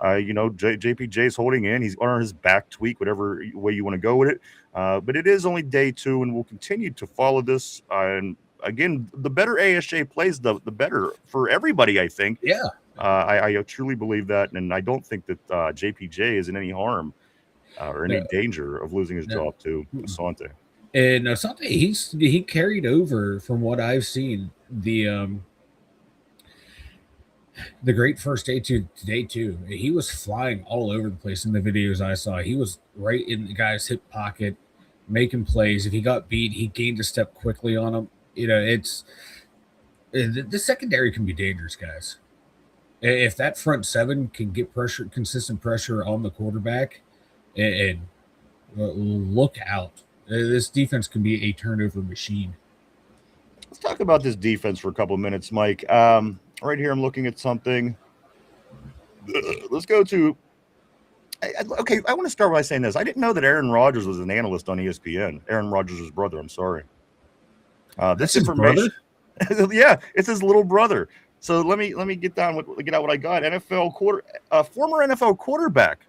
JPJ's holding in. He's on his back tweak, whatever way you want to go with it. But it is only day two, and we'll continue to follow this. And again, the better ASJ plays, the better for everybody, I think. Yeah. I truly believe that, and I don't think that JPJ is in any harm or any No, danger of losing his no. job to Asante. And Asante, he carried over from what I've seen the great first day to day two. He was flying all over the place in the videos I saw. He was right in the guy's hip pocket, making plays. If he got beat, he gained a step quickly on him. It's the secondary can be dangerous, guys. If that front seven can get pressure, consistent pressure on the quarterback, and look out, this defense can be a turnover machine. Let's talk about this defense for a couple of minutes, Mike. Right here, I'm looking at something. Let's go to. Okay, I want to start by saying this. I didn't know that Aaron Rodgers was an analyst on ESPN. Aaron Rodgers' brother. I'm sorry. That's This his brother. information. Yeah, it's his little brother. So let me get out what I got. Former NFL quarterback.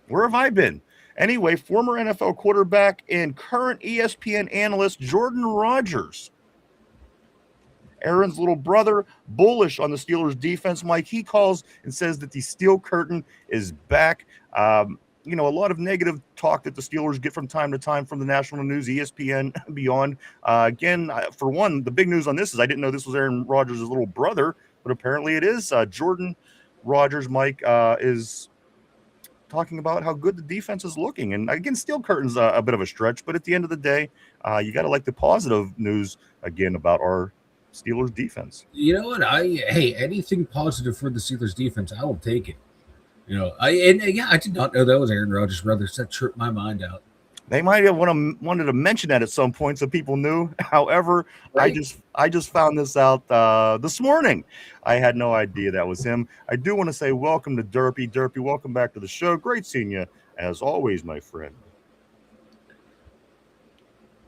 Where have I been? Anyway, former NFL quarterback and current ESPN analyst Jordan Rodgers. Aaron's little brother, bullish on the Steelers' defense. Mike, he calls and says that the steel curtain is back. A lot of negative talk that the Steelers get from time to time from the national news, ESPN, beyond. For one, the big news on this is I didn't know this was Aaron Rodgers' little brother, but apparently it is. Jordan Rodgers, Mike, is talking about how good the defense is looking. And again, steel curtain's a bit of a stretch, but at the end of the day, you got to like the positive news again about our Steelers defense. You know what? Anything positive for the Steelers defense, I will take it. I did not know that was Aaron Rodgers' brother. So that tripped my mind out. They might have wanted to mention that at some point so people knew. However, Right? I just found this out this morning. I had no idea that was him. I do want to say welcome to Derpy. Derpy, welcome back to the show. Great seeing you as always, my friend. I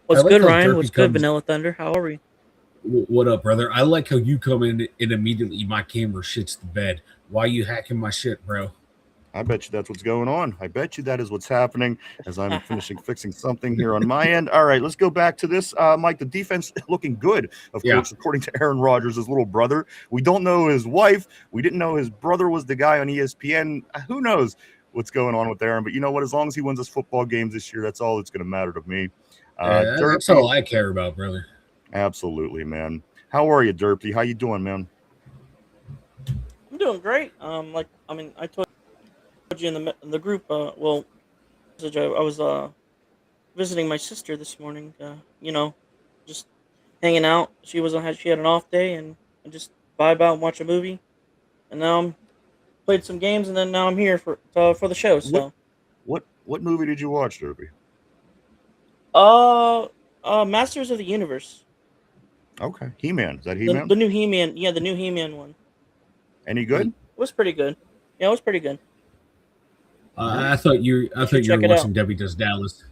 What's like good, how Ryan? Derpy What's good, comes. Vanilla Thunder? How are we? What up, brother? I like how you come in and immediately my camera shits the bed. Why you hacking my shit, bro? I bet you that's what's going on. I bet you that is what's happening as I'm fixing something here on my end. All right, let's go back to this. Mike, the defense looking good, of Yeah. course, according to Aaron Rodgers, his little brother. We don't know his wife. We didn't know his brother was the guy on ESPN. Who knows what's going on with Aaron? But you know what? As long as he wins his football games this year, that's all that's going to matter to me. That's Derpy, all I care about, brother. absolutely, man. How are you, Derpy? How you doing, man? I'm doing great. I told you in the group. Message. I was visiting my sister this morning. Just hanging out. She had an off day, and I just vibe out and watch a movie. And now I'm played some games, and then now I'm here for the show. What So, what movie did you watch, Derpy? uh, Masters of the Universe, Okay, He-Man. Is that the He-Man? the new He-Man. Yeah, the new He-Man one. Any Hmm. good? It was pretty good. Yeah, it was pretty good. All right. I You should thought you were check it watching out. Debbie Does Dallas.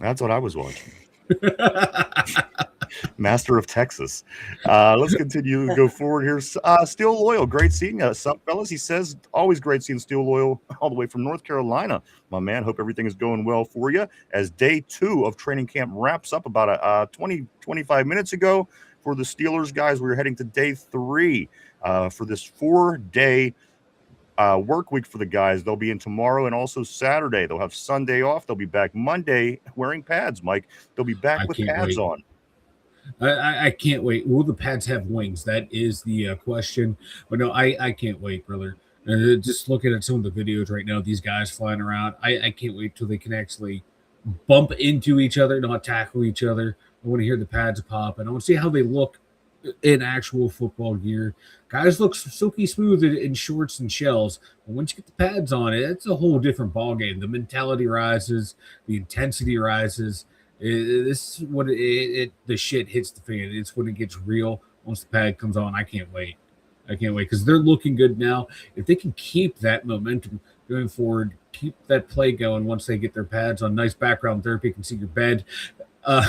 That's what I was watching. Master of Texas. Let's continue to go forward here. Steel Loyal, great seeing you. Sup, fellas? He says, always great seeing Steel Loyal all the way from North Carolina. My man, hope everything is going well for you. As day two of training camp wraps up about 25 minutes ago for the Steelers, guys, we're heading to day three for this 4-day work week for the guys. They'll be in tomorrow and also Saturday. They'll have Sunday off. They'll be back Monday wearing pads, Mike. They'll be back I with can't pads wait. on. I can't wait. Will the pads have wings? That is the question. But no, I can't wait, brother. Just looking at some of the videos right now, these guys flying around. I can't wait till they can actually bump into each other, not tackle each other. I want to hear the pads pop, and I want to see how they look in actual football gear. Guys look silky smooth in shorts and shells, but once you get the pads on it, it's a whole different ball game. The mentality rises, the intensity rises. This is what the shit hits the fan. It's when it gets real. Once the pad comes on, I can't wait. I can't wait because they're looking good now. If they can keep that momentum going forward, keep that play going once they get their pads on. Nice background therapy, you can see your bed. Uh,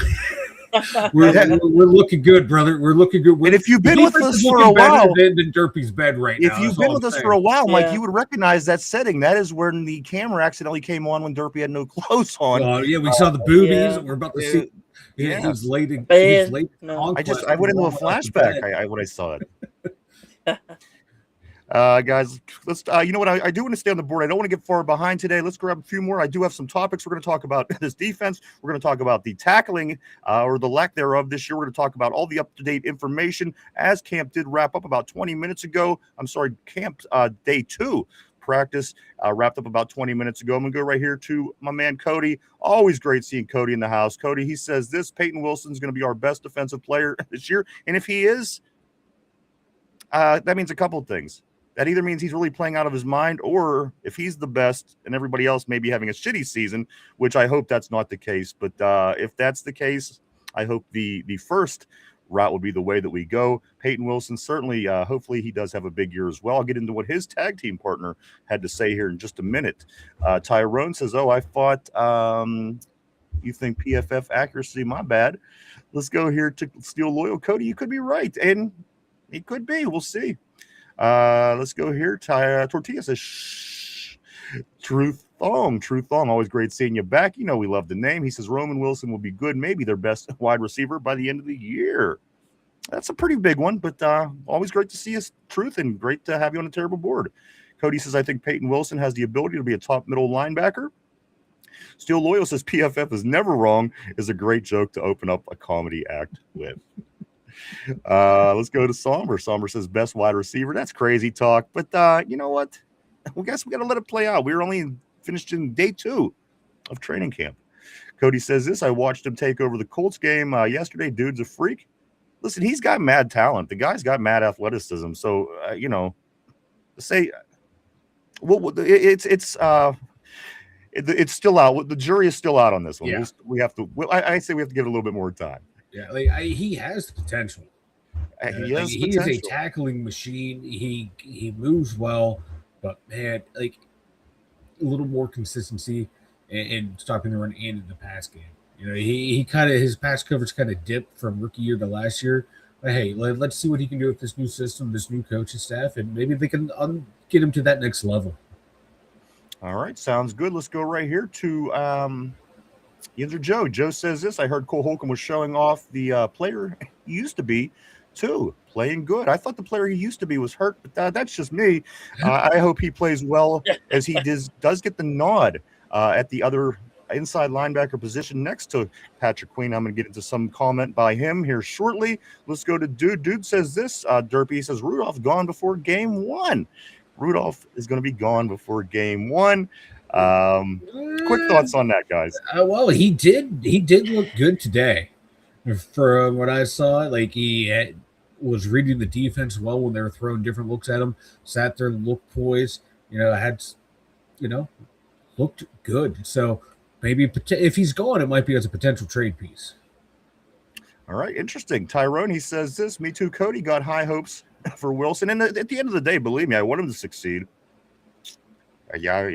We're looking good, brother. We're looking good. And if you've been with us for a while, than Derpy's bed right now. If you've been with us for a while, Yeah. Mike, you would recognize that setting. That is when the camera accidentally came on when Derpy had no clothes on. Yeah, we saw the boobies. Yeah. We're about to see. Yeah, yes. he's late. He's Bad. late. No. I went into a flashback. When I saw it. Guys, let's. You know what? I do want to stay on the board. I don't want to get far behind today. Let's grab a few more. I do have some topics. We're going to talk about this defense. We're going to talk about the tackling or the lack thereof this year. We're going to talk about all the up-to-date information as camp did wrap up about 20 minutes ago. I'm sorry, camp day 2 practice wrapped up about 20 minutes ago. I'm going to go right here to my man Cody. Always great seeing Cody in the house. Cody, he says this: Peyton Wilson's going to be our best defensive player this year, and if he is, that means a couple of things. That either means he's really playing out of his mind, or if he's the best and everybody else may be having a shitty season, which I hope that's not the case. But if that's the case, I hope the first route will be the way that we go. Peyton Wilson, certainly, hopefully he does have a big year as well. I'll get into what his tag team partner had to say here in just a minute. Tyrone says, I thought you think PFF accuracy, my bad. Let's go here to Steel Loyal. Cody, you could be right, and he could be. We'll see. Let's go here. Tortilla says, shh. Truth Thong. Always great seeing you back. You know we love the name. He says Roman Wilson will be good, maybe their best wide receiver by the end of the year. That's a pretty big one, but always great to see us, Truth, and great to have you on a terrible board. Cody says, I think Peyton Wilson has the ability to be a top middle linebacker. Steel Loyal says PFF is never wrong is a great joke to open up a comedy act with. Let's go to Somber. Somber says best wide receiver. That's crazy talk, but you know what? I guess we got to let it play out. We were only finished in day 2 of training camp. Cody says this: I watched him take over the Colts game yesterday. Dude's a freak. Listen, he's got mad talent. The guy's got mad athleticism. So say, well, it's still out. The jury is still out on this one. Yeah. We have to. I say we have to give it a little bit more time. Yeah, he has the potential. He is a tackling machine. He moves well, but man, a little more consistency and stopping the run and in the pass game. He kind of his pass coverage kind of dipped from rookie year to last year. But hey, let's see what he can do with this new system, this new coaching staff, and maybe they can get him to that next level. All right, sounds good. Let's go right here to Yinzer Joe. Joe says this: I heard Cole Holcomb was showing off the player he used to be, too, playing good. I thought the player he used to be was hurt, but that's just me. I hope he plays well as he does get the nod at the other inside linebacker position next to Patrick Queen. I'm going to get into some comment by him here shortly. Let's go to Dude. Dude says this: Derpy says Rudolph gone before game 1. Rudolph is going to be gone before game 1. Quick thoughts on that, guys. Well, he did look good today. From what I saw, he was reading the defense well when they were throwing different looks at him. Sat there, looked poised. Looked good. So maybe if he's gone, it might be as a potential trade piece. All right, interesting. Tyrone, he says this: Me too. Cody got high hopes for Wilson, and at the end of the day, believe me, I want him to succeed. Yeah,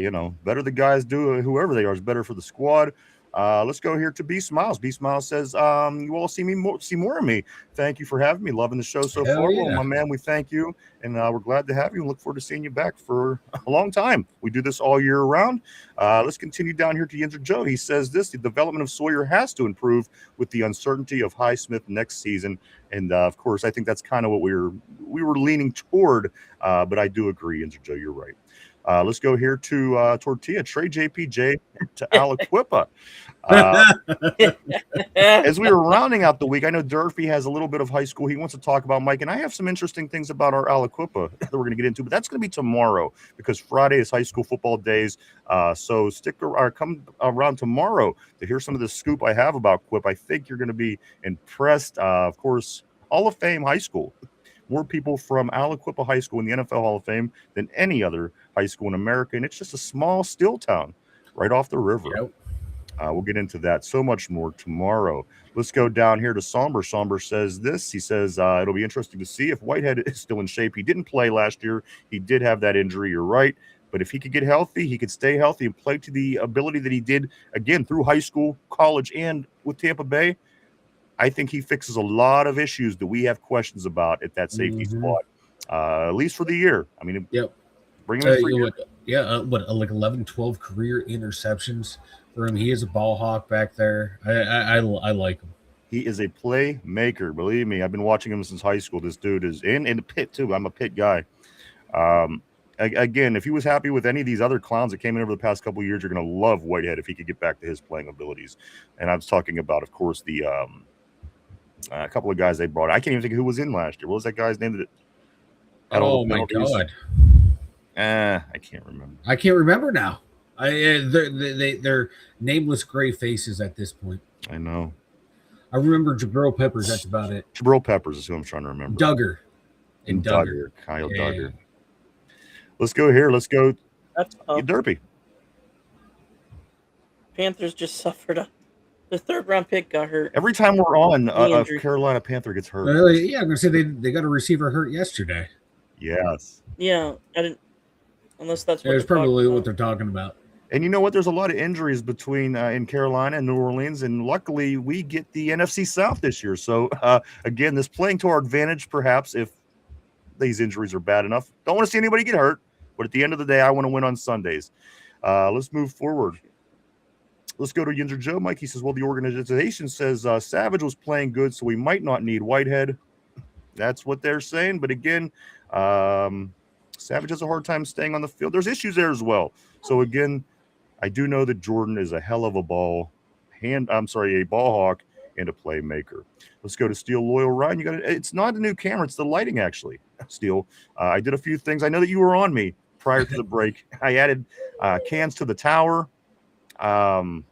better the guys do, whoever they are is better for the squad. Let's go here to B Smiles. B Smiles says, you all see more of me. Thank you for having me. Loving the show so far. Yeah. Well, my man, we thank you, and we're glad to have you and look forward to seeing you back for a long time. We do this all year round. Let's continue down here to Yinzer Joe. He says this: the development of Sawyer has to improve with the uncertainty of Highsmith next season. And of course, I think that's kind of what we were leaning toward. But I do agree, Yinzer Joe, you're right. Let's go here to Tortilla. Trade JPJ to Aliquippa. As we were rounding out the week, I know Durfee has a little bit of high school he wants to talk about, Mike, and I have some interesting things about our Aliquippa that we're going to get into, but that's going to be tomorrow because Friday is high school football days. So come around tomorrow to hear some of the scoop I have about Quip. I think you're going to be impressed. Of course, Hall of Fame high school. More people from Aliquippa High School in the NFL Hall of Fame than any other high school in America, and it's just a small steel town right off the river. Yep. We'll get into that. So much more tomorrow. Let's go down here to Somber. Somber says this. He says, it'll be interesting to see if Whitehead is still in shape. He didn't play last year. He did have that injury. You're right. But if he could get healthy, he could stay healthy and play to the ability that he did, again, through high school, college, and with Tampa Bay. I think he fixes a lot of issues that we have questions about at that safety spot, at least for the year. I mean, Yep. bring him in for like 11, 12 career interceptions for him. He is a ball hawk back there. I like him. He is a playmaker. Believe me, I've been watching him since high school. This dude is in the pit too. I'm a pit guy. Again, if he was happy with any of these other clowns that came in over the past couple of years, you're going to love Whitehead if he could get back to his playing abilities. And I was talking about, of course, the a couple of guys they brought. I can't even think of who was in last year. What was that guy's name? Oh my God! I can't remember. I can't remember now. They're nameless gray faces at this point. I know. I remember Jabril Peppers. That's about it. Jabril Peppers is who I'm trying to remember. Duggar. And Duggar. Kyle Duggar. Let's go here. Let's go. That's Derpy. Panthers just suffered the third round pick got hurt. Every time we're on, a Carolina Panther gets hurt. Yeah, I'm gonna say they got a receiver hurt yesterday. Yes. Yeah, I didn't. Unless that's what it's probably what they're talking about. And you know what? There's a lot of injuries between in Carolina and New Orleans, and luckily we get the NFC South this year. So again, this playing to our advantage, perhaps if these injuries are bad enough. Don't want to see anybody get hurt, but at the end of the day, I want to win on Sundays. Let's move forward. Let's go to Yinzer Joe. Mike, he says, well, the organization says Savage was playing good, so we might not need Whitehead. That's what they're saying. But again, Savage has a hard time staying on the field. There's issues there as well. So again, I do know that Jordan is a hell of a ball hawk and a playmaker. Let's go to Steel Loyal Ryan. It's not a new camera, it's the lighting actually. Steel. I did a few things. I know that you were on me prior to the break. I added cans to the tower. The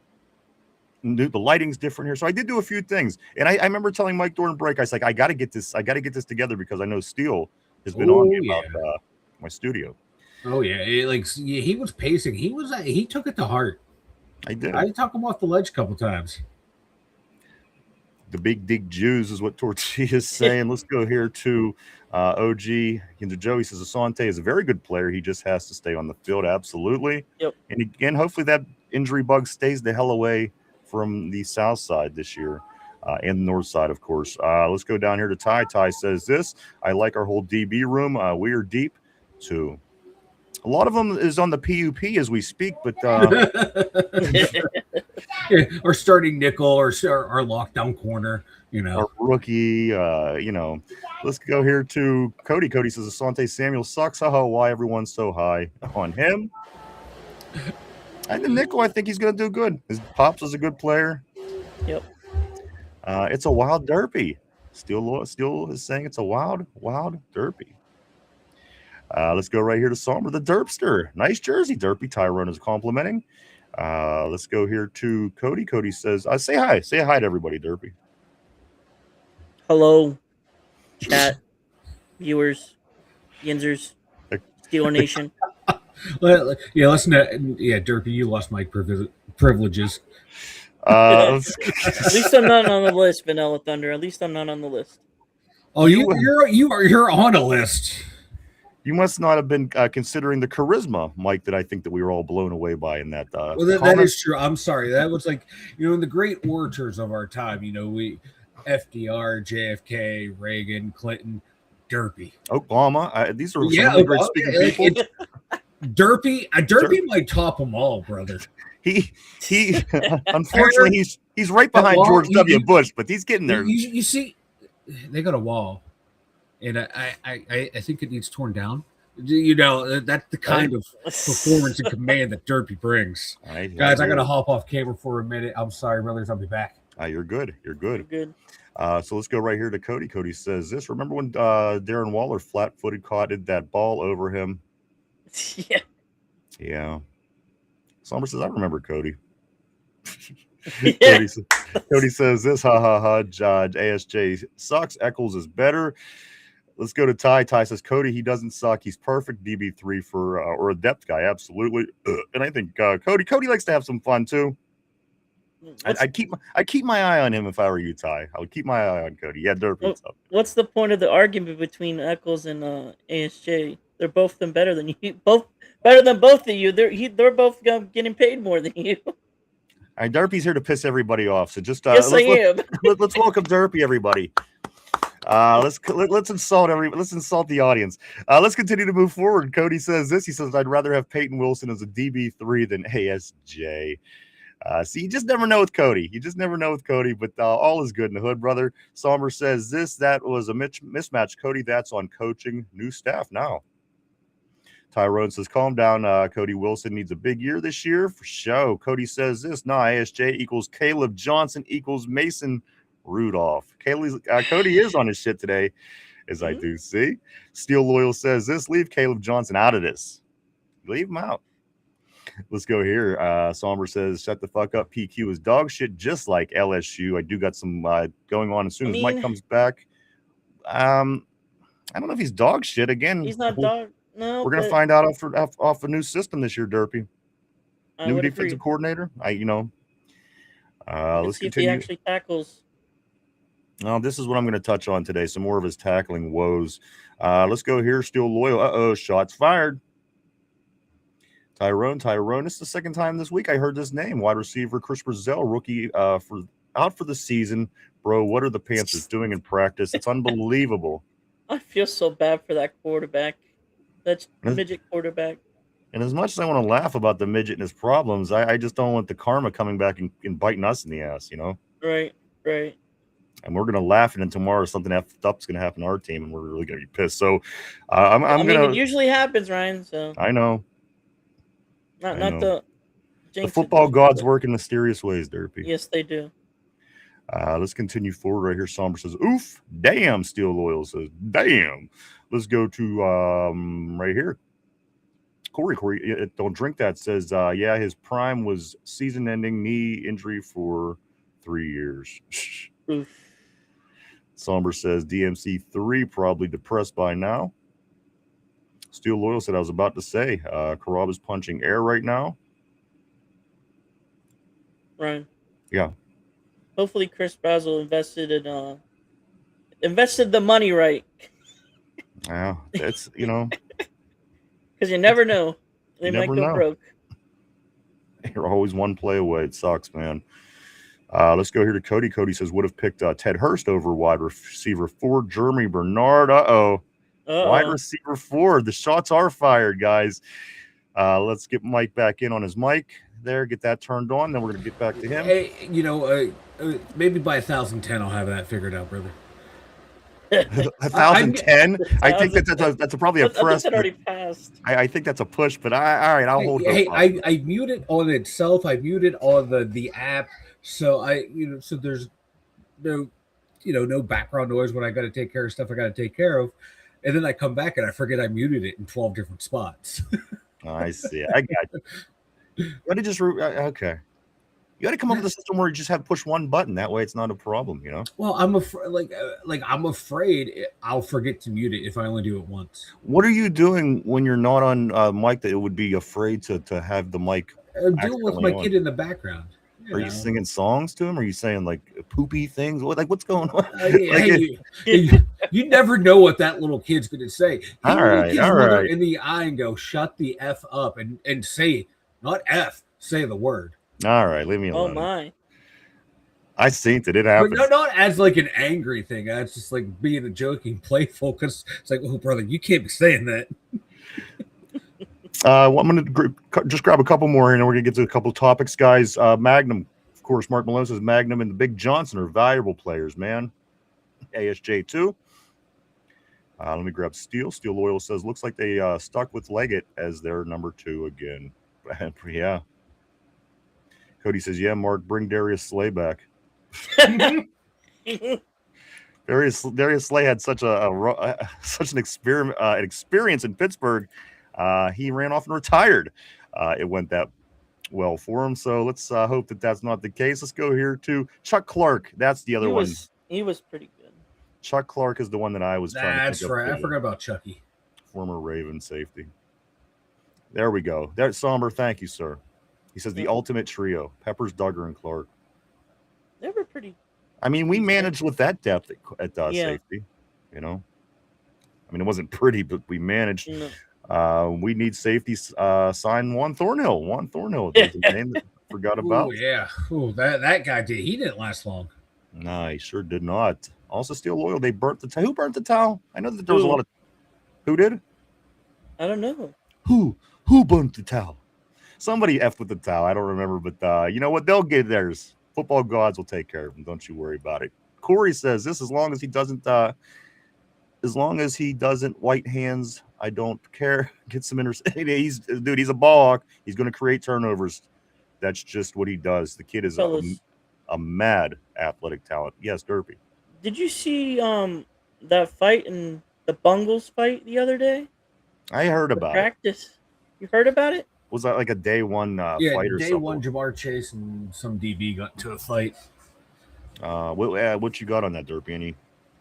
lighting's different here. So I did do a few things. And I remember telling Mike during break, I was like, I gotta get this together because I know Steel has been on me about my studio. Oh yeah, he was pacing. He took it to heart. I did. I talked him off the ledge a couple times. The big dig Jews is what Tortilla is saying. Let's go here to OG Yinzer Joe. He says Asante is a very good player. He just has to stay on the field. Absolutely. Yep. And again, hopefully that injury bug stays the hell away from the south side this year. And the north side, of course. Let's go down here to Ty. Ty says this. I like our whole DB room. We are deep too. A lot of them is on the PUP as we speak, but or starting nickel or lockdown corner, our rookie, Let's go here to Cody. Cody says Asante Samuel sucks. Why everyone's so high on him? And the nickel, I think he's going to do good. His Pops is a good player. Yep. It's a wild derpy. Steel is saying it's a wild derpy. Let's go right here to Somber, the Derpster. Nice jersey, Derpy. Tyrone is complimenting. Let's go here to Cody. Cody says, say hi. Say hi to everybody, Derpy. Hello, chat, viewers, Yinzers, Steel Nation. Derpy, you lost my privileges. At least I'm not on the list, Vanilla Thunder. At least I'm not on the list. Oh, you're on a list. You must not have been considering the charisma, Mike, that I think that we were all blown away by in that. That is true. I'm sorry. That was like, in the great orators of our time, we FDR, JFK, Reagan, Clinton, Derpy. Obama. These are some really great speaking people. Derpy might top them all, brother. He unfortunately he's right behind George W. Bush, but he's getting there. You see, they got a wall. And I think it needs torn down. That's the kind of performance and command that Derpy brings. Guys, I got to hop off camera for a minute. I'm sorry, brothers. I'll be back. You're good. You're good. You're good. So let's go right here to Cody. Cody says this. Remember when Darren Waller flat-footed caught that ball over him? Yeah. Yeah. Somber says, I remember Cody. Yeah. Cody says this. Judge ASJ sucks. Eccles is better. Let's go to Ty. Ty says, Cody, he doesn't suck. He's perfect DB3 for or a depth guy. Absolutely. And I think Cody likes to have some fun too. I'd keep my eye on him if I were you, Ty. I would keep my eye on Cody. Yeah, Derp, what's up? What's the point of the argument between Eccles and ASJ? They're both better than you. Better than both of you. They're both getting paid more than you. All right, Derpy's here to piss everybody off. So just Yes, I am. let's welcome Derpy, everybody. Let's insult let's insult the audience. Let's continue to move forward. Cody says this. He says, "I'd rather have Peyton Wilson as a DB3 than ASJ." See, you just never know with Cody. You just never know with Cody, but all is good in the hood, brother. Somber says that was a mismatch. Cody, that's on coaching. New staff now. Tyrone says, calm down. Cody Wilson needs a big year this year for show. Cody says this. Nah, ASJ equals Caleb Johnson equals Mason Rudolph. Cody is on his shit today, as I do see. Steel Loyal says this. Leave Caleb Johnson out of this. Leave him out. Let's go here. Somber says, shut the fuck up. PQ is dog shit, just like LSU. I do got some going on as soon as Mike comes back. I don't know if he's dog shit again. He's not dog. No, we're gonna find out off a new system this year, Derpy. New defensive coordinator. Let's see continue. if he actually tackles. Now, this is what I'm going to touch on today. Some more of his tackling woes. Let's go here. Still loyal. Shots fired. Tyrone. It's the second time this week I heard this name. Wide receiver Chris Brazell, rookie out for the season. Bro, what are the Panthers doing in practice? It's unbelievable. I feel so bad for that quarterback. That's midget quarterback. And as much as I want to laugh about the midget and his problems, I just don't want the karma coming back and biting us in the ass, you know? Right. And we're going to laugh, and then tomorrow something up's going to happen to our team, and we're really going to be pissed. So it usually happens, Ryan. So I know. Not the football gods work in mysterious ways, Derpy. Yes, they do. Let's continue forward right here. Somber says, oof, damn. Steel Loyal says, damn. Let's go to right here. Corey, don't drink that, says, yeah, his prime was season-ending knee injury for 3 years. Oof. Somber says, DMC 3 probably depressed by now. Steel Loyal said, I was about to say, Karab is punching air right now. Right. Yeah. Hopefully Chris Brazel invested the money right. Yeah, that's, because you never know. They might go broke. You're always one play away. It sucks, man. Let's go here to Cody. Cody says, would have picked Ted Hurst over wide receiver 4, Jeremy Bernard. Wide receiver 4. The shots are fired, guys. Let's get Mike back in on his mic there. Get that turned on. Then we're going to get back to him. Hey, maybe by 1,010 I'll have that figured out, brother. 1,010? I think that's probably a press. That already passed. I think that's a push, but all right, I'll hold it. I mute it on itself. I mute it on the app. So so there's no background noise when I got to take care of stuff I got to take care of. And then I come back and I forget I muted it in 12 different spots. I see. I got you. You got to just okay. You got to come up with a system where you just have to push one button. That way, it's not a problem. Well, I'm afraid, I'm afraid I'll forget to mute it if I only do it once. What are you doing when you're not on mic that it would be afraid to have the mic? I'm dealing with my kid in the background. Are you singing songs to him? Are you saying like poopy things? What's going on? You never know what that little kid's going to say. All right. In the eye and go, shut the F up and say, not F, say the word. All right, leave me alone. Oh my! I seen that it happened. But not as like an angry thing. It's just like being a joking, playful. Because it's like, oh brother, you can't be saying that. I'm going to just grab a couple more here, and then we're going to get to a couple topics, guys. Magnum, of course, Mark Malone says Magnum and the Big Johnson are valuable players, man. ASJ2. Let me grab Steel. Steel Loyal says, looks like they stuck with Leggett as their number 2 again. Yeah. Cody says, yeah, Mark, bring Darius Slay back. Darius Slay had such an experience in Pittsburgh. He ran off and retired. It went that well for him. So let's hope that that's not the case. Let's go here to Chuck Clark. That's the other one. He was pretty good. Chuck Clark is the one that I was trying to think of. That's right. I forgot about Chucky. Former Raven safety. There we go. That's Somber. Thank you, sir. He says the ultimate trio: Peppers, Duggar, and Clark. They were pretty. I mean, we managed with that depth at safety. It wasn't pretty, but we managed. No. We need safety. Sign Juan Thornhill. Juan Thornhill is his name. forgot Oh about. yeah. Oh, that guy did. He didn't last long. No, he sure did not. Also, Steel Loyal, they burnt the towel. Who burnt the towel? I know that there was a Who? lot of. Who did? I don't know. Who burnt the towel? Somebody effed with the towel. I don't remember, but you know what? They'll get theirs. Football gods will take care of them. Don't you worry about it. Corey says this: as long as he doesn't white hands, I don't care. Get some he's a ball hawk. He's going to create turnovers. That's just what he does. The kid is Fellas, a mad athletic talent. Yes, Derpy. did you see that fight in the Bungles fight the other day? I heard The about it. practice. You heard about it? Was that like a day one Yeah, fight or day something? one, Jamar Chase and some DB got into a fight. What you got on that, Derpy? Any?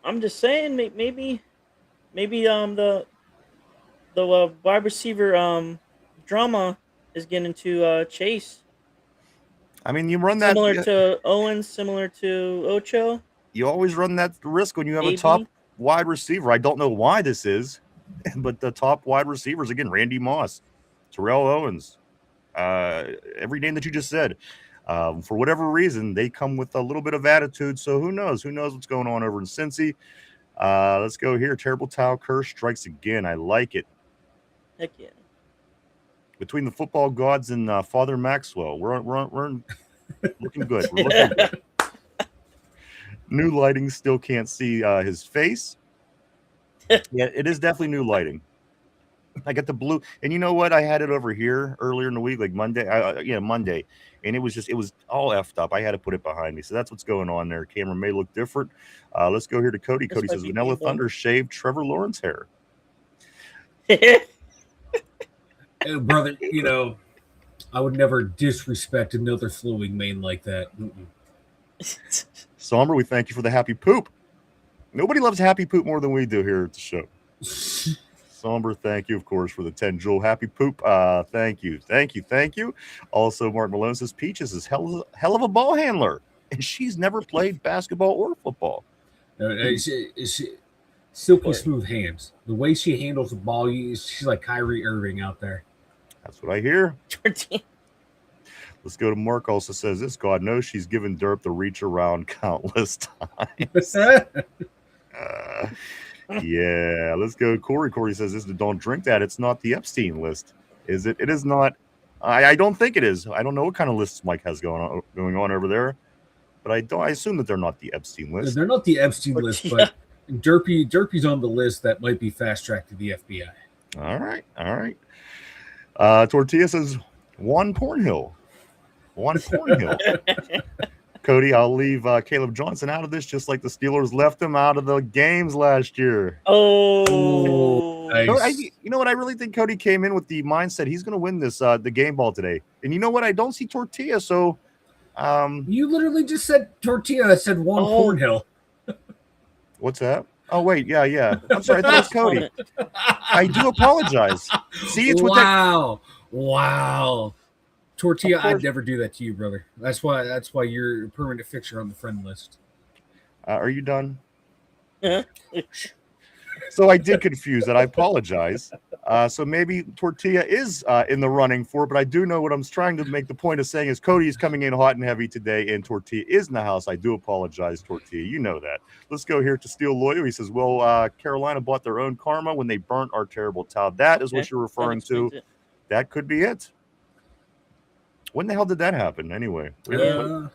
I'm just saying, maybe the wide receiver drama is getting to Chase. I mean, you run that. Similar to Owens, similar to Ocho. You always run that risk when you have Maybe. a top wide receiver. I don't know why this is, but the top wide receivers again: Randy Moss, Terrell Owens, every name that you just said. For whatever reason, they come with a little bit of attitude. So who knows? Who knows what's going on over in Cincy? Let's go here. Terrible towel curse strikes again. I like it. Heck yeah. Between the football gods and Father Maxwell, we're looking good. We're looking good. New lighting, still can't see his face. Yeah, it is definitely new lighting. I got the blue, and you know what? I had it over here earlier in the week, like Monday. Monday, and it was all effed up. I had to put it behind me, so that's what's going on there. Camera may look different. Let's go here to Cody. Cody says Vanilla Thunder shaved Trevor Lawrence hair. Brother, I would never disrespect another flowing mane like that. Somber, we thank you for the happy poop. Nobody loves happy poop more than we do here at the show. Somber, thank you, of course, for the 10 jewel happy poop. Thank you. Also, Mark Malone says Peaches is hell of a ball handler, and she's never played basketball or football. Silky smooth hands. The way she handles the ball, she's like Kyrie Irving out there. That's what I hear. Let's go to Mark. Also says this: God knows she's given Derp the reach around countless times. Yeah, let's go. Corey says this: don't drink that. It's not the Epstein list, is it? It is not. I don't think it is. I don't know what kind of lists Mike has going on over there, but I assume that they're not the Epstein list. They're not the Epstein list, but Derpy's on the list that might be fast tracked to the FBI. All right. Tortilla says Juan Pornhill. Cody, I'll leave Caleb Johnson out of this, just like the Steelers left him out of the games last year. Oh, nice. You know what? I really think Cody came in with the mindset he's going to win this the game ball today. And you know what? I don't see Tortilla, so you literally just said Tortilla. I said Juan Pornhill. What's that? Oh wait, yeah. I'm sorry, I thought it was Cody. I do apologize. See, it's with that. Wow. Tortilla, I'd never do that to you, brother. That's why you're a permanent fixture on the friend list. Are you done? Yeah. So I did confuse that. I apologize. So maybe Tortilla is in the running for it, but I do know what I'm trying to make the point of saying is Cody is coming in hot and heavy today, and Tortilla is in the house. I do apologize, Tortilla. You know that. Let's go here to Steel Loyal. He says, well, Carolina bought their own karma when they burnt our terrible towel. That is what you're referring to. That could be it. When the hell did that happen anyway? For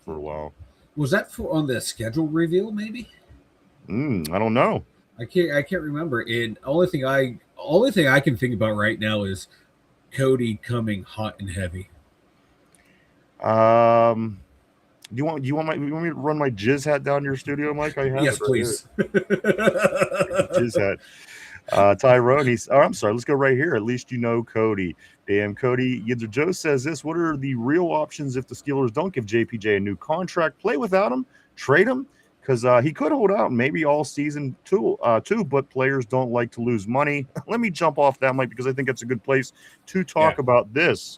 a while. Was that on the schedule reveal, maybe? I don't know. I can't remember. And only thing I can think about right now is Cody coming hot and heavy. Do you want me to run my jizz hat down to your studio, Mike? I have yes, please. Jizz hat. Tyrone, I'm sorry, let's go right here. At least you know Cody. Damn, Cody. Yinzer Joe says this: what are the real options if the Steelers don't give JPJ a new contract? Play without him, trade him, because he could hold out maybe all season too, but players don't like to lose money. Let me jump off that, Mike, because I think that's a good place to talk about this.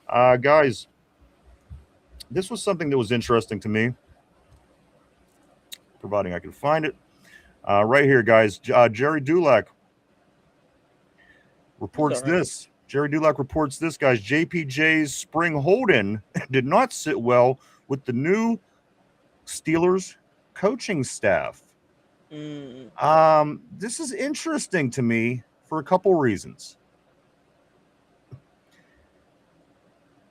Guys, this was something that was interesting to me, providing I can find it. Right here, guys. Jerry Dulac reports this. Jerry Dulac reports this, guys. JPJ's spring hold-in did not sit well with the new Steelers coaching staff. This is interesting to me for a couple reasons.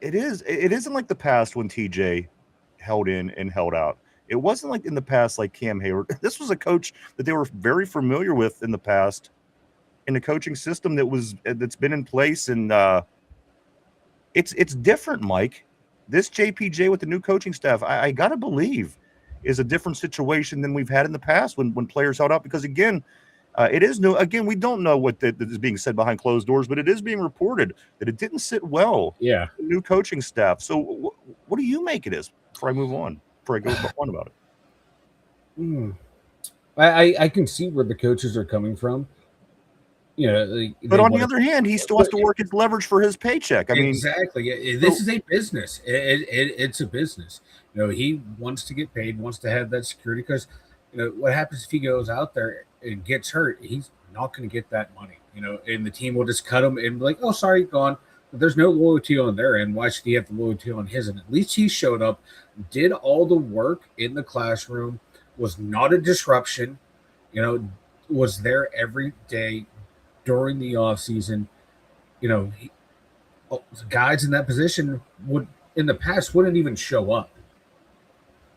It isn't like the past when TJ held in and held out. It wasn't like in the past like Cam Hayward. This was a coach that they were very familiar with in the past, in the coaching system that's been in place, and it's different, Mike. This JPJ with the new coaching staff, I gotta believe, is a different situation than we've had in the past when players held out, because again, it is new. Again, we don't know what that is being said behind closed doors, but it is being reported that it didn't sit well. Yeah. The new coaching staff. So what do you make it is before I move on? Before I go on about it. I can see where the coaches are coming from. But on the other hand, he still has to work his leverage for his paycheck. I mean, exactly. This is a business. It's a business. He wants to get paid, wants to have that security, because what happens if he goes out there and gets hurt? He's not going to get that money. And the team will just cut him and be like, "Oh, sorry, gone." But there's no loyalty on their end. Why should he have the loyalty on his end? At least he showed up, did all the work in the classroom, was not a disruption. Was there every day during the off season. Guys in that position in the past wouldn't even show up.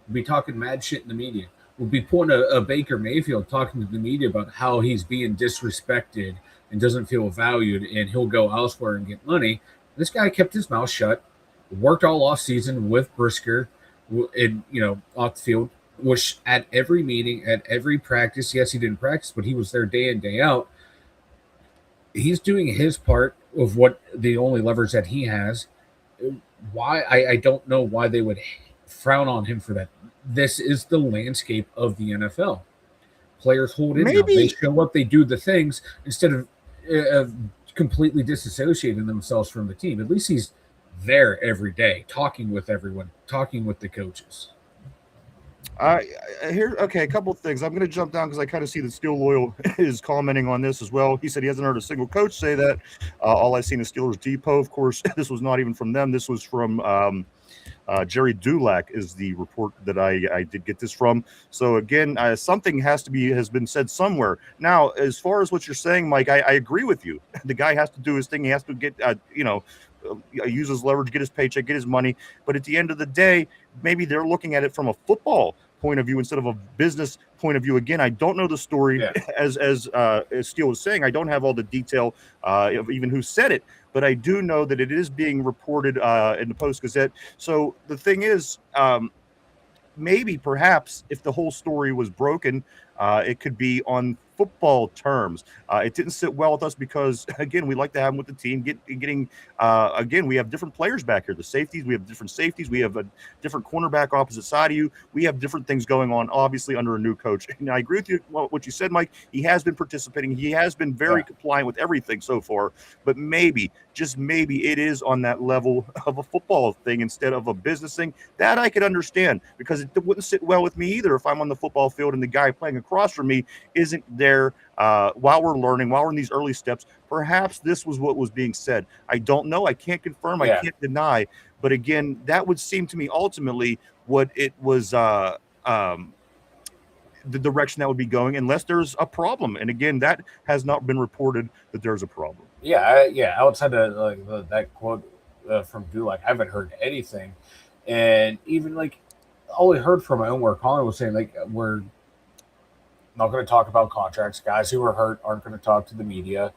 We'd be talking mad shit in the media. We'll be pulling a Baker Mayfield talking to the media about how he's being disrespected and doesn't feel valued, and he'll go elsewhere and get money. This guy kept his mouth shut, worked all off season with Brisker, and off the field, was at every meeting, at every practice. Yes, he didn't practice, but he was there day in, day out. He's doing his part of what the only leverage that he has. Why? I don't know why they would frown on him for that. This is the landscape of the NFL. Players hold in. Maybe they show up, they do the things instead of completely disassociating themselves from the team. At least he's there every day, talking with everyone, talking with the coaches. Okay, a couple of things. I'm going to jump down because I kind of see that Steel Loyal is commenting on this as well. He said he hasn't heard a single coach say that. All I've seen is Steelers Depot. Of course, this was not even from them. This was from Jerry Dulac is the report that I did get this from. So again, something has been said somewhere. Now, as far as what you're saying, Mike, I agree with you. The guy has to do his thing. He has to get, use his leverage, get his paycheck, get his money. But at the end of the day, maybe they're looking at it from a football point of view instead of a business point of view. Again, I don't know the story as Steele was saying. I don't have all the detail of even who said it, but I do know that it is being reported in the Post-Gazette. So the thing is, maybe perhaps if the whole story was broken, it could be on football terms. It didn't sit well with us because, again, we like to have them with the team. Again, we have different players back here. The safeties, we have different safeties. We have a different cornerback opposite side of you. We have different things going on, obviously, under a new coach. And I agree with you, what you said, Mike. He has been participating. He has been very compliant with everything so far. But maybe, just maybe, it is on that level of a football thing instead of a business thing. That I could understand, because it wouldn't sit well with me either if I'm on the football field and the guy playing across from me isn't there while we're learning, while we're in these early steps. Perhaps this was what was being said. I don't know. I can't confirm. I can't deny. But again, that would seem to me ultimately what it was, the direction that would be going, unless there's a problem. And again, that has not been reported that there's a problem. Outside of that quote from Dulac, I haven't heard anything. And even all I heard from Omar Khan was saying we're not going to talk about contracts. Guys who are hurt aren't going to talk to the media.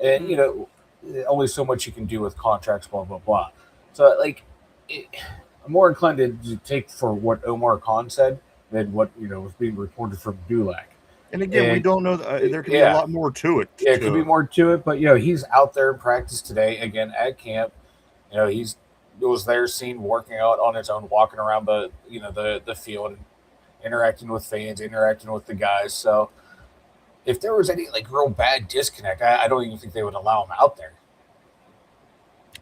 And, only so much you can do with contracts, blah, blah, blah. So, I'm more inclined to take for what Omar Khan said than what, was being reported from Dulac. And again, we don't know. There could be a lot more to it. Yeah, it could be more to it. But, he's out there in practice today, again, at camp. He was there seen working out on his own, walking around the field, interacting with fans, interacting with the guys. So if there was any real bad disconnect, I don't even think they would allow him out there.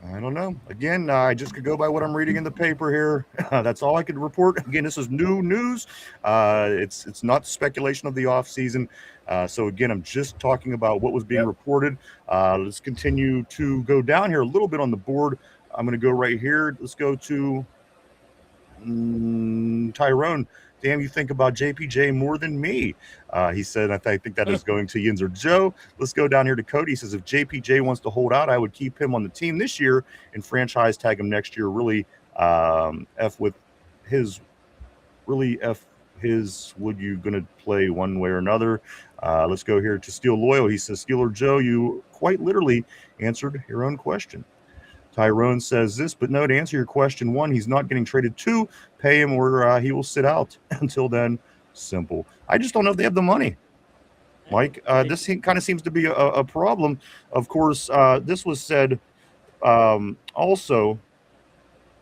I don't know. Again, I just could go by what I'm reading in the paper here. That's all I could report. Again, this is new news. It's not speculation of the off season. So again, I'm just talking about what was being reported. Let's continue to go down here a little bit on the board. I'm going to go right here. Let's go to Tyrone. Damn, you think about JPJ more than me. He said, I think that is going to Yinzer Joe. Let's go down here to Cody. He says, if JPJ wants to hold out, I would keep him on the team this year and franchise tag him next year. Really F with his, really F his, would you going to play one way or another? Let's go here to Steel Loyal. He says, Steeler Joe, you quite literally answered your own question. Tyrone says this, but no, to answer your question, one, he's not getting traded. Two, pay him or he will sit out. Until then, simple. I just don't know if they have the money. Mike, this kind of seems to be a problem. Of course, this was said also.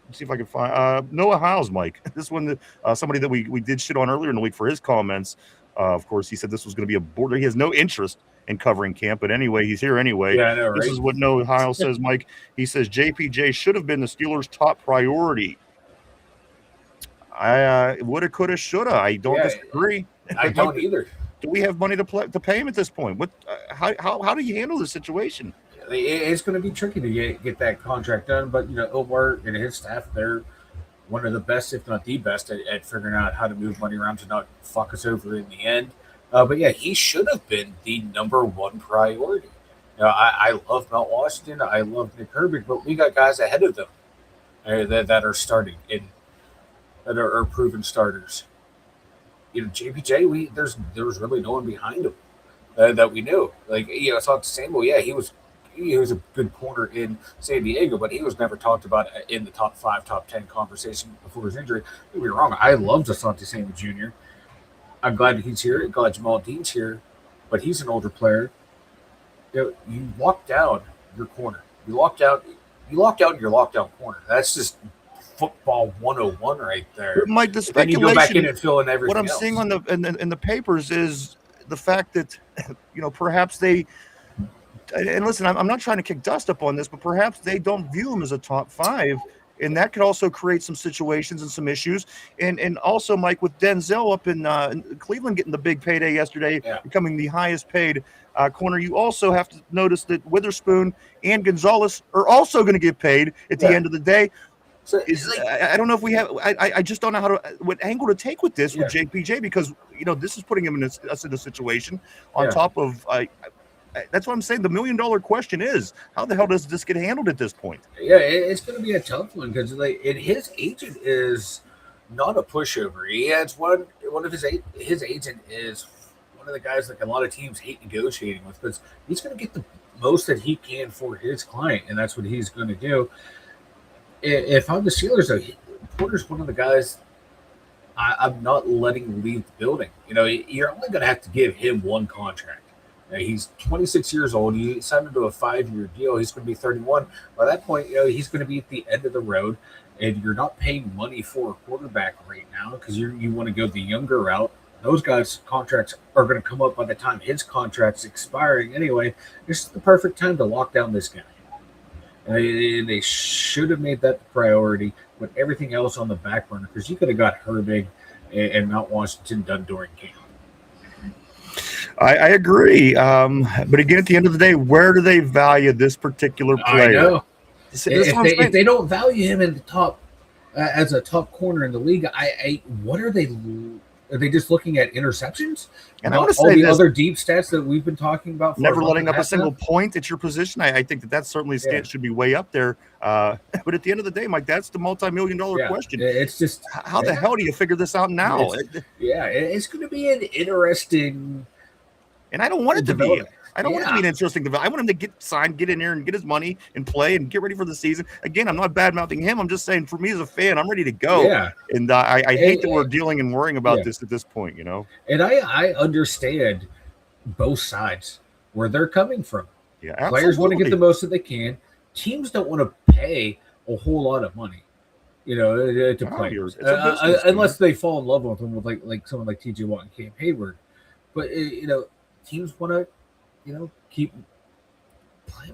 Let's see if I can find Noah Hiles, Mike. This one, somebody that we did shit on earlier in the week for his comments. Of course, he said this was going to be a border. He has no interest in covering camp, but anyway, he's here anyway. Yeah, I know, right? This is what Noah Hiles says, Mike. He says JPJ should have been the Steelers' top priority. I woulda, coulda, shoulda. I don't disagree. I don't either. Do we have money to pay him at this point? What? How do you handle this situation? It's going to be tricky to get that contract done, but Omar and his staff, they're one of the best, if not the best, at figuring out how to move money around to not fuck us over in the end. But yeah, he should have been the number one priority. I love Mount Washington. I love Nick Herbig, but we got guys ahead of them that are starting and that are proven starters. JPJ, there was really no one behind him that we knew. Like, it's not the same. Well, yeah, he was a good corner in San Diego, but he was never talked about in the top 5, top 10 conversation before his injury. Don't get me wrong, I love Asante Samuel Jr. I'm glad he's here. I'm glad Jamal Dean's here, but he's an older player. You lock down your corner. You lock down your lockdown corner. That's just football 101 right there. Mike, the then you go back in and fill in everything. What I'm else. seeing on in the papers is the fact that perhaps they. And listen, I'm not trying to kick dust up on this, but perhaps they don't view him as a top 5, and that could also create some situations and some issues. And also, Mike, with Denzel up in Cleveland getting the big payday yesterday, becoming the highest paid corner, you also have to notice that Witherspoon and Gonzalez are also going to get paid at the end of the day. So I don't know if we have. I just don't know what angle to take with this with JPJ, because this is putting him in us in a situation on top of. That's what I'm saying. The $1 million question is, how the hell does this get handled at this point? Yeah, it's going to be a tough one because his agent is not a pushover. He has one of his agent is one of the guys like a lot of teams hate negotiating with, because he's going to get the most that he can for his client, and that's what he's going to do. If I'm the Steelers, though, Porter's one of the guys I'm not letting leave the building. You're only going to have to give him one contract. He's 26 years old. He signed into a 5-year deal. He's going to be 31. By that point, he's going to be at the end of the road, and you're not paying money for a quarterback right now because you want to go the younger route. Those guys' contracts are going to come up by the time his contract's expiring anyway. This is the perfect time to lock down this guy. And they should have made that the priority, with everything else on the back burner, because you could have got Herbig and Mount Washington done during camp. I agree. But again, at the end of the day, where do they value this particular player? I know. If they don't value him in the top as a top corner in the league, what are they? Are they just looking at interceptions? And I want to say all the other deep stats that we've been talking about. For never letting up a single point at your position. I think that certainly should be way up there. But at the end of the day, Mike, that's the multi-million-dollar question. It's just how the hell do you figure this out now? It's going to be an interesting. And I don't want it to be. I don't want it to be an interesting development. I want him to get signed, get in there, and get his money and play and get ready for the season. Again, I'm not bad-mouthing him. I'm just saying, for me as a fan, I'm ready to go. Yeah. And I hate that we're dealing and worrying about this at this point, And I understand both sides, where they're coming from. Yeah, absolutely. Players want to get the most that they can. Teams don't want to pay a whole lot of money, to players. Unless they fall in love with them, with like someone like T.J. Watt and Cam Hayward. But, teams want to keep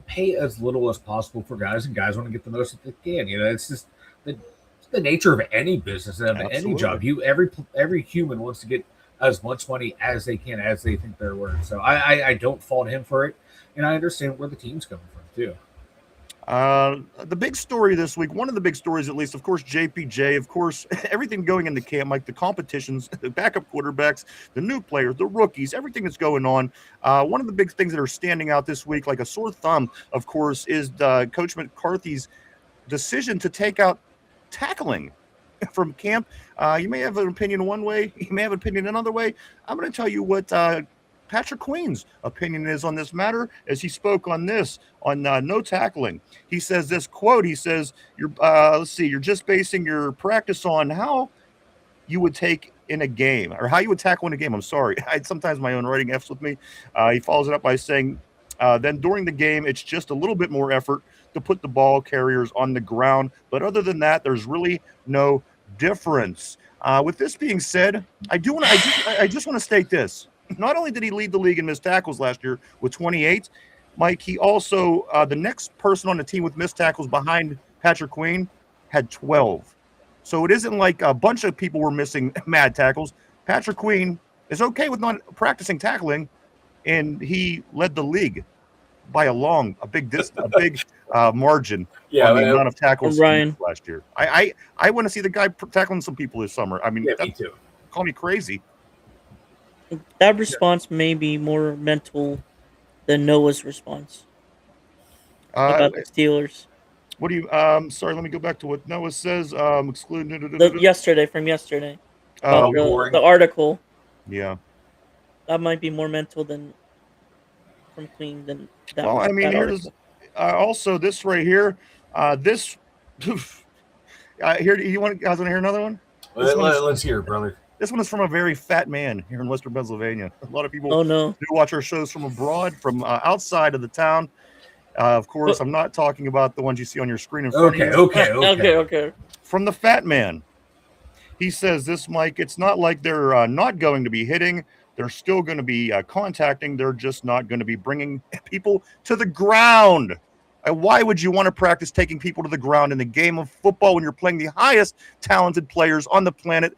pay as little as possible for guys, and guys want to get the most that they can. It's just the nature of any business and of any Absolutely. job. Every human wants to get as much money as they can, as they think they're worth. So I don't fault him for it, and I understand where the team's coming from too. The big story this week, one of the big stories at least, of course, JPJ, of course, everything going into camp, like the competitions, the backup quarterbacks, the new players, the rookies, everything that's going on. One of the big things that are standing out this week, like a sore thumb, of course, is Coach McCarthy's decision to take out tackling from camp. You may have an opinion one way, you may have an opinion another way. I'm going to tell you what Patrick Queen's opinion is on this matter as he spoke on this, on no tackling. He says this quote, he says, you're just basing your practice on how you would take in a game, or how you would tackle in a game. I'm sorry. Sometimes my own writing F's with me. He follows it up by saying, then during the game, it's just a little bit more effort to put the ball carriers on the ground. But other than that, there's really no difference. With this being said, I just want to state this. Not only did he lead the league in missed tackles last year with 28, Mike, he also, the next person on the team with missed tackles behind Patrick Queen had 12. So it isn't like a bunch of people were missing mad tackles. Patrick Queen is okay with not practicing tackling, and he led the league by a big margin on the amount of tackles last year. I want to see the guy tackling some people this summer. I mean, me too. Call me crazy. That response may be more mental than Noah's response about the Steelers. What do you? Sorry, let me go back to what Noah says. Excluding From yesterday. About the article. Yeah. That might be more mental than from Queen than that. Well, I mean, here's also this right here. This here. You want? Guys, want to hear another one? Let's hear it, brother. This one is from a very fat man here in Western Pennsylvania. A lot of people do watch our shows from abroad, from outside of the town. Of course, I'm not talking about the ones you see on your screen in front of you. Okay. From the fat man. He says this, Mike, it's not like they're not going to be hitting. They're still going to be contacting. They're just not going to be bringing people to the ground. Why would you want to practice taking people to the ground in the game of football when you're playing the highest talented players on the planet?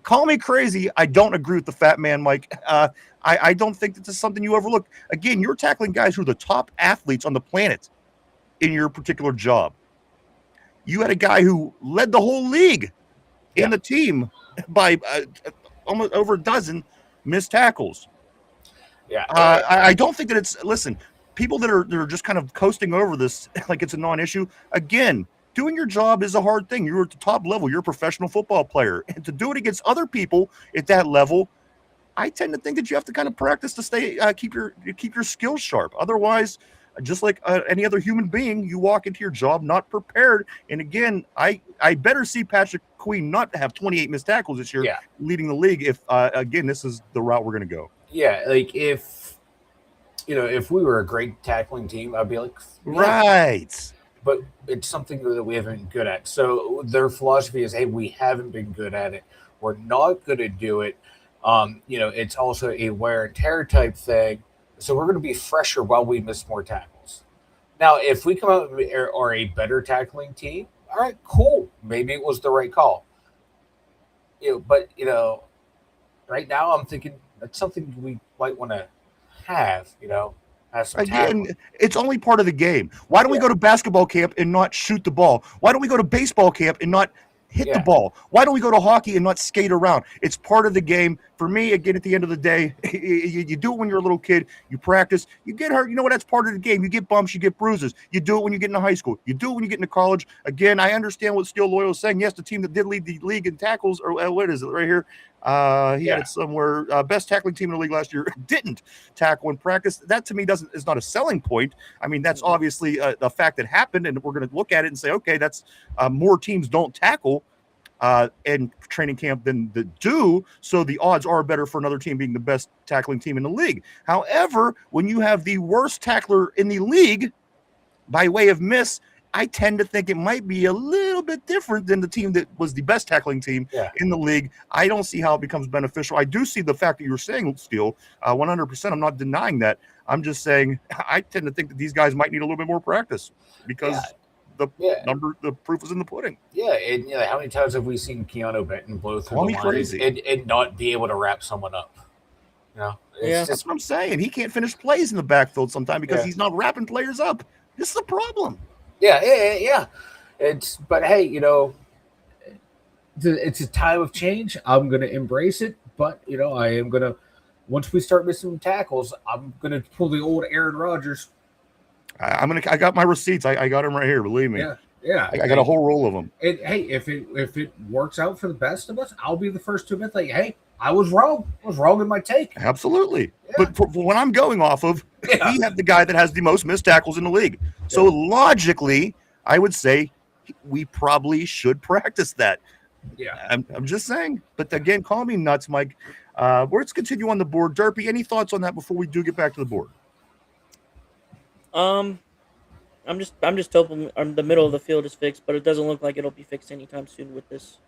Call me crazy. I don't agree with the fat man, Mike. I don't think that this is something you overlook. Again, you're tackling guys who are the top athletes on the planet in your particular job. You had a guy who led the whole league in the team by almost over a dozen missed tackles. Yeah. I don't think that it's, listen, people that are just kind of coasting over this like it's a non-issue, again, doing your job is a hard thing. You're at the top level. You're a professional football player. And to do it against other people at that level, I tend to think that you have to kind of practice to stay keep your skills sharp. Otherwise, just like any other human being, you walk into your job not prepared. And again, I better see Patrick Queen not have 28 missed tackles this year, leading the league. If again, this is the route we're going to go. Yeah, like if we were a great tackling team, I'd be like, right. But it's something that we haven't been good at. So their philosophy is, hey, we haven't been good at it. We're not going to do it. It's also a wear and tear type thing. So we're going to be fresher while we miss more tackles. Now, if we come out and are a better tackling team, all right, cool. Maybe it was the right call. But right now I'm thinking that's something we might want to have. Again, it's only part of the game. Why don't we go to basketball camp and not shoot the ball? Why don't we go to baseball camp and not hit the ball? Why don't we go to hockey and not skate around? It's part of the game. For me, again, at the end of the day, you do it when you're a little kid. You practice. You get hurt. You know what? That's part of the game. You get bumps. You get bruises. You do it when you get into high school. You do it when you get into college. Again, I understand what Steel Loyal is saying. Yes, the team that did lead the league in tackles, or what is it right here? He had it somewhere. Best tackling team in the league last year didn't tackle in practice. That to me is not a selling point. I mean, that's obviously a fact that happened, and we're going to look at it and say, okay, that's more teams don't tackle in training camp than that do. So the odds are better for another team being the best tackling team in the league. However, when you have the worst tackler in the league by way of miss, I tend to think it might be a little little bit different than the team that was the best tackling team in the league. I don't see how it becomes beneficial. I do see the fact that you're saying, Steele, 100%. I'm not denying that. I'm just saying I tend to think that these guys might need a little bit more practice because the proof is in the pudding. Yeah, and how many times have we seen Keanu Benton blow through the lines and not be able to wrap someone up? That's what I'm saying. He can't finish plays in the backfield sometimes because he's not wrapping players up. This is a problem. Yeah. But hey, it's a time of change. I'm gonna embrace it, but I am gonna. Once we start missing tackles, I'm gonna pull the old Aaron Rodgers. I got my receipts. I got them right here. Believe me. Yeah. I got a whole roll of them. And hey, if it works out for the best of us, I'll be the first to admit, hey, I was wrong. I was wrong in my take. Absolutely. Yeah. But for what I'm going off of, we have the guy that has the most missed tackles in the league. So logically, I would say we probably should practice that. Yeah. I'm just saying. But again, call me nuts, Mike. Let's continue on the board. Derpy, any thoughts on that before we do get back to the board? I'm just hoping the middle of the field is fixed, but it doesn't look like it'll be fixed anytime soon with this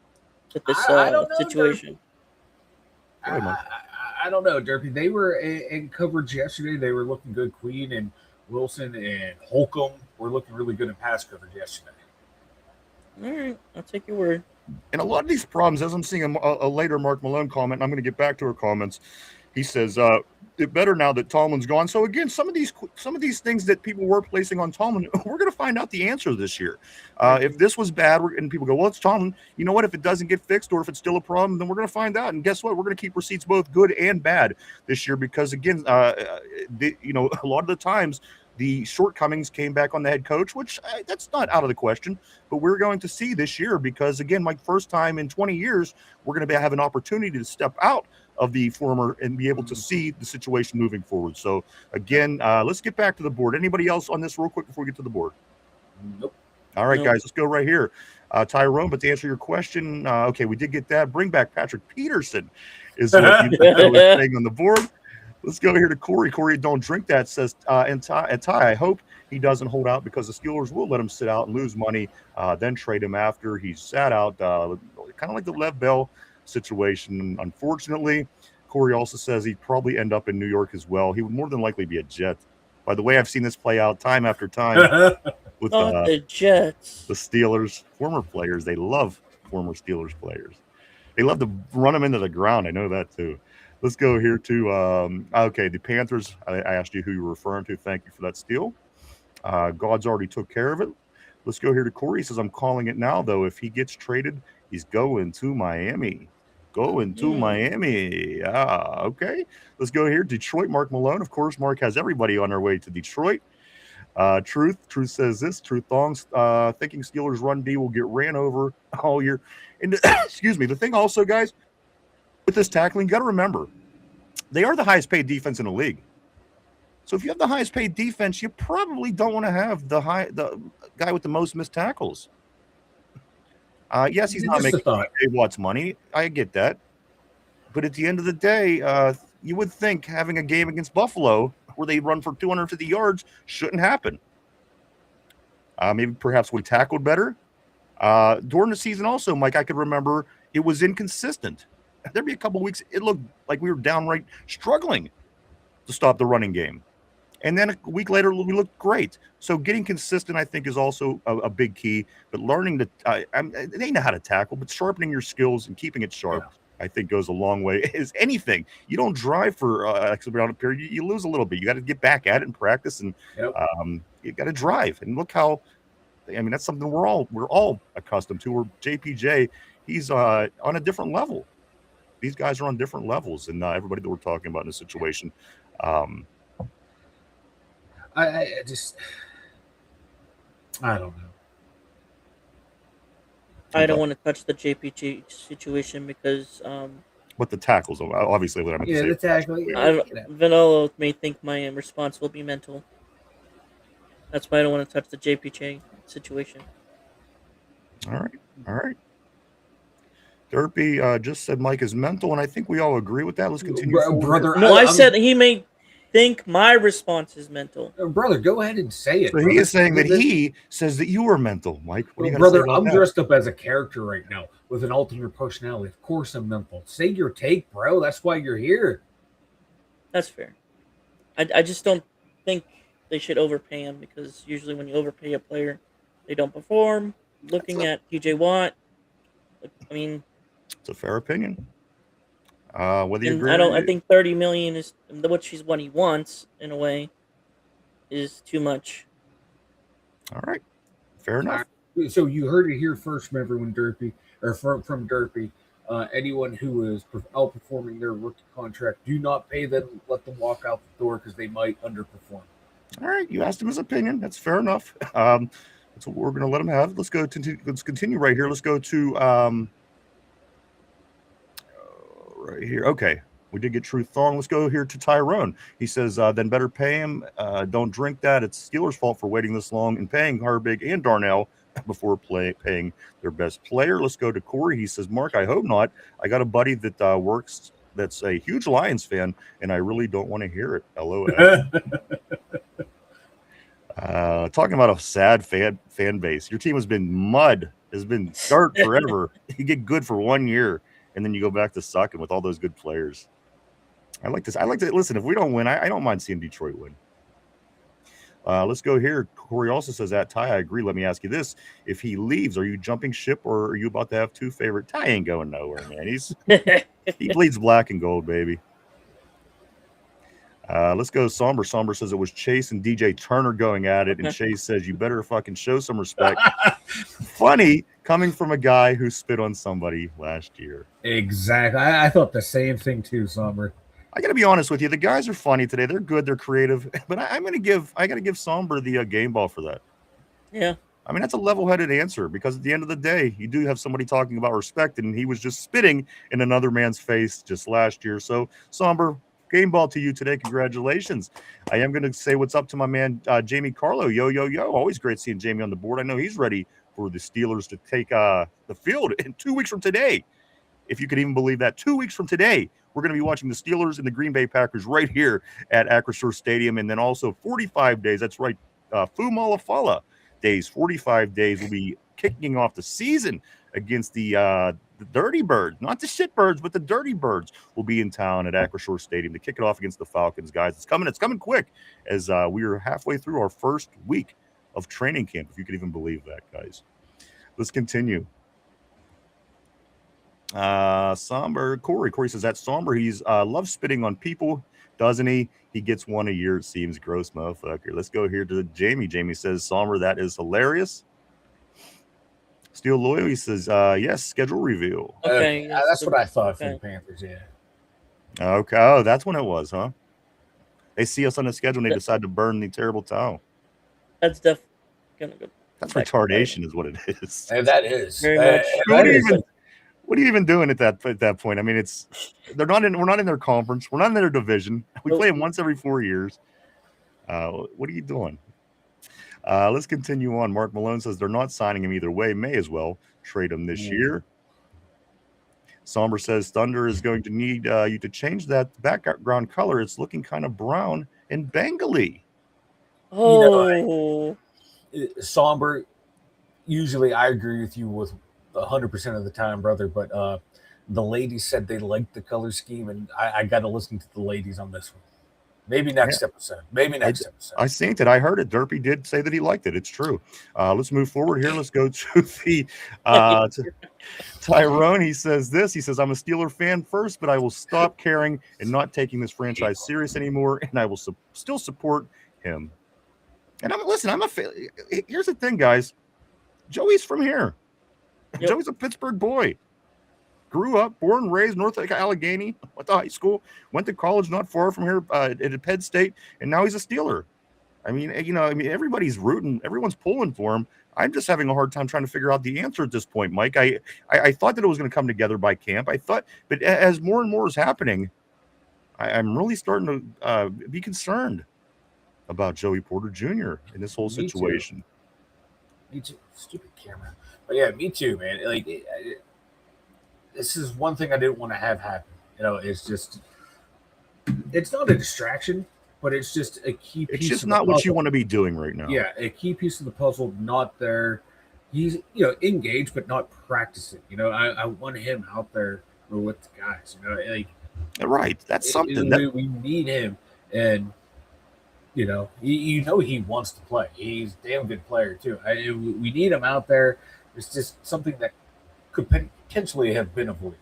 situation. I don't know, Derpy. They were in coverage yesterday. They were looking good. Queen and Wilson and Holcomb were looking really good in pass coverage yesterday. All right, I'll take your word. And a lot of these problems, as I'm seeing a later Mark Malone comment, and I'm going to get back to her comments. He says, it better now that Tomlin's gone. So again, some of these things that people were placing on Tomlin, we're going to find out the answer this year. If this was bad, and people go, well, it's Tomlin. You know what? If it doesn't get fixed or if it's still a problem, then we're going to find out. And guess what? We're going to keep receipts both good and bad this year because, again, a lot of the times the shortcomings came back on the head coach, which that's not out of the question. But we're going to see this year because, again, my first time in 20 years, we're going to have an opportunity to step out of the former and be able to see the situation moving forward. So again, let's get back to the board. Anybody else on this real quick before we get to the board? Nope. All right, guys, let's go right here. Tyrone, but to answer your question, okay, we did get that. Bring back Patrick Peterson is what you were saying on the board. Let's go here to Corey. Corey, don't drink that, says, and Ty, I hope he doesn't hold out because the Steelers will let him sit out and lose money, then trade him after he's sat out, kind of like the Lev Bell situation. Unfortunately, Corey also says he'd probably end up in New York as well. He would more than likely be a Jet. By the way, I've seen this play out time after time with the Jets. The Steelers, former players. They love former Steelers players. They love to run them into the ground. I know that too. Let's go here to the Panthers. I asked you who you were referring to. Thank you for that steal. God's already took care of it. Let's go here to Corey. He says, I'm calling it now, though. If he gets traded, he's going to Miami. Miami. Okay. Let's go here. Detroit, Mark Malone. Of course, Mark has everybody on their way to Detroit. Truth says this. Truth Thongs, thinking Steelers run D will get ran over all year. And excuse me. The thing also, guys, with this tackling, you got to remember, they are the highest paid defense in the league. So if you have the highest paid defense, you probably don't want to have the guy with the most missed tackles. Yes, he's not making Watts money. I get that. But at the end of the day, you would think having a game against Buffalo where they run for 250 yards shouldn't happen. Maybe perhaps we tackled better. During the season also, Mike, I could remember it was inconsistent. There'd be a couple weeks it looked like we were downright struggling to stop the running game. And then a week later, we looked great. So getting consistent, I think, is also a big key. But learning to they know how to tackle, but sharpening your skills and keeping it sharp, I think, goes a long way. Is anything. You don't drive for X amount of period. You lose a little bit. You got to get back at it and practice, and you got to drive. And look how, that's something we're all accustomed to. Where JPJ, he's on a different level. These guys are on different levels, and everybody that we're talking about in this situation. I don't know. I don't want to touch the JPG situation because but the tackles, obviously, what I'm going to say. The tackle. Vanilla may think my response will be mental. That's why I don't want to touch the JPJ situation. All right. Derpy just said Mike is mental, and I think we all agree with that. Let's continue. Brother, no, I said he may think my response is mental. Brother, go ahead and say it. So he is saying that he says that you are mental, Mike. What are you going to say Brother, about I'm that? dressed up as a character right now with an alternate personality. Of course I'm mental. Say your take, bro. That's why you're here. That's fair. I just don't think they should overpay him, because usually when you overpay a player, they don't perform. Looking at TJ Watt, I mean, It's a fair opinion. Whether you and agree, I think 30 million is what he wants in a way is too much. all right, fair enough. So you heard it here first from everyone, Derpy, or from Derpy. Anyone who is outperforming their rookie contract, do not pay them. Let them walk out the door because they might underperform. All right, you asked him his opinion. That's fair enough. That's what we're going to let him have. Let's continue right here. Let's go to right here. Okay, we did get Truth Thong. Let's go here to Tyrone. He says, then better pay him. Don't drink that. It's Steelers' fault for waiting this long and paying Harbig and Darnell before paying their best player. Let's go to Corey. He says, Mark, I hope not. I got a buddy that works that's a huge Lions fan, and I really don't want to hear it. LOL. Talking about a sad fan base. Your team has been mud, has been dirt forever. You get good for 1 year, and then you go back to sucking with all those good players. I like this. I like to listen. If we don't win, I don't mind seeing Detroit win. Let's go here. Corey also says that Ty, I agree. Let me ask you this: if he leaves, are you jumping ship, or are you about to have two favorite? Ty ain't going nowhere, man. He bleeds black and gold, baby. Let's go Somber. Somber says it was Chase and DJ Turner going at it, and Chase says you better fucking show some respect. Funny coming from a guy who spit on somebody last year. Exactly. I thought the same thing too, Somber. I got to be honest with you. The guys are funny today. They're good. They're creative. But I got to give Somber the game ball for that. Yeah. I mean, that's a level-headed answer, because at the end of the day, you do have somebody talking about respect, and he was just spitting in another man's face just last year. So, Somber, game ball to you today. Congratulations. I am going to say what's up to my man, Jamie Carlo. Yo, yo, yo. Always great seeing Jamie on the board. I know he's ready for the Steelers to take the field in 2 weeks from today. If you could even believe that, 2 weeks from today, we're going to be watching the Steelers and the Green Bay Packers right here at Acrisure Stadium. And then also 45 days, that's right, Fu Malafala days, 45 days, will be kicking off the season against the Dirty Birds. Not the shit birds, but the Dirty Birds will be in town at Acrisure Stadium to kick it off against the Falcons, guys. It's coming quick, as we are halfway through our first week of training camp, if you could even believe that, guys. Let's continue. Somber Corey says that Somber, he's loves spitting on people, doesn't he? He gets one a year, it seems. Gross motherfucker. Let's go here to Jamie. Jamie says, Somber, that is hilarious. Steel Loyal, he says, yes, schedule reveal. Okay, that's what I thought for the Panthers. Yeah. Okay, oh, that's when it was, huh? They see us on the schedule and they decide to burn the terrible town. That's definitely gonna go. That's retardation, is what it is. And that is Very much. What are you even doing at that point? I mean, we're not in their conference. We're not in their division. We play them once every 4 years. What are you doing? Let's continue on. Mark Malone says they're not signing him either way. May as well trade him this year. Somber says Thunder is going to need you to change that background color. It's looking kind of brown and Bengali. Oh, Somber. Usually, I agree with you with 100% of the time, brother. But the ladies said they liked the color scheme, and I got to listen to the ladies on this one. Maybe next episode. Episode. I think that I heard it. Derpy did say that he liked it. It's true. Let's move forward here. Let's go to the Tyrone. He says this. He says, I'm a Steeler fan first, but I will stop caring and not taking this franchise serious anymore, and I will still support him. And I'm a fan. Here's the thing, guys. Joey's from here. Yep. Joey's a Pittsburgh boy. Grew up, born, raised North Allegheny, went to high school, went to college not far from here at Penn State, and now he's a Steeler. I mean, everybody's rooting, everyone's pulling for him. I'm just having a hard time trying to figure out the answer at this point, Mike. I thought that it was going to come together by camp. But as more and more is happening, I'm really starting to be concerned about Joey Porter Jr. in this whole situation. Me too. Stupid camera. But yeah, me too, man. Like, this is one thing I didn't want to have happen. It's just, it's not a distraction, but it's just a key piece. It's just of the not what you puzzle. want to be doing right now. Yeah, a key piece of the puzzle not there. He's engaged but not practicing. I want him out there with the guys. Like Right. That's something. we need him, and he wants to play. He's a damn good player too. We need him out there. It's just something that could potentially have been avoided.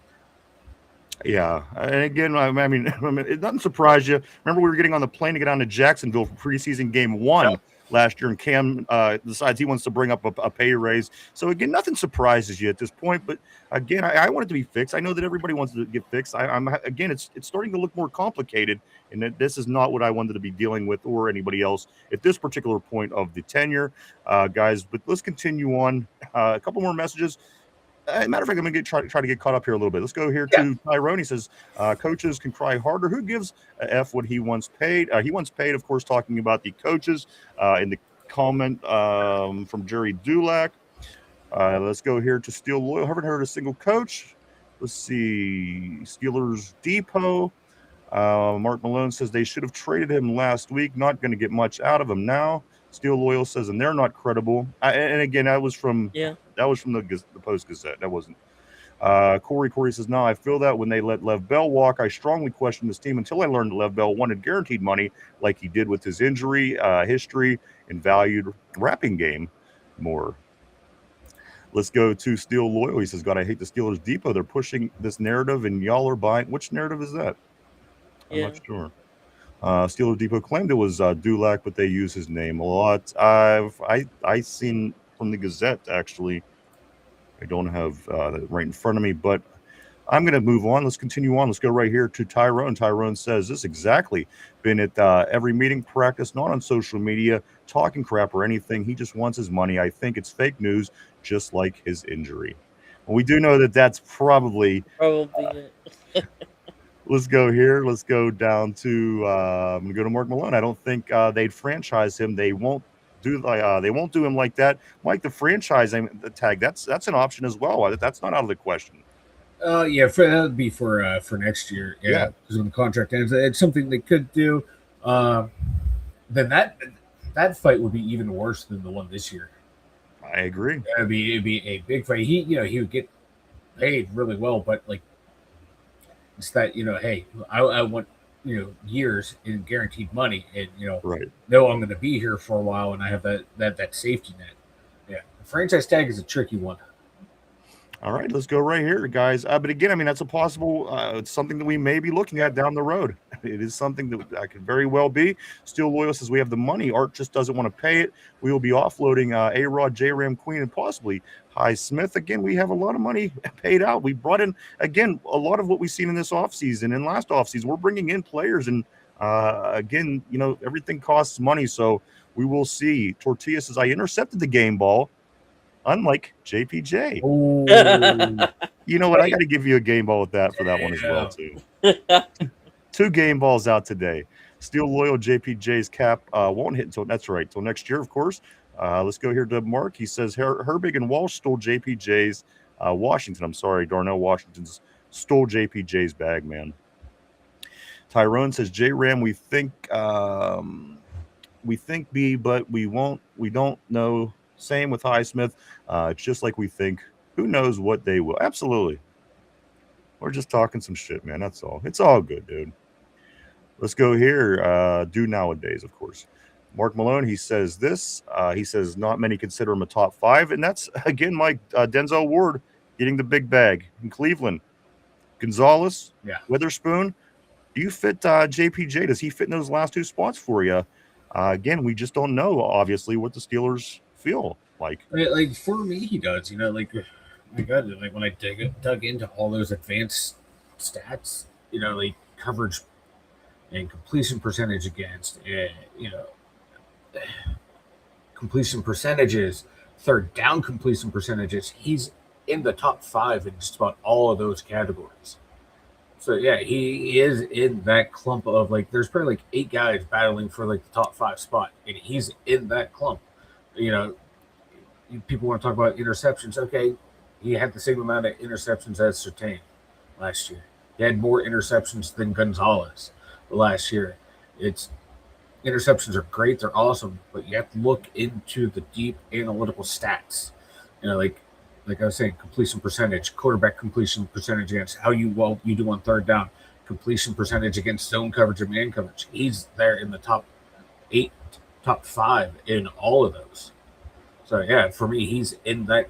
Yeah, and again, I mean, it doesn't surprise you. Remember, we were getting on the plane to get down to Jacksonville for preseason game 1 last year, and Cam decides he wants to bring up a pay raise. So again, nothing surprises you at this point. But again, I want it to be fixed. I know that everybody wants to get fixed. I'm again, it's starting to look more complicated, and that this is not what I wanted to be dealing with or anybody else at this particular point of the tenure, guys. But let's continue on. A couple more messages. Matter of fact, I'm going to try to get caught up here a little bit. Let's go here to Tyrone. He says, coaches can cry harder. Who gives a F what he once paid? He once paid, of course, talking about the coaches in the comment from Jerry Dulac. Let's go here to Steel Loyal. Haven't heard a single coach. Let's see. Steelers Depot. Mark Malone says they should have traded him last week. Not going to get much out of him now. Steel Loyal says, and they're not credible. And again, that was from the Post Gazette. That wasn't. Corey says, no, I feel that when they let Lev Bell walk, I strongly questioned this team until I learned that Lev Bell wanted guaranteed money like he did with his injury history and valued rapping game more. Let's go to Steel Loyal. He says, God, I hate the Steelers Depot. They're pushing this narrative and y'all are buying. Which narrative is that? I'm not sure. Steelers Depot claimed it was Dulac, but they use his name a lot. I seen from the Gazette, actually. I don't have that right in front of me, but I'm going to move on. Let's continue on. Let's go right here to Tyrone. Tyrone says this exactly. Been at every meeting, practice, not on social media, talking crap or anything. He just wants his money. I think it's fake news, just like his injury. Well, we do know that that's probably it. Let's go here. Let's go down to I'm gonna go to Mark Malone. I don't think they'd franchise him. They won't do him like that. Mike, the franchise tag, that's an option as well. That's not out of the question. That would be for next year. Yeah, because when the contract ends, it's something they could do. Then that fight would be even worse than the one this year. I agree. It'd be a big fight. He would get paid really well, but like. It's that hey, I want years in guaranteed money, and right. No, I'm going to be here for a while, and I have that safety net. Yeah, the franchise tag is a tricky one. All right, let's go right here, guys. But again, I mean, that's a possible. It's something that we may be looking at down the road. It is something that could very well be. Steel Loyal says we have the money. Art just doesn't want to pay it. We will be offloading A-Rod, J-Ram, Queen, and possibly Highsmith. Again, we have a lot of money paid out. We brought in, again, a lot of what we've seen in this offseason and last offseason. We're bringing in players, and again, everything costs money. So we will see. Tortilla says, I intercepted the game ball. Unlike JPJ. You know what? I got to give you a game ball with that for that one as well, too. 2 game balls out today. Steel Loyal JPJ's cap won't hit until next year, of course. Let's go here to Mark. He says Herbig and Walsh stole JPJ's Darnell Washington's stole JPJ's bag, man. Tyrone says J-Ram, we think B, but we don't know. Same with Highsmith. It's just like we think. Who knows what they will? Absolutely. We're just talking some shit, man. That's all. It's all good, dude. Let's go here. Do nowadays, of course. Mark Malone, he says this. He says not many consider him a top 5. And that's, again, Mike, Denzel Ward getting the big bag in Cleveland. Gonzalez, Witherspoon. Do you fit JPJ? Does he fit in those last 2 spots for you? Again, we just don't know, obviously, what the Steelers feel like. Like for me, he does. My God, like when I dug into all those advanced stats, like coverage and completion percentage against, completion percentages, third down completion percentages. He's in the top 5 in just about all of those categories. So yeah, he is in that clump of there's probably 8 guys battling for the top 5 spot, and he's in that clump. People want to talk about interceptions. Okay, he had the same amount of interceptions as Surtain last year. He had more interceptions than Gonzalez last year. It's interceptions are great, they're awesome, but you have to look into the deep analytical stats. You know, like I was saying, completion percentage, quarterback completion percentage against how you do on third down, completion percentage against zone coverage and man coverage. He's there in the top 8, top 5 in all of those. So yeah, for me, he's in that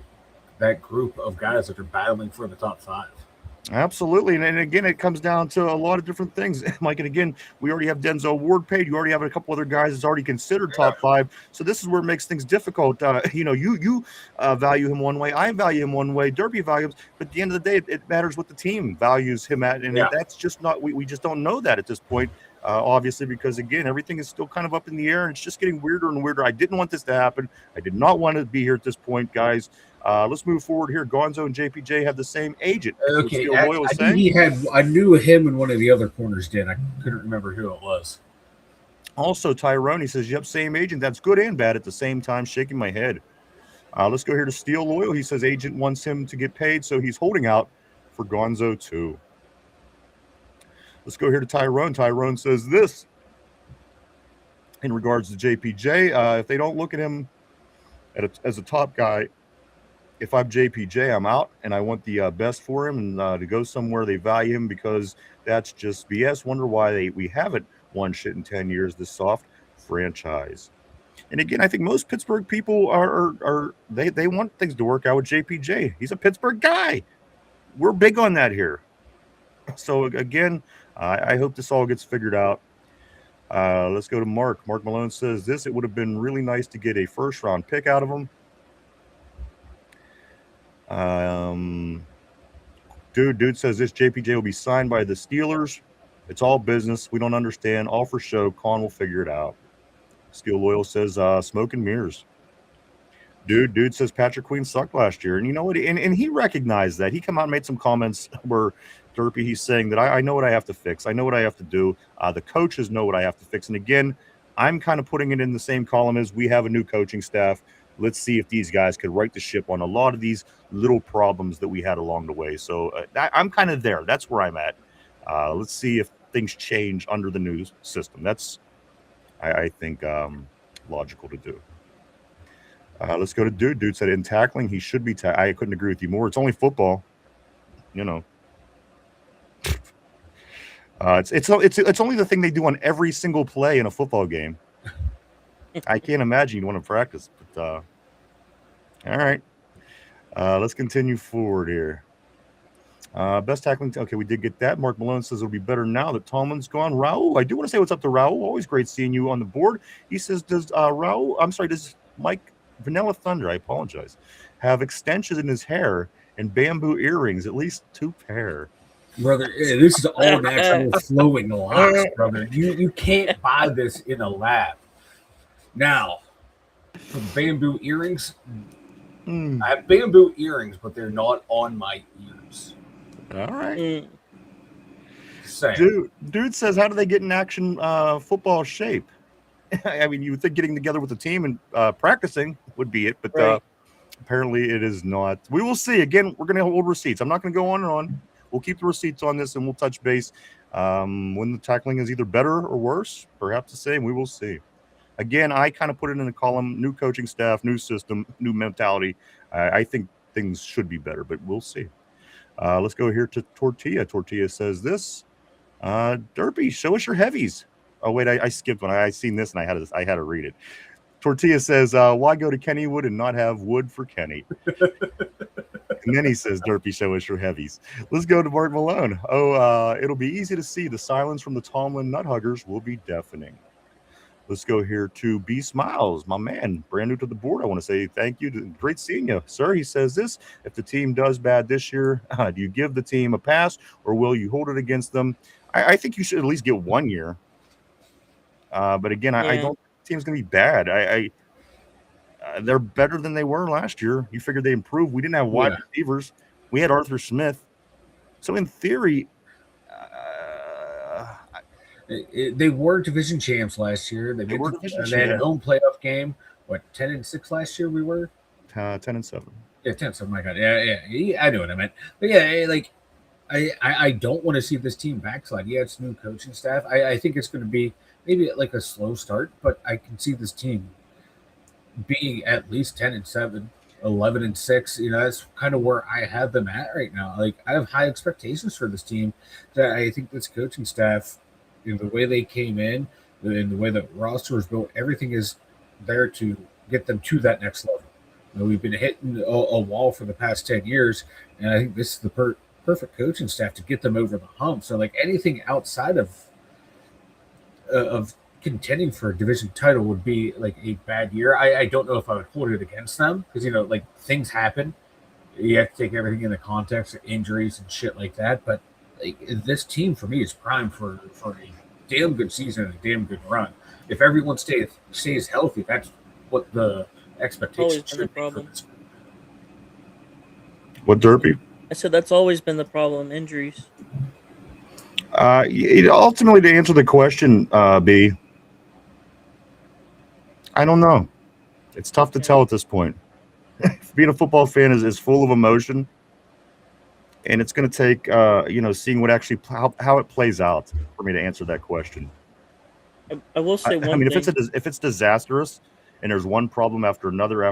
group of guys that are battling for the top 5. Absolutely. And again, it comes down to a lot of different things, Mike. And again, we already have Denzel Ward paid. You already have a couple other guys that's already considered top 5. So this is where it makes things difficult. You value him one way. I value him one way. Derby values. But at the end of the day, it matters what the team values him at. And that's just not, we just don't know that at this point. Obviously, because again, everything is still kind of up in the air and it's just getting weirder and weirder. I didn't want this to happen. I did not want to be here at this point, guys. Let's move forward here. Gonzo and JPJ have the same agent. Okay, I knew him and one of the other corners did. I couldn't remember who it was. Also, Tyrone, he says, yep, same agent. That's good and bad at the same time, shaking my head. Let's go here to Steel Loyal. He says agent wants him to get paid, so he's holding out for Gonzo too. Let's go here to Tyrone. Tyrone says this in regards to JPJ. If they don't look at him as a top guy, if I'm JPJ, I'm out, and I want the best for him and to go somewhere they value him, because that's just BS. Wonder why we haven't won shit in 10 years, this soft franchise. And again, I think most Pittsburgh people they want things to work out with JPJ. He's a Pittsburgh guy. We're big on that here. So again, I hope this all gets figured out. Let's go to Mark. Mark Malone says this: it would have been really nice to get a first-round pick out of him. Dude says this: JPJ will be signed by the Steelers. It's all business. We don't understand. All for show. Con will figure it out. Steel Loyal says smoke and mirrors. Dude says Patrick Queen sucked last year. And you know what? And he recognized that. He come out and made some comments where Derpy, he's saying that I know what I have to fix. I know what I have to do. The coaches know what I have to fix. And again, I'm kind of putting it in the same column as we have a new coaching staff. Let's see if these guys could right the ship on a lot of these little problems that we had along the way. So I'm kind of there. That's where I'm at. Let's see if things change under the new system. That's, I think, logical to do. Let's go to Dude. Dude said in tackling, he should be. I couldn't agree with you more. It's only football, you know. It's only the thing they do on every single play in a football game. I can't imagine you'd want to practice, but all right. Let's continue forward here. Best tackling. Okay, we did get that. Mark Malone says it'll be better now that Tomlin's gone. Raul, I do want to say what's up to Raul. Always great seeing you on the board. He says, does Mike Vanilla Thunder, I apologize, have extensions in his hair and bamboo earrings, at least 2 pair? Brother, this is all natural flowing locks, brother. You can't buy this in a lab. Now, for bamboo earrings, I have bamboo earrings, but they're not on my ears. All right. Same. Dude says, how do they get in action football shape? I mean, you would think getting together with the team and practicing would be it, but right. Apparently it is not. We will see. Again, we're going to hold receipts. I'm not going to go on and on. We'll keep the receipts on this, and we'll touch base when the tackling is either better or worse, perhaps the same. We will see. Again, I kind of put it in a column: new coaching staff, new system, new mentality. I think things should be better, but we'll see. Let's go here to Tortilla. Tortilla says this: Derpy, show us your heavies. Oh wait, I skipped one. I seen this and I had to read it. Tortilla says, why go to Kennywood and not have wood for Kenny? And then he says, Derpy, show us your heavies. Let's go to Mark Malone. It'll be easy to see. The silence from the Tomlin nut huggers will be deafening. Let's go here to B Smiles, my man, brand new to the board. I want to say thank you. Great seeing you, sir. He says this: if the team does bad this year, do you give the team a pass or will you hold it against them? I think you should at least get 1 year. But again, I don't think the team's going to be bad. They're better than they were last year. You figured they improved. We didn't have wide receivers. We had Arthur Smith. So in theory, they were division champs last year. They had a home playoff game. What, 10-6 last year we were? 10-7. Yeah, 10-7. My God. Yeah. I know what I meant. But yeah, I don't want to see this team backslide. Yeah, it's new coaching staff. I think it's going to be maybe like a slow start, but I can see this team being at least 10-7, 11-6. That's kind of where I have them at right now. Like, I have high expectations for this team. That I think this coaching staff, the way they came in and the way the roster is built, everything is there to get them to that next level. We've been hitting a wall for the past 10 years, and I think this is the perfect coaching staff to get them over the hump. So, like, anything outside of contending for a division title would be like a bad year. I don't know if I would hold it against them because like things happen. You have to take everything in the context of injuries and shit like that. But like, this team for me is primed for a damn good season and a damn good run. If everyone stays healthy, that's what the expectation should be for this. What, Derpy? I said that's always been the problem, injuries. Ultimately, to answer the question, B, I don't know. It's tough to tell at this point. Being a football fan is full of emotion, and it's going to take seeing what actually how it plays out for me to answer that question. I will say one thing. If it's disastrous and there's one problem after another,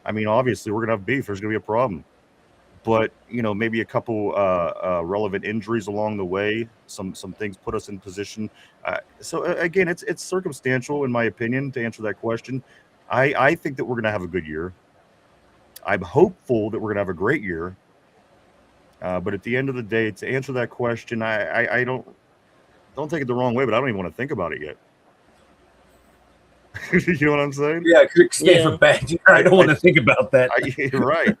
I mean, obviously we're going to have beef. There's going to be a problem. But maybe a couple relevant injuries along the way, some things put us in position. So again, it's circumstantial in my opinion to answer that question. I think that we're going to have a good year. I'm hopeful that we're going to have a great year. But at the end of the day, to answer that question, I don't take it the wrong way, but I don't even want to think about it yet. You know what I'm saying? Yeah, quick stand for bad year. I don't want to think about that. You're right.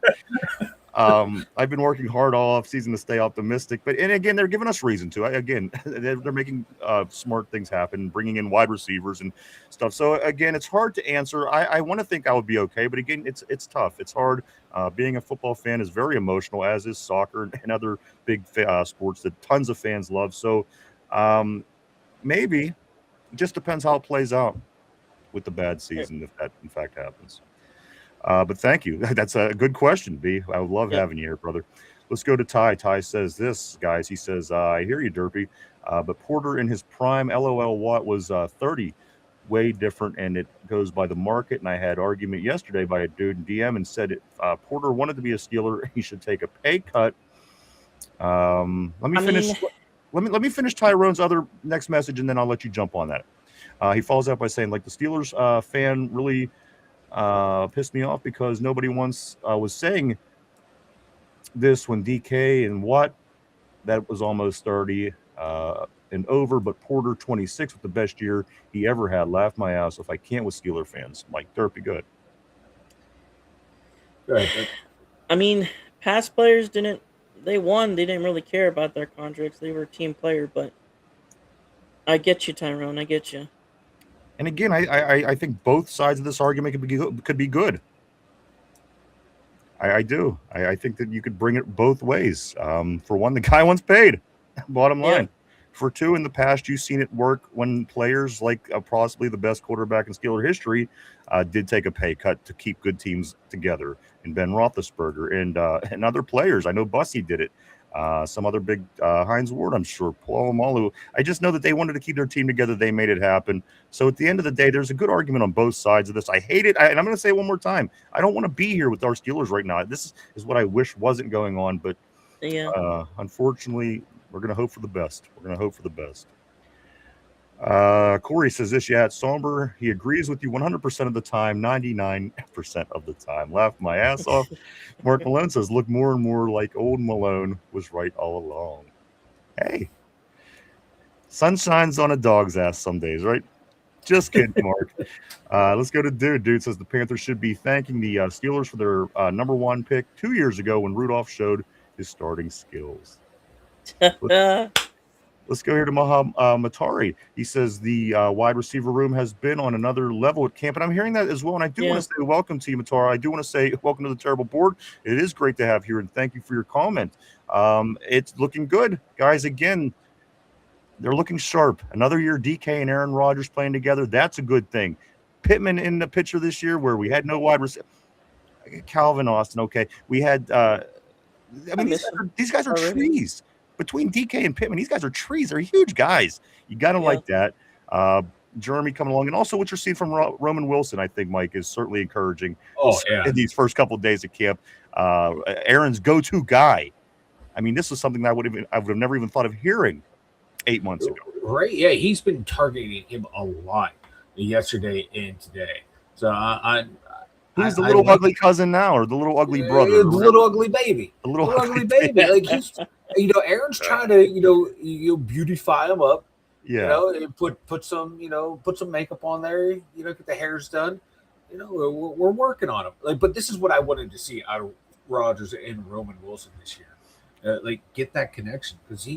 I've been working hard all off season to stay optimistic, and again, they're giving us reason to. They're making smart things happen, bringing in wide receivers and stuff. So again, it's hard to answer. I want to think I would be okay, but again, it's tough. It's hard. Being a football fan is very emotional, as is soccer and other big sports that tons of fans love. So maybe it just depends how it plays out with the bad season, if that in fact happens. But thank you. That's a good question, B. I would love having you here, brother. Let's go to Ty. Ty says this, guys. He says, I hear you, Derpy, but Porter in his prime, LOL Watt was 30, way different, and it goes by the market. And I had argument yesterday by a dude in DM and said if Porter wanted to be a Steeler, he should take a pay cut. Let me finish Tyrone's other next message, and then I'll let you jump on that. He follows up by saying, like, the Steelers fan really pissed me off because nobody once was saying this when DK and Watt, that was almost 30 and over, but Porter 26 with the best year he ever had. Laughed my ass if I can't with Steeler fans. Mike Derpy, good. I mean, past players they won. They didn't really care about their contracts. They were a team player, but I get you, Tyrone. I get you. And again, I think both sides of this argument could be good. I do. I think that you could bring it both ways. For one, the guy once paid, bottom line. Yeah. For two, in the past, you've seen it work when players like possibly the best quarterback in Steeler history did take a pay cut to keep good teams together. And Ben Roethlisberger and other players. I know Bussy did it. Some other big Heinz Ward, I'm sure, Paul Malu. I just know that they wanted to keep their team together. They made it happen. So at the end of the day, there's a good argument on both sides of this. I hate it. And I'm going to say it one more time. I don't want to be here with our Steelers right now. This is what I wish wasn't going on. But unfortunately, we're going to hope for the best. Corey says this, it's somber. He agrees with you 100% of the time, 99% of the time. Laugh my ass off. Mark Malone says, look more and more like old Malone was right all along. Hey, sun shines on a dog's ass some days, right? Just kidding, Mark. Let's go to Dude. Dude says the Panthers should be thanking the Steelers for their number one pick 2 years ago when Rudolph showed his starting skills. Let's go here to Matari. He says the wide receiver room has been on another level at camp, and I'm hearing that as well. And I do want to say welcome to you, Matari. I do want to say welcome to the Terrible Board. It is great to have here, and thank you for your comment. It's looking good, guys. Again, they're looking sharp. Another year, DK and Aaron Rodgers playing together. That's a good thing. Pittman in the picture this year, where we had no wide receiver. Calvin Austin. Okay, we had. These guys are trees. between DK and Pittman, these guys are trees. They're huge guys. You got to like that. Jeremy coming along, and also what you're seeing from Roman Wilson, I think, Mike, is certainly encouraging. In these first couple of days of camp, Aaron's go-to guy. I mean, this is something that I would have never even thought of hearing 8 months ago. Right? Yeah, he's been targeting him a lot yesterday and today. So who's the little ugly cousin now, or the little ugly brother? The little ugly baby. The little ugly baby. Like he's, Aaron's trying to, beautify him up. Yeah. And put some makeup on there. Get the hairs done. We're working on him. But this is what I wanted to see out of Rodgers and Roman Wilson this year. Get that connection, because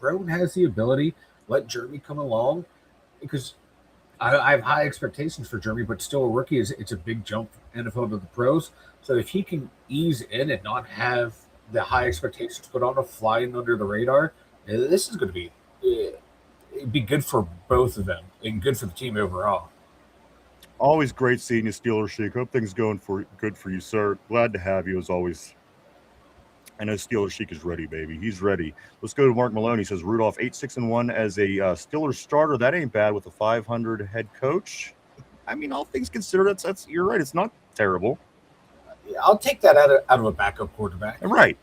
Roman has the ability. Let Jeremy come along, because I have high expectations for Jeremy, but still a rookie. It's a big jump from NFL to the pros. So if he can ease in and not have the high expectations put on him, flying under the radar, this is going to be it'd be good for both of them and good for the team overall. Always great seeing you, Steelers Chic. Hope things going good for you, sir. Glad to have you as always. I know Steelers Chic is ready, baby. He's ready. Let's go to Mark Malone. He says Rudolph 8-6-1 as a Steelers starter. That ain't bad with a 500 head coach. I mean, all things considered, that's you're right. It's not terrible. I'll take that out of a backup quarterback. Right.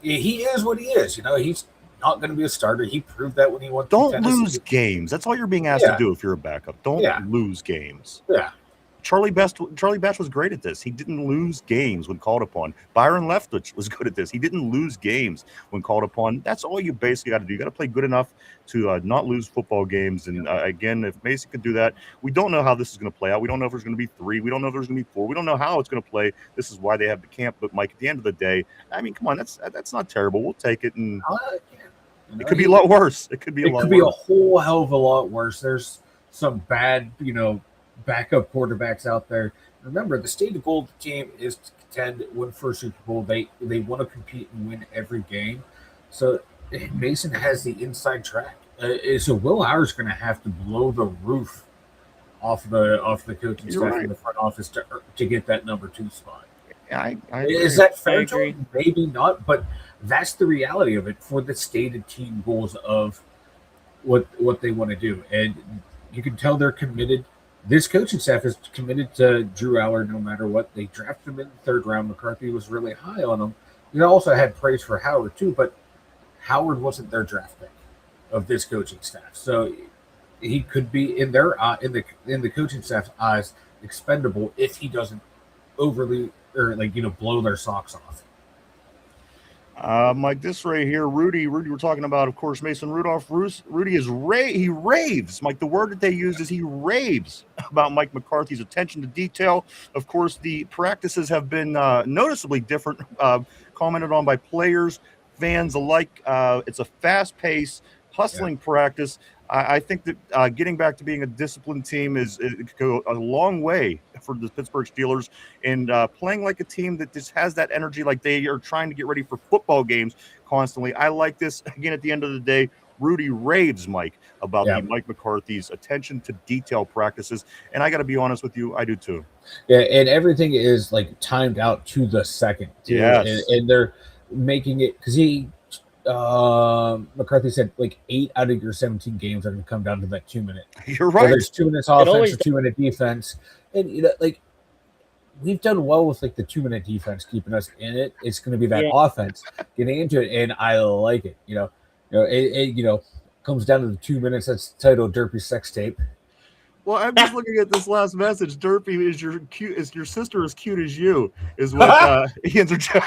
He is what he is. He's not going to be a starter. He proved that when he went. Don't lose games. That's all you're being asked to do if you're a backup. Don't lose games. Yeah. Charlie Batch was great at this. He didn't lose games when called upon. Byron Leftwich was good at this. He didn't lose games when called upon. That's all you basically got to do. You got to play good enough to not lose football games. And again, if Mason could do that, we don't know how this is going to play out. We don't know if there's going to be 3. We don't know if there's going to be 4. We don't know how it's going to play. This is why they have the camp. But Mike, at the end of the day, I mean, come on, that's not terrible. We'll take it, and it could be a lot worse. It could be a whole hell of a lot worse. There's some bad, backup quarterbacks out there. Remember, the stated goal of the team is to contend, win for a Super Bowl. They want to compete and win every game. So Mason has the inside track. So Will Howard's going to have to blow the roof off the coaching staff in the front office to get that number 2 spot. I is that fair? Maybe not, but that's the reality of it for the stated team goals of what they want to do, and you can tell they're committed. This coaching staff is committed to Drew Aller no matter what. They drafted him in the 3rd round. McCarthy was really high on him. They also had praise for Howard too, but Howard wasn't their draft pick of this coaching staff. So he could be in their in the coaching staff's eyes expendable if he doesn't overly blow their socks off. Mike, this right here, Rudy, we're talking about, of course, Mason Rudolph. Rudy he raves. Mike, the word that they use is he raves about Mike McCarthy's attention to detail. Of course, the practices have been noticeably different, commented on by players, fans alike. It's a fast-paced, hustling practice. I think that getting back to being a disciplined team could go a long way for the Pittsburgh Steelers, and playing like a team that just has that energy, like they are trying to get ready for football games constantly. I like this. Again, at the end of the day, Rudy raves, Mike, about the Mike McCarthy's attention to detail practices, and I got to be honest with you, I do too. Yeah, and everything is timed out to the second. Yes, and they're making it because McCarthy said 8 out of your 17 games are going to come down to that 2-minute. You're right. Whether it's 2 minutes offense or 2-minute defense, and we've done well with the 2-minute defense keeping us in it. It's going to be that offense getting into it, and I like it. It comes down to the 2 minutes. That's titled Derpy Sex Tape. Well, I'm just looking at this last message. Derpy is your sister as cute as you is what Ian's are.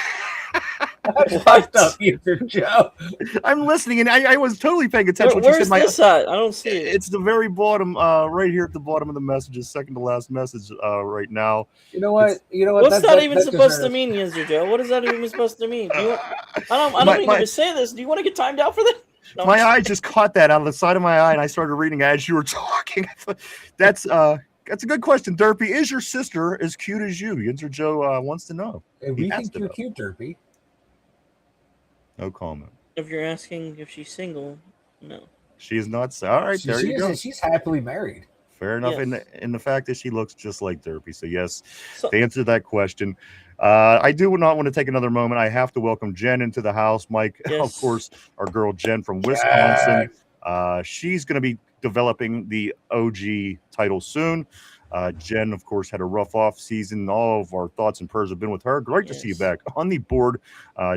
What the Joe? I'm listening, and I was totally paying attention. Where's this at? I don't see it. It's the very bottom, right here at the bottom of the messages, second to last message, right now. You know what? What's that even supposed to mean, Yinzer Joe? What is that even supposed to mean? I don't even say this. Do you want to get timed out for this? No, my eye just caught that out of the side of my eye, and I started reading as you were talking. That's a good question, Derpy. Is your sister as cute as you? Yinzer Joe wants to know. We think you're cute, Derpy. No comment. If you're asking if she's single, no. She is not. All right, there you go. She's happily married. Fair enough. Yes. And the fact that she looks just like Derpy. So yes, So, to answer that question, I do not want to take another moment. I have to welcome Jen into the house. Mike, of yes. course, our girl Jen from Wisconsin. Jen. She's going to be developing the OG title soon. Jen, of course, had a rough off season. All of our thoughts and prayers have been with her. Great to see you Yes. back on the board.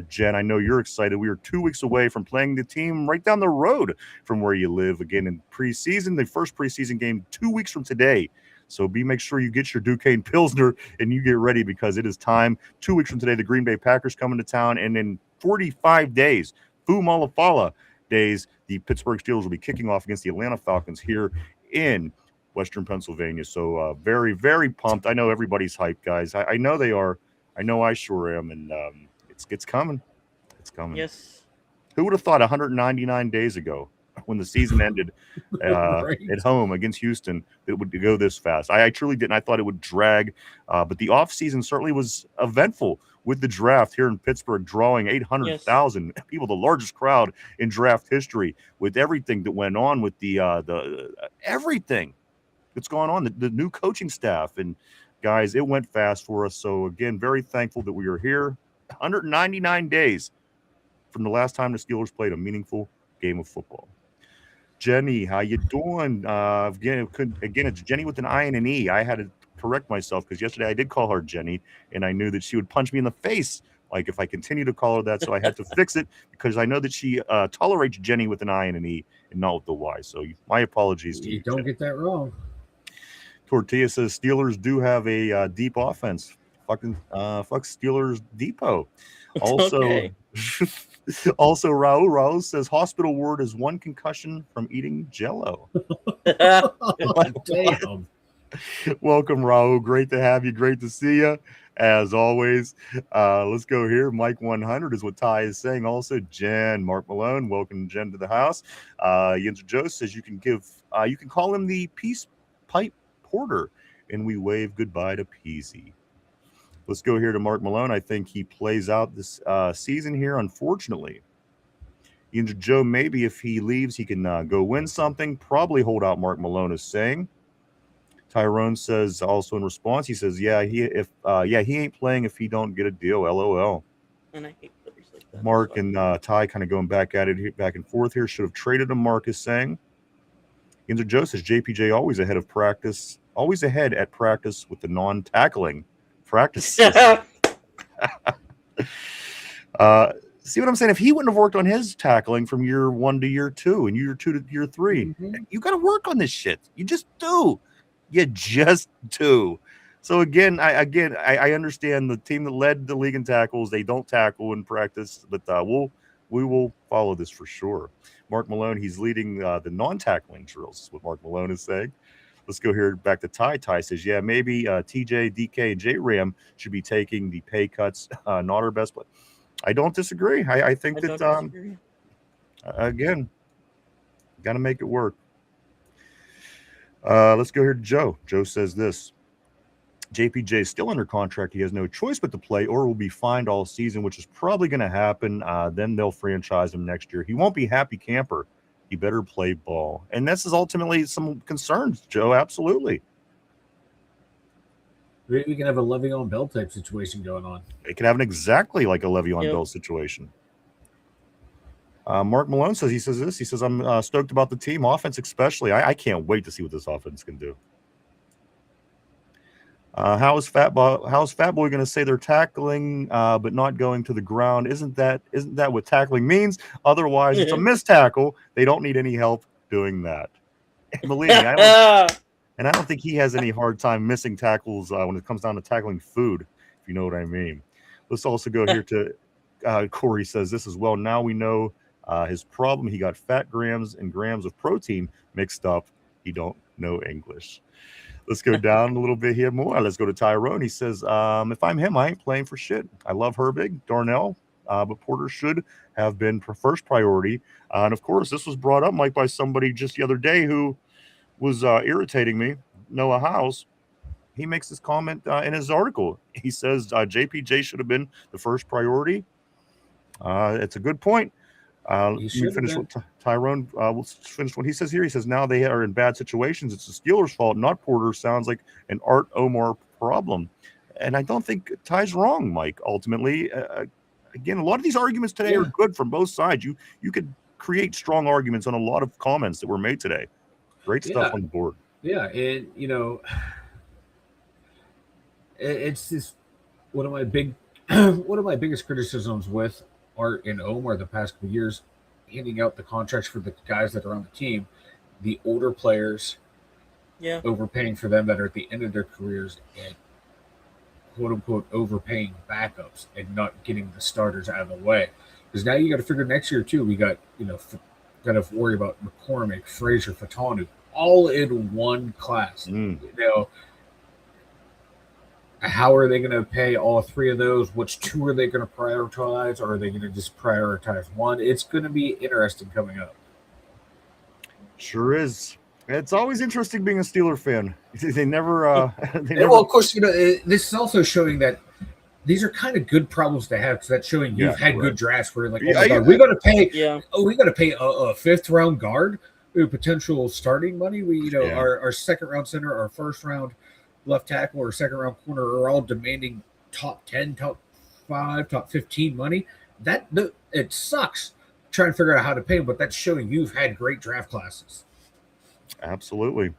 Jen, I know you're excited. We are 2 weeks away from playing the team right down the road from where you live again in preseason. The first preseason game 2 weeks from today. So make sure you get your Duquesne Pilsner and you get ready because it is time. 2 weeks from today, the Green Bay Packers coming to town, and in 45 days, Fu Malafala days, the Pittsburgh Steelers will be kicking off against the Atlanta Falcons here in Western Pennsylvania. So very, very pumped. I know everybody's hyped, guys. I know they are. I know I sure am, and it's coming. It's coming. Yes. Who would have thought 199 days ago, when the season ended Right. at home against Houston, it would go this fast? I truly didn't. I thought it would drag, but the offseason certainly was eventful with the draft here in Pittsburgh, drawing 800,000 people, the largest crowd in draft history, with everything that went on with the everything that's going on, the new coaching staff. And guys, it went fast for us. So again, very thankful that we are here. 199 days from the last time the Steelers played a meaningful game of football. Jenny, how you doing? Again, it's Jenny with an I and an E. I had to correct myself because yesterday I did call her Jenny, and I knew that she would punch me in the face like if I continue to call her that. So I had to fix it because I know that she tolerates Jenny with an I and an E and not with the Y. So my apologies to you. You don't Jenny. get that wrong. Tortilla says Steelers do have a deep offense. Fuck Steelers Depot. Also, Okay. also Raul says hospital ward is 1 concussion from eating Jello. Damn. Welcome, Raul. Great to have you. Great to see you. As always, let's go here. Mike 100 is what Ty is saying. Also, Jen, Mark Malone, welcome Jen to the house. Yinzer Joe says you can call him the Peace Pipe Porter, and we wave goodbye to Peasy. Let's go here to Mark Malone. I think he plays out this season here, unfortunately. Yinzer Joe, maybe if he leaves, he can go win something. Probably hold out, Mark Malone is saying. Tyrone says also in response, he says, he ain't playing if he don't get a deal. LOL. And I hate players like that. Mark and Ty kind of going back at it back and forth here. Should have traded him, Mark is saying. Yinzer Joe says JPJ always ahead at practice with the non-tackling practice. See what I'm saying? If he wouldn't have worked on his tackling from year 1 to year 2 and year 2 to year 3, you got to work on this shit. You just do. You just do. So again, I understand the team that led the league in tackles, they don't tackle in practice, but we will follow this for sure. Mark Malone, he's leading the non-tackling drills, is what Mark Malone is saying. Let's go here back to Ty. Ty says, maybe TJ, DK, and J-Ram should be taking the pay cuts, not our best play. I don't disagree. I think again, got to make it work. Let's go here to Joe. Joe says this. JPJ is still under contract. He has no choice but to play or will be fined all season, which is probably going to happen. Then they'll franchise him next year. He won't be happy camper. He better play ball. And this is ultimately some concerns, Joe. Absolutely. We can have a Le'Veon Bell type situation going on. It can have exactly like a Le'Veon Bell situation. Mark Malone says, he says, I'm stoked about the team, offense especially. I can't wait to see what this offense can do. How is Fat Boy going to say they're tackling but not going to the ground? Isn't that what tackling means? Otherwise, it's a missed tackle. They don't need any help doing that. And believe me, I don't think he has any hard time missing tackles when it comes down to tackling food, if you know what I mean. Let's also go here to Corey says this as well. Now we know his problem. He got fat grams and grams of protein mixed up. He don't know English. Let's go down a little bit here more. Let's go to Tyrone. He says, if I'm him, I ain't playing for shit. I love Herbig, Darnell, but Porter should have been first priority. And, of course, this was brought up, Mike, by somebody just the other day who was irritating me, Noah House. He makes this comment in his article. He says JPJ should have been the first priority. It's a good point. He Let me should have finish been. what Tyrone. We'll finish what he says here. He says now they are in bad situations. It's the Steelers' fault, not Porter. Sounds like an Art Omar problem, and I don't think Ty's wrong, Mike. Ultimately, again, a lot of these arguments today are good from both sides. You could create strong arguments on a lot of comments that were made today. Great stuff on the board. Yeah, and it's just one of my one of my biggest criticisms with Art and Omar the past couple years, handing out the contracts for the guys that are on the team, the older players, overpaying for them that are at the end of their careers, and quote unquote overpaying backups and not getting the starters out of the way. Because now you got to figure next year too. We got got to worry about McCormick, Frazier, Fatanu, all in one class. How are they going to pay all three of those? Which two are they going to prioritize, or are they going to just prioritize one? It's going to be interesting coming up. Sure is. It's always interesting being a Steeler fan. They never. Well, of course, this is also showing that these are kind of good problems to have, because that's showing you've had good drafts where like, oh my God, we got to pay. Oh, we got to pay a fifth round guard, potential starting money. We our second round center, our first round left tackle, or second round corner are all demanding top 10, top 5, top 15 money. It sucks trying to figure out how to pay them, but that's showing you've had great draft classes. Absolutely.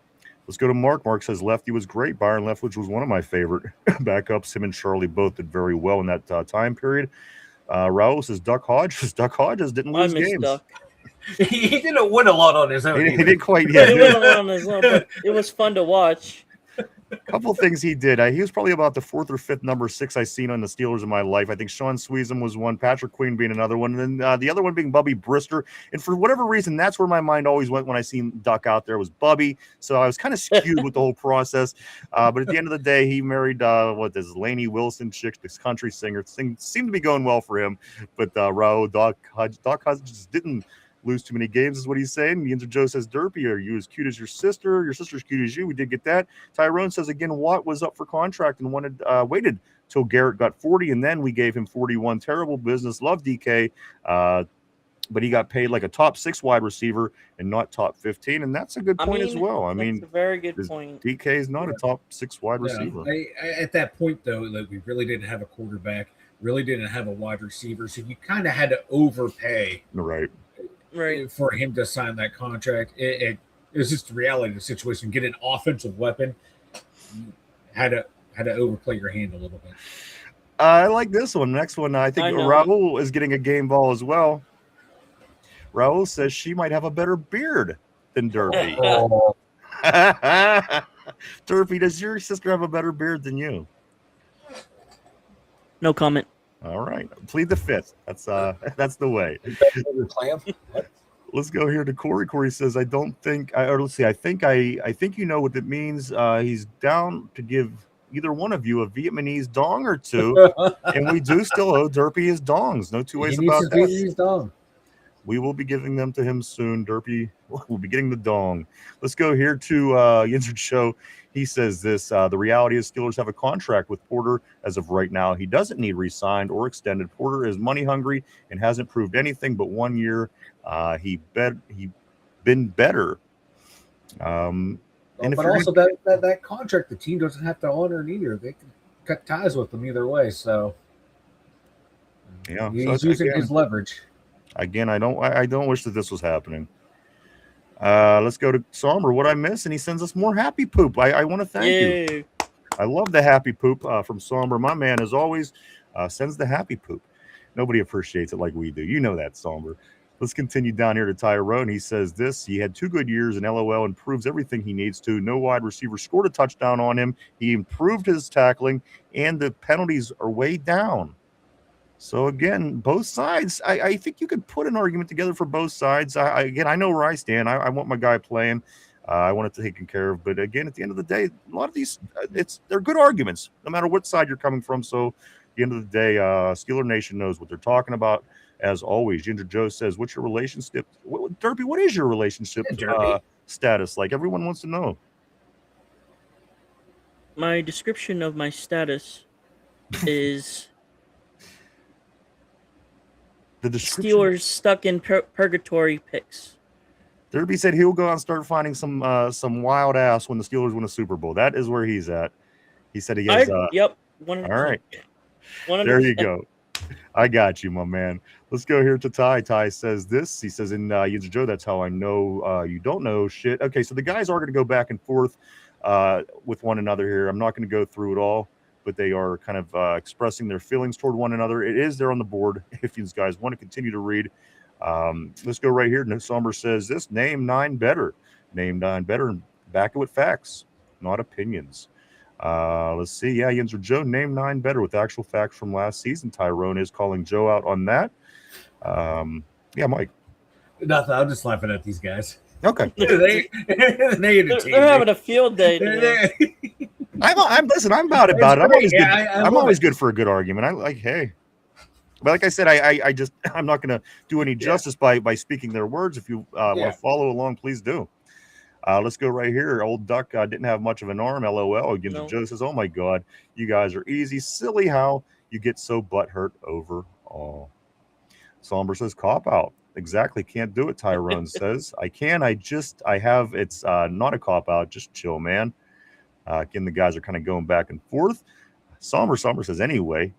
Let's go to Mark. Mark says Lefty was great. Byron Leftwich was one of my favorite backups. Him and Charlie both did very well in that time period. Raul says Duck Hodges. Duck Hodges didn't lose games. Duck. He didn't win a lot on his own. He didn't quite. He didn't win a lot on his own, but it was fun to watch. A couple of things he did. He was probably about the fourth or fifth number 6 I've seen on the Steelers in my life. I think Sean Sweezum was one, Patrick Queen being another one, and then the other one being Bubby Brister. And for whatever reason, that's where my mind always went when I seen Duck out there was Bubby. So I was kind of skewed with the whole process. But at the end of the day, he married this Lainey Wilson chick, this country singer. Seemed to be going well for him. But Raul Doc Hodges just didn't lose too many games, is what he's saying. Yinzer Joe says, Derpy, are you as cute as your sister? Your sister's cute as you. We did get that. Tyrone says, again, Watt was up for contract and waited till Garrett got 40, and then we gave him 41. Terrible business. Love DK, but he got paid like a top 6 wide receiver and not top 15, and that's a good point as well. I mean, a very good point. DK is not a top 6 wide receiver. At that point, though, like, we really didn't have a quarterback, really didn't have a wide receiver, so you kind of had to overpay. Right. For him to sign that contract. It was just the reality of the situation. Get an offensive weapon. You had to overplay your hand a little bit. I like this one. Next one, I think Raul is getting a game ball as well. Raul says she might have a better beard than Derpy. Derpy, does your sister have a better beard than you? No comment. All right, plead the fifth. That's the way. Let's go here to Corey. Corey says, "I don't think, let's see. I think you know what it means. He's down to give either one of you a Vietnamese dong or two, and we do still owe Derpy his dongs. No two ways about that. His dong. We will be giving them to him soon. Derpy will be getting the dong. Let's go here to Yinzer Show. He says this, the reality is Steelers have a contract with Porter as of right now. He doesn't need re-signed or extended. Porter is money hungry and hasn't proved anything but 1 year. He been better. And but also that contract, the team doesn't have to honor it either. They can cut ties with them either way. So yeah, he's using his leverage. Again, I don't wish that this was happening. Let's go to Somber. What I miss, and he sends us more happy poop. I want to thank you. I love the happy poop from Somber. My man, as always, sends the happy poop. Nobody appreciates it like we do. You know that, Somber. Let's continue down here to Tyrone. He says this. He had 2 good years in LOL and proves everything he needs to. No wide receiver scored a touchdown on him. He improved his tackling, and the penalties are way down. So, again, both sides, I think you could put an argument together for both sides. I know where I stand. I want my guy playing. I want it taken care of. But, again, at the end of the day, a lot of these, they're good arguments, no matter what side you're coming from. So, at the end of the day, Steeler Nation knows what they're talking about. As always, Ginger Joe says, what's your relationship? Derpy, what is your relationship status? Like, everyone wants to know. My description of my status is The description. Steelers stuck in purgatory picks. Derby said he'll go out and start finding some wild ass when the Steelers win a Super Bowl. That is where he's at. He said he has. Yep. 100%. All right. 100%. There you go. I got you, my man. Let's go here to Ty. Ty says this. He says in Yinzer Joe, that's how I know you don't know shit. Okay, so the guys are going to go back and forth with one another here. I'm not going to go through it all, but they are kind of expressing their feelings toward one another. It is there on the board if you guys want to continue to read. Let's go right here. Somber says this. Name 9 better. Name 9 better and back it with facts, not opinions. Let's see. Yeah, Yinzer Joe, name 9 better with actual facts from last season. Tyrone is calling Joe out on that. Yeah, Mike. Nothing. I'm just laughing at these guys. Okay. they're having a field day today. I'm about it. I'm always good. I'm always good for a good argument. I like, hey. But like I said, I'm not going to do any justice by speaking their words. If you want to follow along, please do. Let's go right here. Old Duck didn't have much of an arm. LOL. Again, Joe says, "Oh my God, you guys are easy. Silly how you get so butthurt over all." Somber says, "Cop out." Exactly. Can't do it. Tyrone says, "I can. I have. It's not a cop out. Just chill, man." Again, the guys are kind of going back and forth. Somber says, anyway,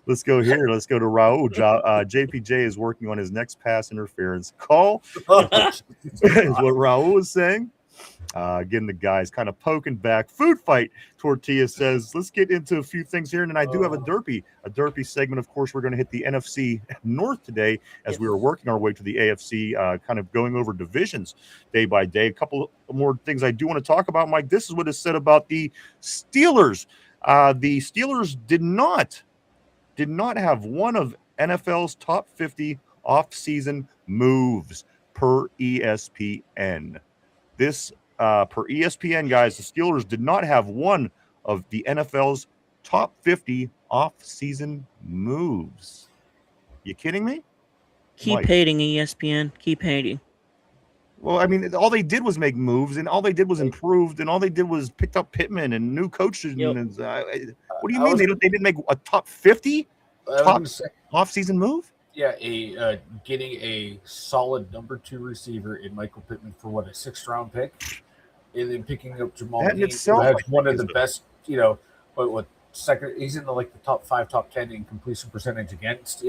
let's go here. Let's go to Raul. JPJ is working on his next pass interference call. Is what Raul is saying. Again, the guys kind of poking back. Food fight. Tortilla says, let's get into a few things here. And then I do have a derpy segment. Of course, we're going to hit the NFC North today as we are working our way to the AFC, kind of going over divisions day by day. A couple more things I do want to talk about, Mike. This is what is said about the Steelers. The Steelers did not have one of NFL's top 50 off-season moves per ESPN. This per ESPN, guys, the Steelers did not have one of the NFL's top 50 off-season moves. You kidding me? Keep hating ESPN. Keep hating. Well, I mean, all they did was make moves, and all they did was improved, and all they did was picked up Pittman and new coaches. Yep. And, what do you mean they didn't make a top 50 off-season move? Yeah, getting a solid number 2 receiver in Michael Pittman for a 6th-round pick, and then picking up Jamal Dean, who has one of the best, second. He's in the top 5, top 10 in completion percentage against.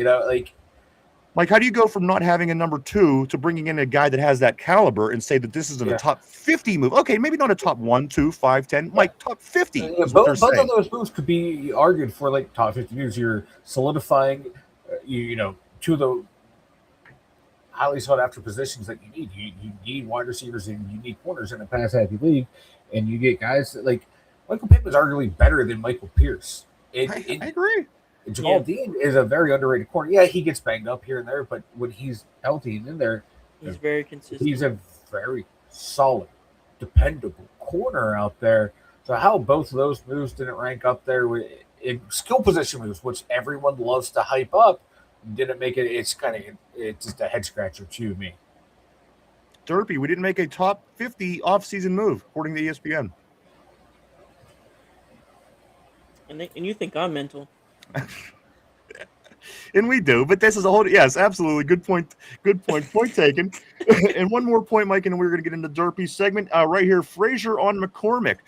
Like, how do you go from not having a number 2 to bringing in a guy that has that caliber and say that this isn't a top 50 move? Okay, maybe not a top 1, 2, 5, 10, like top 50. Both of those moves could be argued for top 50 moves. You're solidifying, 2 of the highly sought after positions that you need. You need wide receivers and you need corners in a pass happy league, and you get guys like Michael Pittman's arguably better than Michael Pierce. I agree. Jamal Dean is a very underrated corner. Yeah, he gets banged up here and there, but when he's healthy and in there, he's very consistent. He's a very solid, dependable corner out there. So how both of those moves didn't rank up there in skill position moves, which everyone loves to hype up, didn't make it. It's just a head scratcher to me. Derpy, we didn't make a top 50 off-season move according to ESPN. And you think I'm mental? And we do, but this is a whole absolutely good point point taken. And one more point, Mike, and we're going to get into Derpy segment right here. Frazier on McCormick,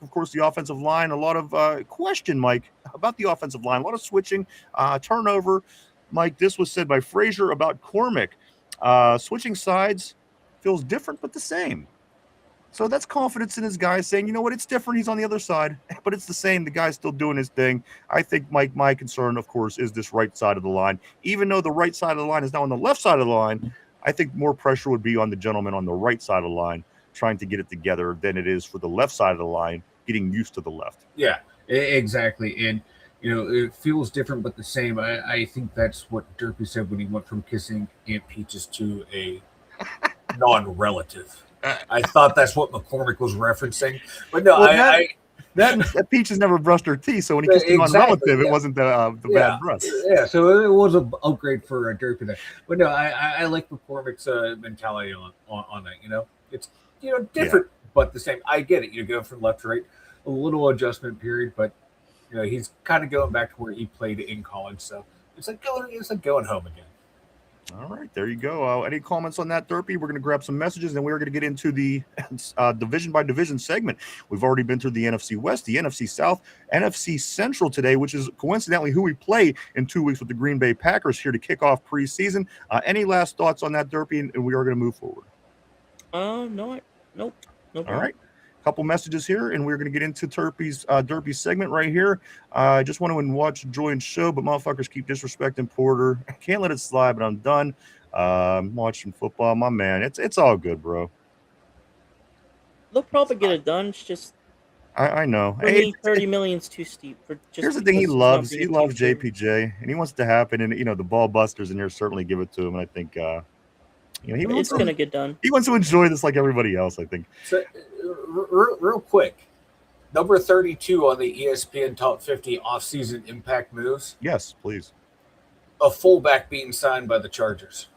of course, the offensive line. A lot of question, Mike, about the offensive line. A lot of switching, turnover. Mike, this was said by Frazier about Cormick. Switching sides feels different but the same. So that's confidence in his guys saying, you know what, it's different. He's on the other side, but it's the same. The guy's still doing his thing. I think, Mike, my concern, of course, is this right side of the line. Even though the right side of the line is now on the left side of the line, I think more pressure would be on the gentleman on the right side of the line trying to get it together than it is for the left side of the line getting used to the left. Yeah, exactly. And, it feels different but the same. I think that's what Derpy said when he went from kissing Aunt Peaches to a non-relative. I thought that's what McCormick was referencing, but no, that Peaches never brushed her teeth, so when he kissed him on relative, it wasn't the bad brush. Yeah, so it was an upgrade for Derpy there. But no, I like McCormick's mentality on that. It's different but the same. I get it. You go from left to right, a little adjustment period, but he's kind of going back to where he played in college. So It's like going home again. All right, there you go. Any comments on that, Derpy? We're going to grab some messages, and we're going to get into the division by division segment. We've already been through the NFC West, the NFC South, NFC Central today, which is coincidentally who we play in 2 weeks with the Green Bay Packers here to kick off preseason. Any last thoughts on that, Derpy? And we are going to move forward. No problem. All right. Couple messages here, and we're going to get into Derpy's segment right here. I just want to watch enjoying show, but motherfuckers keep disrespecting Porter. I can't let it slide, but I'm done. I'm watching football, my man. It's all good, bro. They'll probably get it done. It's just I know. for me, 30 million's too steep. For just here's the thing: he because loves he's not being a team JPJ, and he wants it to happen. And the ball busters in here certainly give it to him. And I think it's gonna get done. He wants to enjoy this like everybody else, I think. So, real quick, number 32 on the ESPN Top 50 off-season impact moves. Yes, please. A fullback being signed by the Chargers.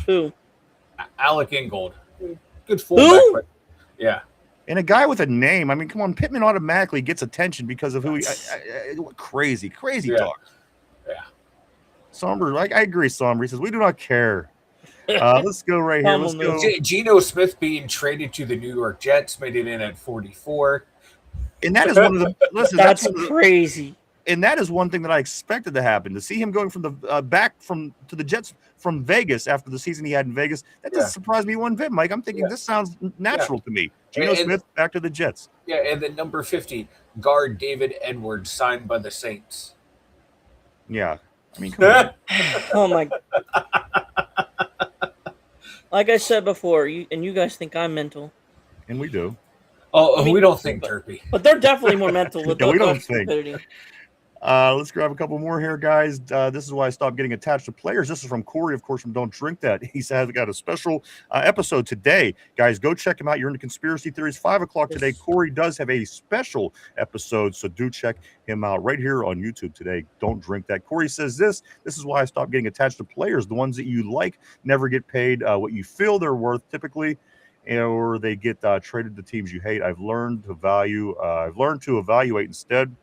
Who? Alec Ingold. Good fullback. But, yeah. And a guy with a name. I mean, come on, Pittman automatically gets attention because of who he. Crazy talk. Yeah. Somber, I agree. Somber, he says we do not care. Let's go right here. Let's go. Geno Smith being traded to the New York Jets made it in at 44. And that is one of the. Listen, that's crazy. And that is one thing that I expected to happen. To see him going from the back to the Jets from Vegas after the season he had in Vegas, that doesn't surprise me one bit, Mike. I'm thinking this sounds natural to me. Geno Smith back to the Jets. Yeah, and then number 50, guard David Edwards signed by the Saints. Yeah, I mean, come on. Oh my. Like I said before, you guys think I'm mental, and we do. Oh, we don't think Derpy, but they're definitely more mental with we don't think. stupidity. Let's grab a couple more here, guys. This is why I stopped getting attached to players. This is from Corey, of course, from Don't Drink That. He says got a special episode today. Guys, go check him out. You're into conspiracy theories. 5 o'clock today. Corey does have a special episode, so do check him out right here on YouTube today. Don't Drink That. Corey says this is why I stopped getting attached to players. The ones that you like never get paid what you feel they're worth, typically, or they get traded to teams you hate. I've learned to evaluate instead.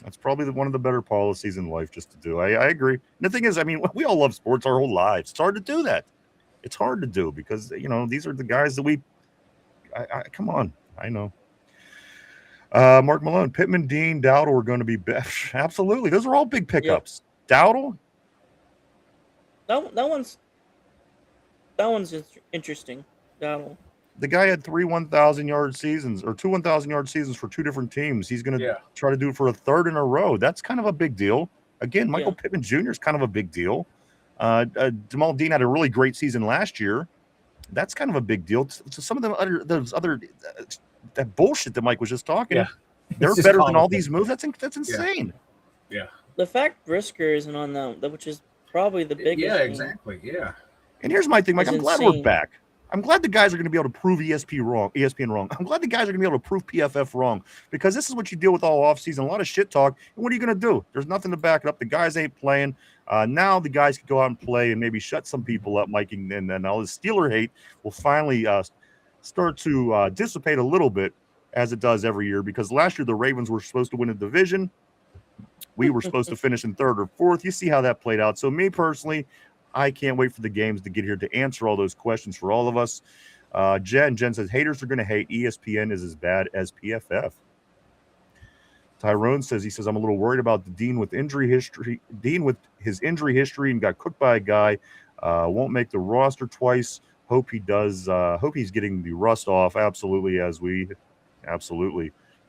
That's probably one of the better policies in life just to do. I agree. And the thing is, I mean, we all love sports our whole lives. It's hard to do that. It's hard to do because, these are the guys that come on. I know. Mark Malone, Pittman, Dean, Dowdle are going to be best. Absolutely. Those are all big pickups. Yep. Dowdle? That one's interesting. Dowdle. The guy had 3 1,000-yard seasons or 2 1,000-yard seasons for 2 different teams. He's going to try to do it for a third in a row. That's kind of a big deal. Again, Michael Pittman Jr. is kind of a big deal. Jamal Dean had a really great season last year. That's kind of a big deal. So some of that bullshit that Mike was just talking, they're better than all these moves. That's insane. Yeah. The fact Brisker isn't on that, which is probably the biggest. Yeah, exactly. Yeah. And here's my thing, Mike. I'm glad we're back. I'm glad the guys are going to be able to prove ESPN wrong. I'm glad the guys are going to be able to prove PFF wrong because this is what you deal with all offseason, a lot of shit talk. And what are you going to do? There's nothing to back it up. The guys ain't playing. Now the guys can go out and play and maybe shut some people up, Mike, and then all this Steeler hate will finally start to dissipate a little bit as it does every year because last year the Ravens were supposed to win a division. We were supposed to finish in 3rd or 4th. You see how that played out. So me personally, I can't wait for the games to get here to answer all those questions for all of us. Jen says, haters are going to hate. ESPN is as bad as PFF. Tyrone says, I'm a little worried about the Dean with his injury history and got cooked by a guy. Won't make the roster twice. Hope he does. Hope he's getting the rust off. Absolutely.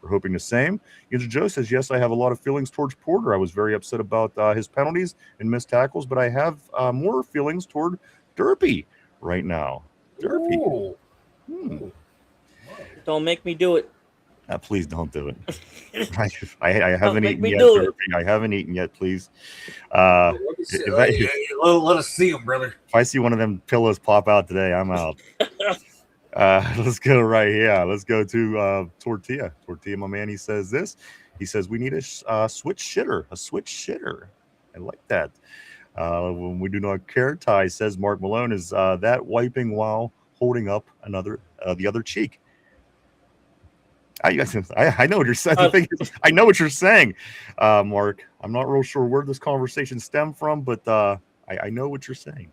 We're hoping the same. Joe says, yes, I have a lot of feelings towards Porter. I was very upset about his penalties and missed tackles, but I have more feelings toward Derpy right now. Derpy. Don't make me do it. Please don't do it. I haven't eaten yet, Derpy. I haven't eaten yet, please. Let us see them, brother. If I see one of them pillows pop out today, I'm out. Let's go right here. Let's go to Tortilla. Tortilla, my man, he says this. He says, we need a switch shitter. I like that. When we do not care, Ty says Mark Malone is that wiping while holding up the other cheek. I know what you're saying. The thing is, I know what you're saying, Mark. I'm not real sure where this conversation stemmed from, but I know what you're saying,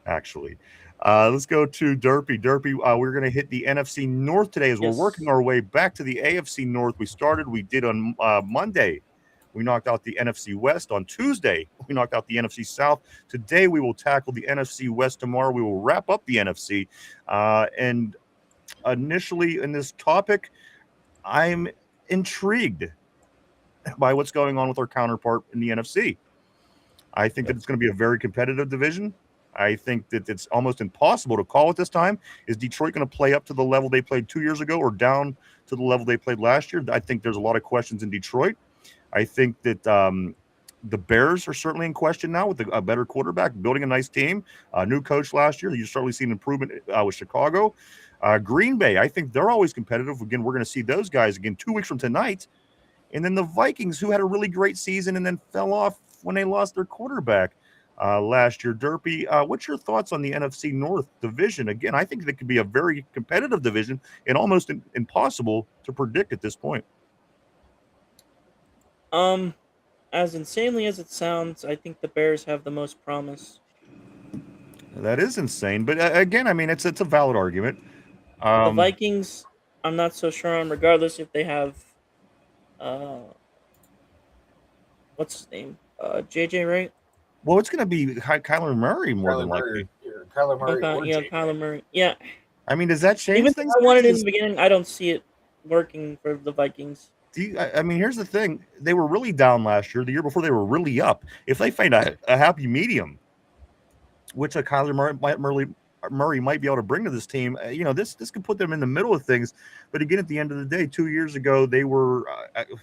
actually. Let's go to Derpy. Derpy, we're going to hit the NFC North today as we're working our way back to the AFC North. We did on Monday. We knocked out the NFC West. On Tuesday, we knocked out the NFC South. Today, we will tackle the NFC West. Tomorrow, we will wrap up the NFC. And initially in this topic, I'm intrigued by what's going on with our counterpart in the NFC. I think that it's going to be a very competitive division. I think that it's almost impossible to call at this time. Is Detroit going to play up to the level they played 2 years ago or down to the level they played last year? I think there's a lot of questions in Detroit. I think that the Bears are certainly in question now with a better quarterback, building a nice team, a new coach last year. You're certainly seeing improvement with Chicago. Green Bay, I think they're always competitive. Again, we're going to see those guys again 2 weeks from tonight. And then the Vikings, who had a really great season and then fell off when they lost their quarterback last year. Derpy, what's your thoughts on the NFC North division? Again, I think that could be a very competitive division and almost impossible to predict at this point. As insanely as it sounds, I think the Bears have the most promise. That is insane, but again, I mean, it's a valid argument. The Vikings, I'm not so sure on, regardless if they have, what's his name, JJ, right? Well, it's going to be Kyler Murray more than likely. Kyler Murray. Okay, yeah, Kyler Murray. Yeah. I mean, does that change Even things? I wanted in the beginning, I don't see it working for the Vikings. I mean, here's the thing. They were really down last year. The year before, they were really up. If they find a happy medium, which a Kyler Murray might be able to bring to this team, this could put them in the middle of things. But again, at the end of the day, 2 years ago, they were,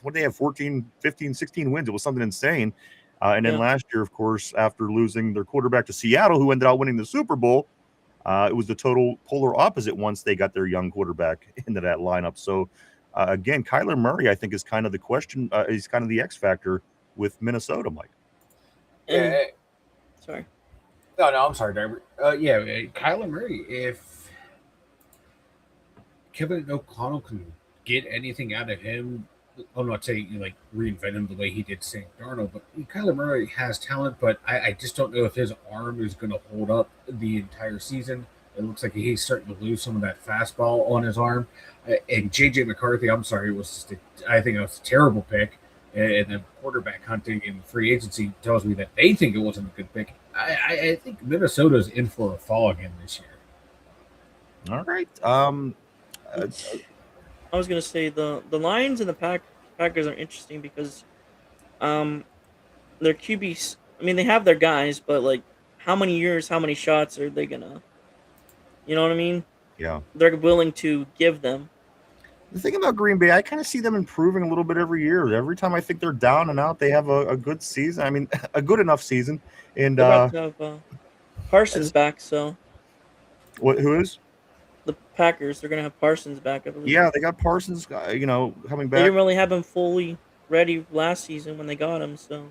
what they have, 14, 15, 16 wins. It was something insane. And then last year, of course, after losing their quarterback to Seattle, who ended up winning the Super Bowl, it was the total polar opposite once they got their young quarterback into that lineup. So, again, Kyler Murray, I think, is kind of the question. He's kind of the X factor with Minnesota, Mike. Sorry. No, I'm sorry, Derby. Kyler Murray, if Kevin O'Connell can get anything out of him, I'm not saying like reinvent him the way he did Sam Darnold, but Kyler Murray has talent, but I just don't know if his arm is going to hold up the entire season. It looks like he's starting to lose some of that fastball on his arm. And J.J. McCarthy, I'm sorry, it was just I think it was a terrible pick. And then quarterback hunting and free agency tells me that they think it wasn't a good pick. I think Minnesota's in for a fall again this year. All right. I was gonna say the Lions and the Packers are interesting because their QBs. I mean, they have their guys, but like, how many years, how many shots are they gonna? You know what I mean? Yeah. They're willing to give them. The thing about Green Bay, I kind of see them improving a little bit every year. Every time I think they're down and out, they have a good season. I mean, a good enough season. And they're about to have Parsons back, so. Who is? The Packers. They're gonna have Parsons back, I believe. Yeah, they got Parsons, coming back. They didn't really have him fully ready last season when they got him, so.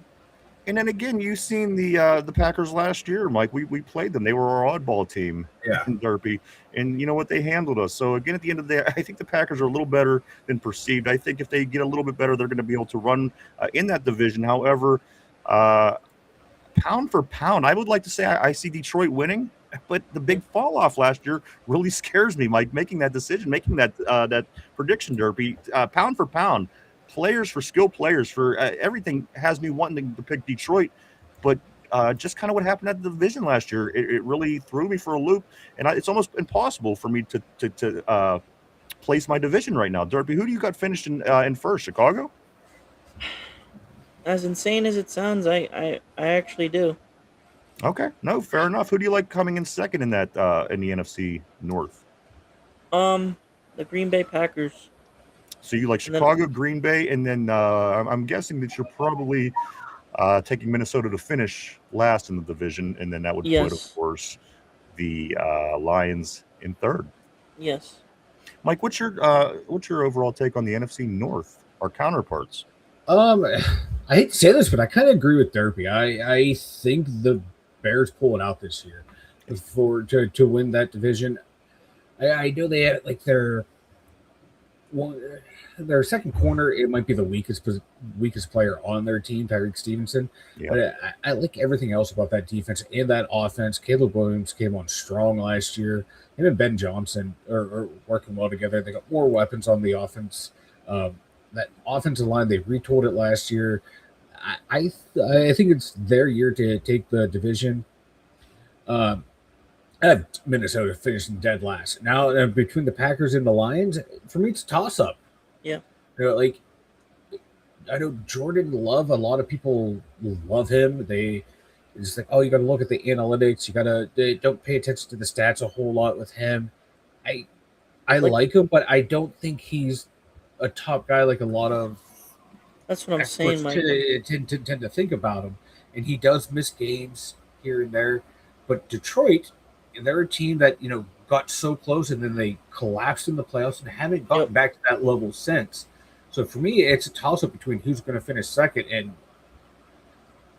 And then again, you've seen the Packers last year, Mike. We played them. They were our oddball team, Derpy. And you know what? They handled us. So again, at the end of the day, I think the Packers are a little better than perceived. I think if they get a little bit better, they're going to be able to run in that division. However, pound for pound, I would like to say I see Detroit winning. But the big fall off last year really scares me, Mike, making that decision, making that prediction, Derpy. Pound for pound, players for skilled players for everything has me wanting to pick Detroit. But just kind of what happened at the division last year, it really threw me for a loop. And it's almost impossible for me to place my division right now. Derpy, who do you got finished in first? Chicago? As insane as it sounds, I actually do. Okay, no, fair enough. Who do you like coming in second in that in the NFC North? The Green Bay Packers. So you like Chicago, Green Bay, and then I'm guessing that you're probably taking Minnesota to finish last in the division, and then that would put, of course, the Lions in third. Yes. Mike, what's your overall take on the NFC North, our counterparts? I hate to say this, but I kind of agree with Derpy. I think the Bears pull it out this year to win that division. I know they had like their well, their second corner, it might be the weakest player on their team, Tyreek Stevenson. Yeah. But I like everything else about that defense and that offense. Caleb Williams came on strong last year. Him and Ben Johnson are working well together. They got more weapons on the offense. That offensive line, they retooled it last year. I think it's their year to take the division. I have Minnesota finishing dead last. Now, between the Packers and the Lions, for me, it's a toss-up. Yeah. Like, I know Jordan Love, a lot of people love him. They just like, oh, you got to look at the analytics. They don't pay attention to the stats a whole lot with him. I like him, but I don't think he's a top guy like a lot of That's what I'm saying, Mike. tend to think about him. And he does miss games here and there. But Detroit, they're a team that, got so close and then they collapsed in the playoffs and haven't gotten back to that level since. So for me, it's a toss-up between who's going to finish second, and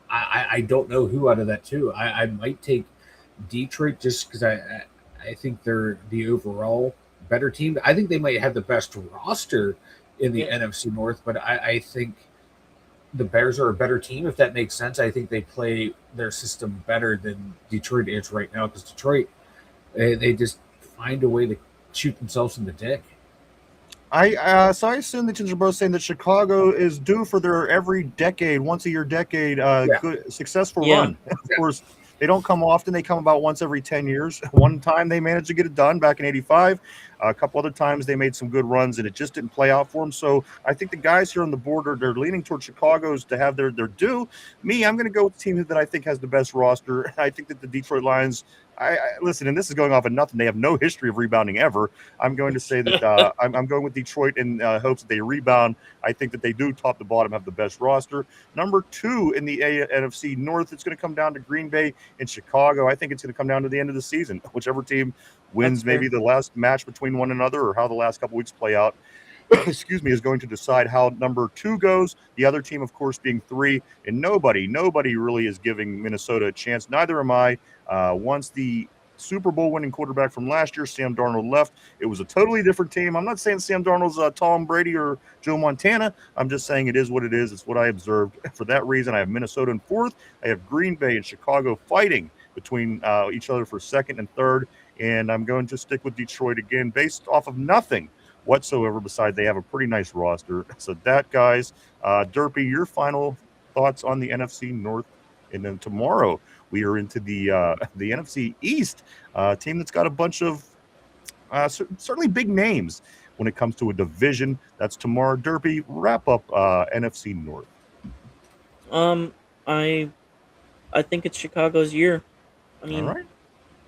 I don't know who out of that two. I might take Detroit just because I think they're the overall better team. I think they might have the best roster in the NFC North, but I think the Bears are a better team, if that makes sense. I think they play their system better than Detroit is right now, because Detroit, they just find a way to shoot themselves in the dick. So I assume that you're both saying that Chicago is due for their once a year decade, good successful run. Of course, they don't come often. They come about once every 10 years. One time they managed to get it done back in '85. A couple other times they made some good runs, and it just didn't play out for them. So I think the guys here on the board they're leaning towards Chicago's to have their due. Me, I'm going to go with the team that I think has the best roster. I think that the Detroit Lions. I listen, and this is going off of nothing. They have no history of rebounding ever. I'm going to say that I'm going with Detroit in hopes that they rebound. I think that they do top to bottom have the best roster. Number 2 in the NFC North, it's going to come down to Green Bay and Chicago. I think it's going to come down to the end of the season. Whichever team wins maybe the last match between one another, or how the last couple weeks play out, is going to decide how number 2 goes. The other team, of course, being 3, and nobody really is giving Minnesota a chance. Neither am I. Once the Super Bowl winning quarterback from last year, Sam Darnold, left, it was a totally different team. I'm not saying Sam Darnold's Tom Brady or Joe Montana. I'm just saying it is what it is. It's what I observed. For that reason, I have Minnesota in 4th. I have Green Bay and Chicago fighting between each other for 2nd and 3rd. And I'm going to stick with Detroit again, based off of nothing whatsoever, besides they have a pretty nice roster. So that, guys, Derpy, your final thoughts on the NFC North. And then tomorrow we are into the NFC East, team that's got a bunch of certainly big names when it comes to a division. That's tomorrow. Derpy, wrap up NFC North. I think it's Chicago's year. I mean, all right,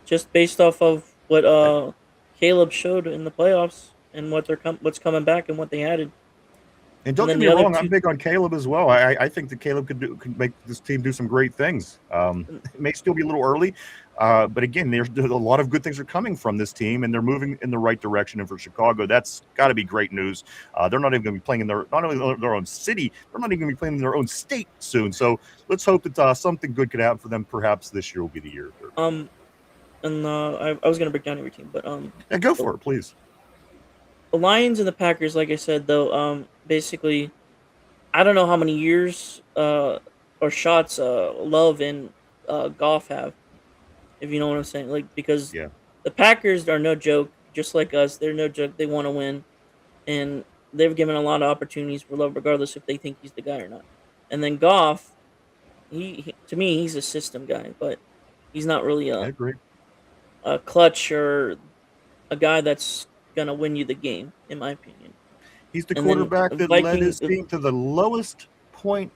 just based off of what Caleb showed in the playoffs and what's coming back and what they added. And don't get me wrong, I'm big on Caleb as well. I think that Caleb could make this team do some great things. It may still be a little early, but again, there's a lot of good things are coming from this team, and they're moving in the right direction. And for Chicago, that's got to be great news. They're not even going to be playing in not only their own city, they're not even going to be playing in their own state soon. So let's hope that something good could happen for them. Perhaps this year will be the year. I was going to break down every team, but yeah, go for it, please. The Lions and the Packers, like I said, though, basically, I don't know how many years or shots Love and Goff have, if you know what I'm saying. Like, because the Packers are no joke, just like us. They're no joke. They want to win, and they've given a lot of opportunities for Love, regardless if they think he's the guy or not. And then Goff, he to me, he's a system guy, but he's not really I agree. A clutch or a guy that's gonna win you the game, in my opinion. He's the quarterback that led his team to the lowest point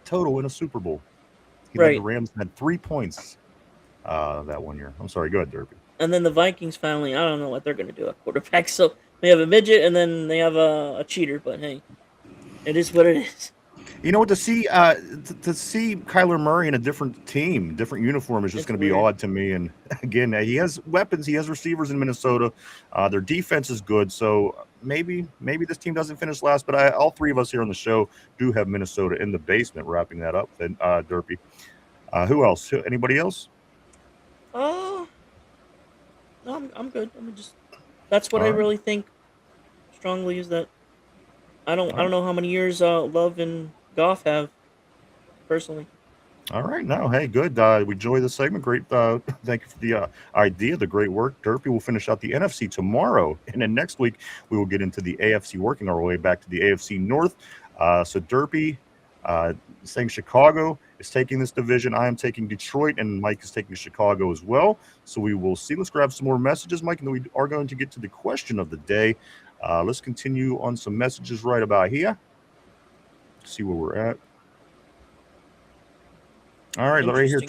total in a Super Bowl. He led the Rams had 3 points that one year. I'm sorry, go ahead, Derby. And then the Vikings finally, I don't know what they're gonna do at quarterback. So they have a midget and then they have a cheater, but hey, it is what it is. You know what, to see Kyler Murray in a different team, different uniform is just going to be odd to me. And again, he has weapons, he has receivers in Minnesota. Their defense is good, so maybe this team doesn't finish last. But all 3 of us here on the show do have Minnesota in the basement. Wrapping that up, then Derpy. Who else? Anybody else? No, I'm good. That's what I really think strongly is that I don't know how many years Love and Goff have personally. All right, now, hey, good. We enjoy the segment. Great. Thank you for the idea, the great work. Derpy will finish out the NFC tomorrow, and then next week we will get into the AFC, working our way back to the AFC North. So Derpy saying Chicago is taking this division. I am taking Detroit, and Mike is taking Chicago as well. So we will see. Let's grab some more messages, Mike, and then we are going to get to the question of the day. Let's continue on some messages right about here. See where we're at. All right, right here.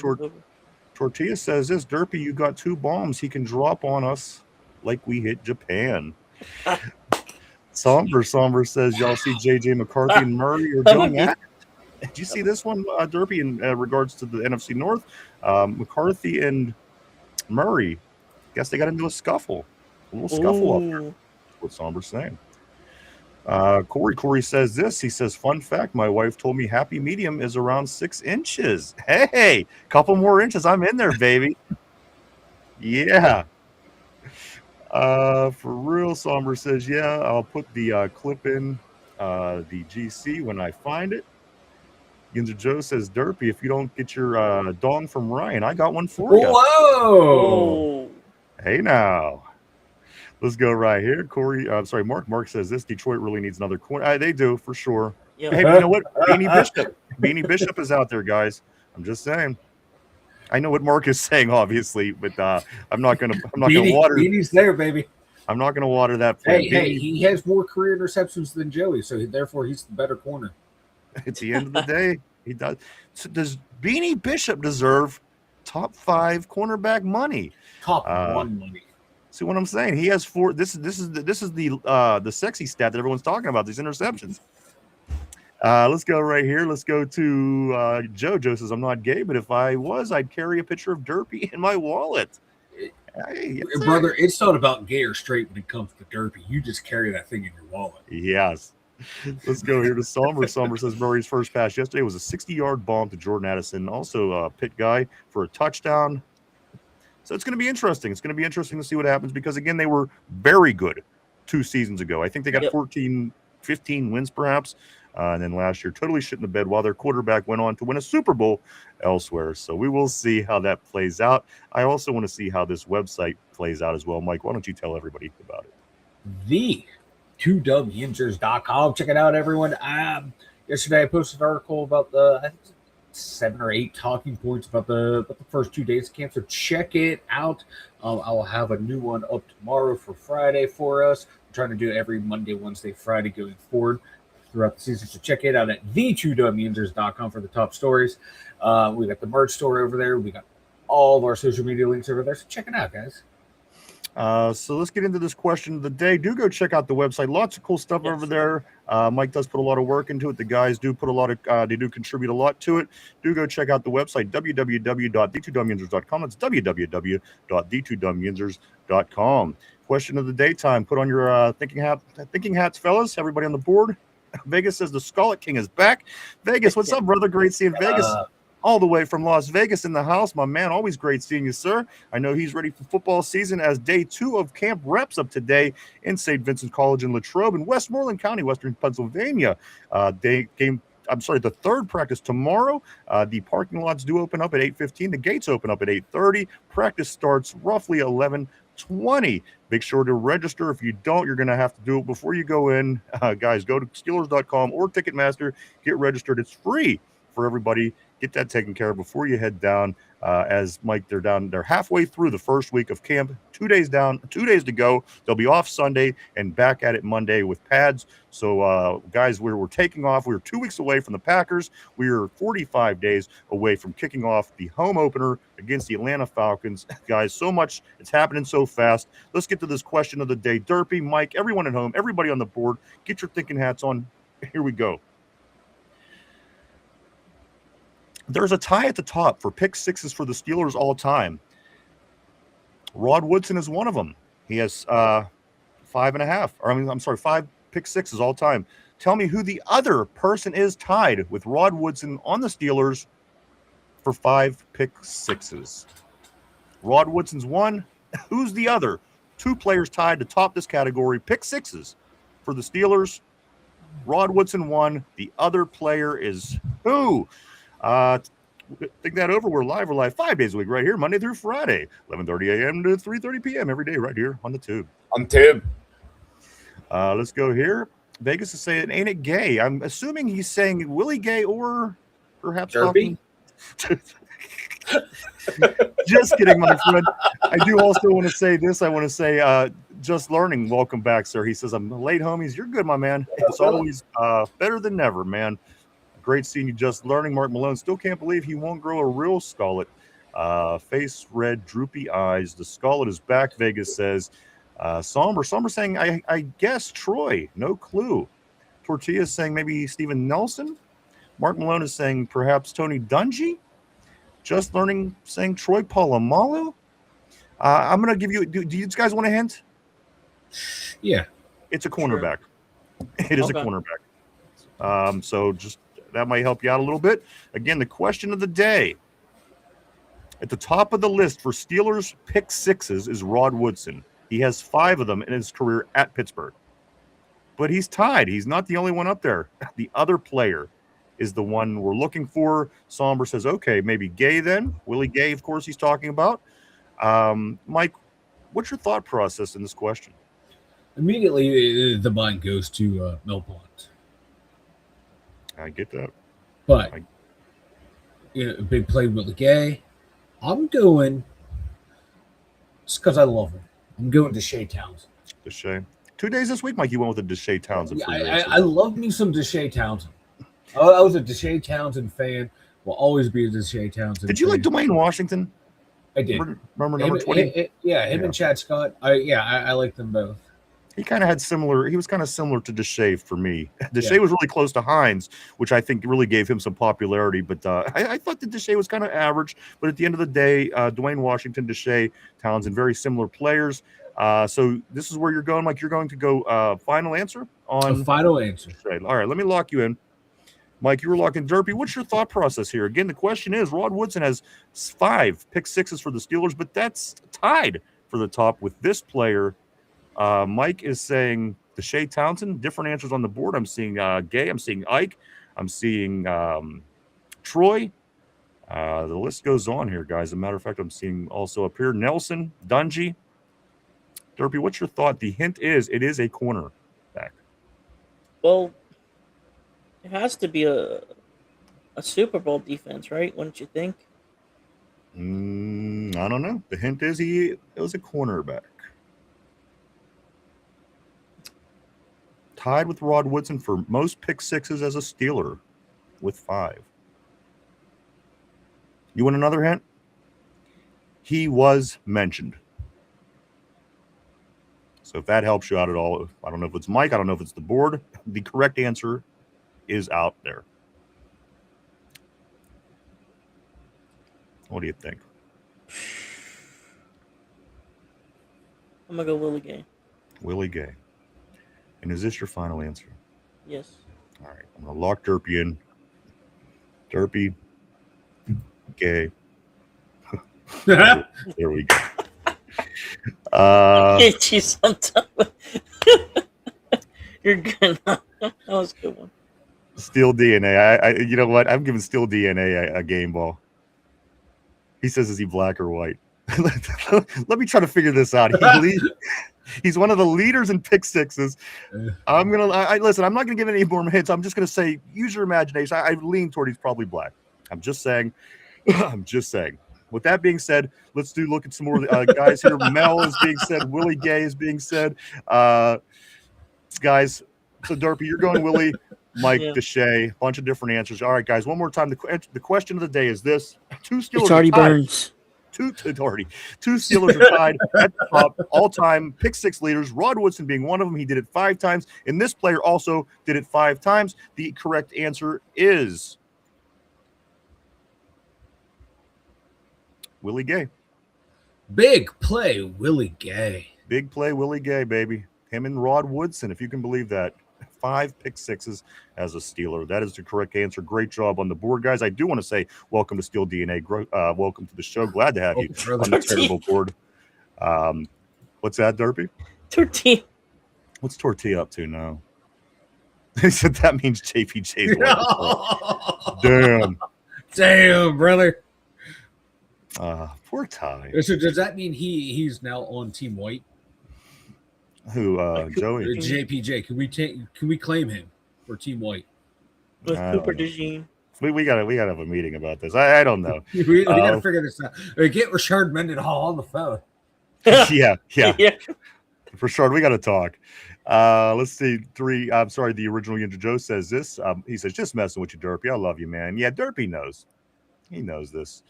Tortilla says this, Derpy, you got 2 bombs he can drop on us like we hit Japan. Somber says, y'all see JJ McCarthy and Murray are going at it. Did you see this one, Derpy, in regards to the NFC North? McCarthy and Murray, guess they got into a scuffle. A little scuffle up there. That's what Somber's saying. Corey says this. He says, fun fact, my wife told me happy medium is around 6 inches. Hey, couple more inches. I'm in there, baby. Yeah. For real, Somber says, yeah, I'll put the clip in the GC when I find it. Yinzer Joe says, Derpy, if you don't get your dong from Ryan, I got one for you. Whoa! Hey, now. Let's go right here. Mark says this, Detroit really needs another corner. They do, for sure. Yeah. Hey, you know what? Beanie Bishop is out there, guys. I'm just saying. I know what Mark is saying, obviously, but I'm not gonna water. Beanie's there, baby. I'm not gonna water that plant. Hey, he has more career interceptions than Joey, so therefore he's the better corner. At the end of the day, he does. So does Beanie Bishop deserve top 5 cornerback money? Top 1 money. See what I'm saying? He has 4. This is the sexy stat that everyone's talking about. These interceptions. Let's go right here. Let's go to Joe. Joe says, I'm not gay, but if I was, I'd carry a picture of Derpy in my wallet. Hey, brother, it's not about gay or straight when it comes to Derpy. You just carry that thing in your wallet. Yes. Let's go here to Somber. Somber says Murray's first pass yesterday was a 60-yard bomb to Jordan Addison, also a Pitt guy, for a touchdown. So it's going to be interesting. It's going to be interesting to see what happens because, again, they were very good 2 seasons ago. I think they got 14, 15 wins perhaps. And then last year, totally shit in the bed while their quarterback went on to win a Super Bowl elsewhere. So we will see how that plays out. I also want to see how this website plays out as well. Mike, why don't you tell everybody about it? The2wyinzers.com. Check it out, everyone. Yesterday, I posted an article about I think 7 or 8 talking points about the first 2 days of camp. So check it out. I'll have a new one up tomorrow for Friday for us. I'm trying to do it every Monday, Wednesday, Friday going forward throughout the season. So check it out at the2wyinzers.com for the top stories. We got the merch store over there. We got all of our social media links over there. So check it out, guys. So let's get into this question of the day. Do go check out the website. Lots of cool stuff over there. Mike does put a lot of work into it. The guys do put a lot of, they do contribute a lot to it. Do go check out the website, www.the2wyinzers.com. That's www.the2wyinzers.com. Question of the day time. Put on your thinking hats, fellas. Everybody on the board. Vegas says the Scarlet King is back. Vegas, what's up, brother? Great seeing Vegas. All the way from Las Vegas in the house. My man, always great seeing you, sir. I know he's ready for football season as day 2 of camp wraps up today in St. Vincent College in Latrobe in Westmoreland County, Western Pennsylvania. The third practice tomorrow. The parking lots do open up at 8:15. The gates open up at 8:30. Practice starts roughly 11:20. Make sure to register. If you don't, you're going to have to do it before you go in. Guys, go to Steelers.com or Ticketmaster. Get registered. It's free for everybody. Get that taken care of before you head down. As Mike, they're halfway through the first week of camp. 2 days down, 2 days to go. They'll be off Sunday and back at it Monday with pads. So, guys, we're taking off. We're 2 weeks away from the Packers. We are 45 days away from kicking off the home opener against the Atlanta Falcons. Guys, so much. It's happening so fast. Let's get to this question of the day. Derpy, Mike, everyone at home, everybody on the board, get your thinking hats on. Here we go. There's a tie at the top for pick sixes for the Steelers all time. Rod Woodson is one of them. He has 5 pick sixes all time. Tell me who the other person is tied with Rod Woodson on the Steelers for 5 pick sixes. Rod Woodson's one. Who's the other? 2 players tied to top this category, pick sixes for the Steelers. Rod Woodson won. The other player is who? Think that over. We're live 5 days a week right here, Monday through Friday, 11:30 a.m. to 3:30 p.m. every day right here on the Tube. On Tube. Let's go here. Vegas is saying, ain't it gay? I'm assuming he's saying Willie Gay or perhaps Derby? Just kidding, my friend. I do also want to say this. I want to say, Just Learning, welcome back, sir. He says, I'm late, homies. You're good, my man. It's always better than never, man. Great seeing you, Just Learning. Mark Malone still can't believe he won't grow a real skullet. Face red, droopy eyes. The skullet is back, Vegas says. Somber saying, I guess Troy. No clue. Tortilla saying maybe Steven Nelson. Mark Malone is saying perhaps Tony Dungy. Just Learning saying Troy Polamalu. I'm going to give you, do you guys want a hint? Yeah. It's a cornerback. Sure. It is a cornerback. So just that might help you out a little bit. Again, the question of the day. At the top of the list for Steelers pick sixes is Rod Woodson. He has 5 of them in his career at Pittsburgh. But he's tied. He's not the only one up there. The other player is the one we're looking for. Somber says, okay, maybe Gay then. Willie Gay, of course, he's talking about. Mike, what's your thought process in this question? Immediately, the mind goes to Mel Blount. I get that. But, big play Willie Gay. I'm going, just because I love him, I'm going to Deshae Townsend. Deshae. 2 days this week, Mike, you went with the Deshae Townsend. Yeah, I love me some Deshae Townsend. I was a Deshae Townsend fan. Will always be a Deshae Townsend Did you fan. like Dwayne Washington? I did. Remember number 20? Him and Chad Scott. I like them both. He was kind of similar to Deshae for me. Deshae was really close to Hines, which I think really gave him some popularity. But I thought that Deshae was kind of average. But at the end of the day, Dwayne Washington, Deshae Townsend, very similar players. So this is where you're going, Mike. You're going to go final answer on a final answer. All right, let me lock you in. Mike, you were locking Derpy. What's your thought process here? Again, the question is, Rod Woodson has 5 pick sixes for the Steelers, but that's tied for the top with this player. Mike is saying Deshae Townsend. Different answers on the board. I'm seeing Gay. I'm seeing Ike. I'm seeing Troy. The list goes on here, guys. As a matter of fact, I'm seeing also up here Nelson, Dungy. Derpy, what's your thought? The hint is it is a cornerback. Well, it has to be a Super Bowl defense, right? Wouldn't you think? I don't know. The hint is it was a cornerback. Tied with Rod Woodson for most pick sixes as a Steeler with 5. You want another hint? He was mentioned. So if that helps you out at all, I don't know if it's Mike, I don't know if it's the board. The correct answer is out there. What do you think? I'm going to go Willie Gay. Willie Gay. And is this your final answer? Yes. All right. I'm going to lock Derpy in. Derpy. Gay. There we go. Hit you sometime. You're good. That was a good one. Steel DNA. You know what? I'm giving Steel DNA a game ball. He says, is he black or white? Let me try to figure this out. He's one of the leaders in pick sixes. I'm listen. I'm not gonna give any more hints. I'm just gonna say, use your imagination. I lean toward he's probably black. I'm just saying. With that being said, let's look at some more guys here. Mel is being said. Willie Gay is being said. Guys, so Derpy, you're going Willie. Mike, Deshae, bunch of different answers. All right, guys, one more time. The question of the day is this: 2 Steelers. It's Artie Burns. Two Steelers are tied at the top, all-time pick six leaders. Rod Woodson being one of them. He did it 5 times, and this player also did it 5 times. The correct answer is Willie Gay. Big play, Willie Gay. Big play, Willie Gay, baby. Him and Rod Woodson, if you can believe that. 5 pick sixes as a Steeler. That is the correct answer. Great job on the board, guys. I do want to say welcome to Steel DNA. Welcome to the show. Glad to have you on the terrible board. What's that, Derpy? 13. What's Tortilla up to now? He said that means JPJ's Damn. Damn, brother. Poor Ty. So does that mean he's now on Team White? Who? Joey. JPJ. Can we claim him for Team White? With Cooper DeJean. We gotta have a meeting about this. I don't know. we gotta figure this out. Get Richard Mendenhall on the phone. yeah. For sure, we gotta talk. Let's see. I'm sorry. The original Yinzer Joe says this. He says, "Just messing with you, Derpy. I love you, man." Yeah, Derpy knows. He knows this.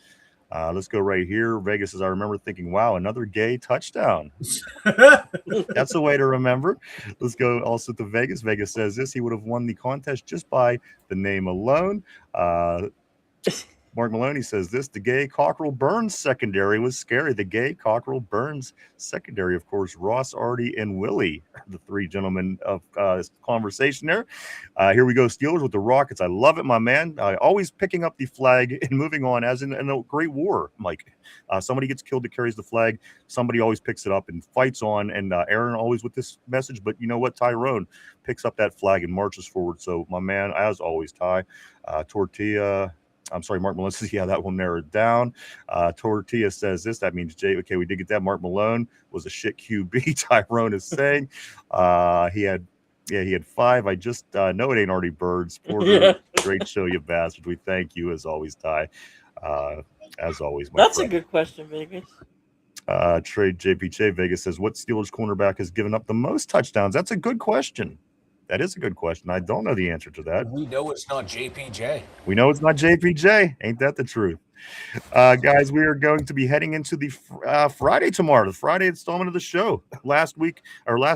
Let's go right here. Vegas says, "I remember thinking, wow, another gay touchdown." That's a way to remember. Let's go also to Vegas. Vegas says this. He would have won the contest just by the name alone. Mark Maloney says this. The gay Cockrell Burns secondary was scary. The gay Cockrell Burns secondary, of course, Ross, Artie, and Willie are the three gentlemen of this conversation there. Here we go. Steelers with the Rockets. I love it, my man. Always picking up the flag and moving on, as in a great war, Mike. Somebody gets killed that carries the flag. Somebody always picks it up and fights on. And Aaron always with this message. But you know what? Tyrone picks up that flag and marches forward. So, my man, as always, Ty. Tortilla. I'm sorry, Mark Malone says, yeah, that will narrow it down. Tortilla says this. That means Jay. Okay, we did get that. Mark Malone was a shit QB. Tyrone is saying he had 5. I just know it ain't Artie Birds. Porter, great show, you bastard. We thank you as always, Ty. As always, my That's friend. a good question, Vegas. Trade JPJ Vegas says, what Steelers cornerback has given up the most touchdowns? That's a good question. That is a good question. I don't know the answer to that. We know it's not JPJ. We know it's not JPJ. Ain't that the truth? Guys, we are going to be heading into the Friday tomorrow, the Friday installment of the show. Last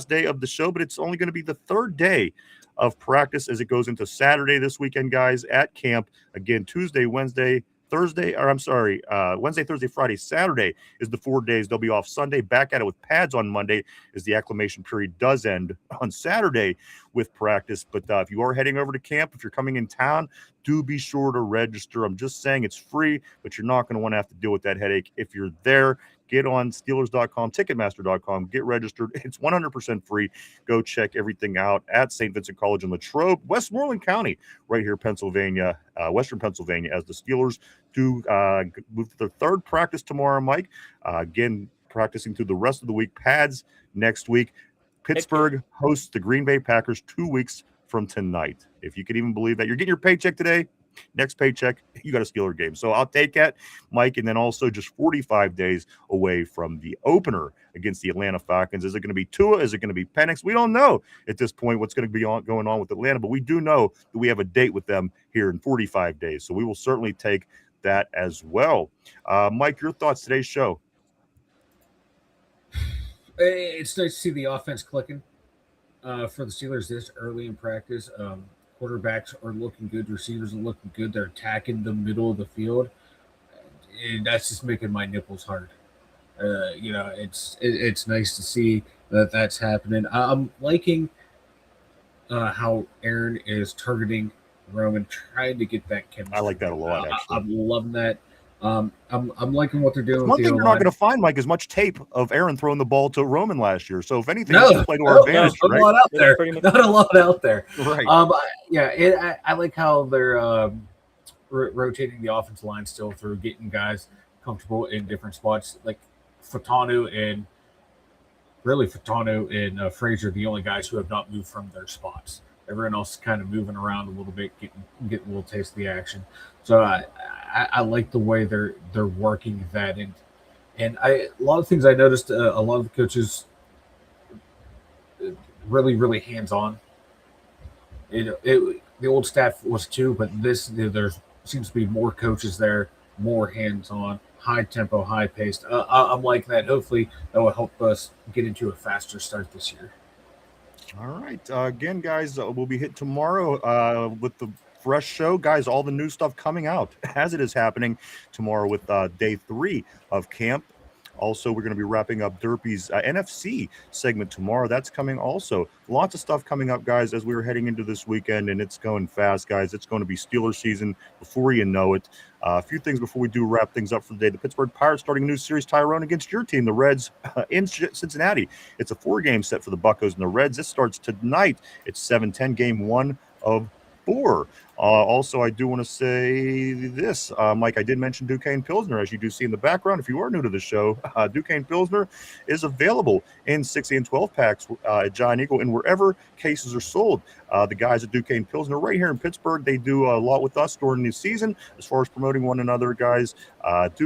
day of the show, but it's only going to be the third day of practice as it goes into Saturday this weekend, guys, at camp. Again, Tuesday, Wednesday, Thursday, Wednesday, Thursday, Friday, Saturday is the 4 days. They'll be off Sunday, back at it with pads on Monday as the acclimation period does end on Saturday with practice. But if you are heading over to camp, if you're coming in town, do be sure to register. I'm just saying it's free, but you're not going to want to have to deal with that headache. If you're there, get on Steelers.com, Ticketmaster.com, get registered. It's 100% free. Go check everything out at St. Vincent College in Latrobe, Westmoreland County, right here, Pennsylvania, Western Pennsylvania, as the Steelers do move to their third practice tomorrow, Mike. Again, practicing through the rest of the week. Pads next week. Pittsburgh hosts the Green Bay Packers 2 weeks from tonight. If you could even believe that. You're getting your paycheck today. Next paycheck, you got a Steeler game. So I'll take that, Mike. And then also just 45 days away from the opener against the Atlanta Falcons. Is it going to be Tua? Is it going to be Penix? We don't know at this point what's going to be going on with Atlanta, but we do know that we have a date with them here in 45 days. So we will certainly take that as well. Mike, your thoughts today's show? It's nice to see the offense clicking for the Steelers this early in practice. Quarterbacks are looking good. Receivers are looking good. They're attacking the middle of the field. And that's just making my nipples hard. It's nice to see that that's happening. I'm liking how Aaron is targeting Roman, trying to get that chemistry. I like that a lot, actually. I'm loving that. I'm liking what they're doing. One thing you're not going to find, Mike, is much tape of Aaron throwing the ball to Roman last year. So if anything, that's play to our advantage. Not a lot out there. Not a lot out there. Right. I like how they're rotating the offensive line still through getting guys comfortable in different spots. Like Fatanu and Frazier, the only guys who have not moved from their spots. Everyone else is kind of moving around a little bit, getting a little taste of the action. So I like the way they're working that in. And a lot of things I noticed, a lot of the coaches really, really hands-on. The old staff was too, but there seems to be more coaches there, more hands-on, high tempo, high paced. I'm like that. Hopefully that will help us get into a faster start this year. All right. Again, guys, we'll be hit tomorrow with the fresh show. Guys, all the new stuff coming out as it is happening tomorrow with day 3 of camp. Also, we're going to be wrapping up Derpy's NFC segment tomorrow. That's coming also. Lots of stuff coming up, guys, as we are heading into this weekend, and it's going fast, guys. It's going to be Steelers season before you know it. A few things before we do wrap things up for the day. The Pittsburgh Pirates starting a new series, Tyrone, against your team, the Reds, in Cincinnati. It's a 4-game set for the Buccos and the Reds. This starts tonight. It's 7-10, game 1 of 4. Also, I do want to say this, Mike. I did mention Duquesne Pilsner, as you do see in the background. If you are new to the show, Duquesne Pilsner is available in 6 and 12 packs at Giant Eagle and wherever cases are sold. The guys at Duquesne Pilsner, right here in Pittsburgh, they do a lot with us during the season as far as promoting one another. Guys, get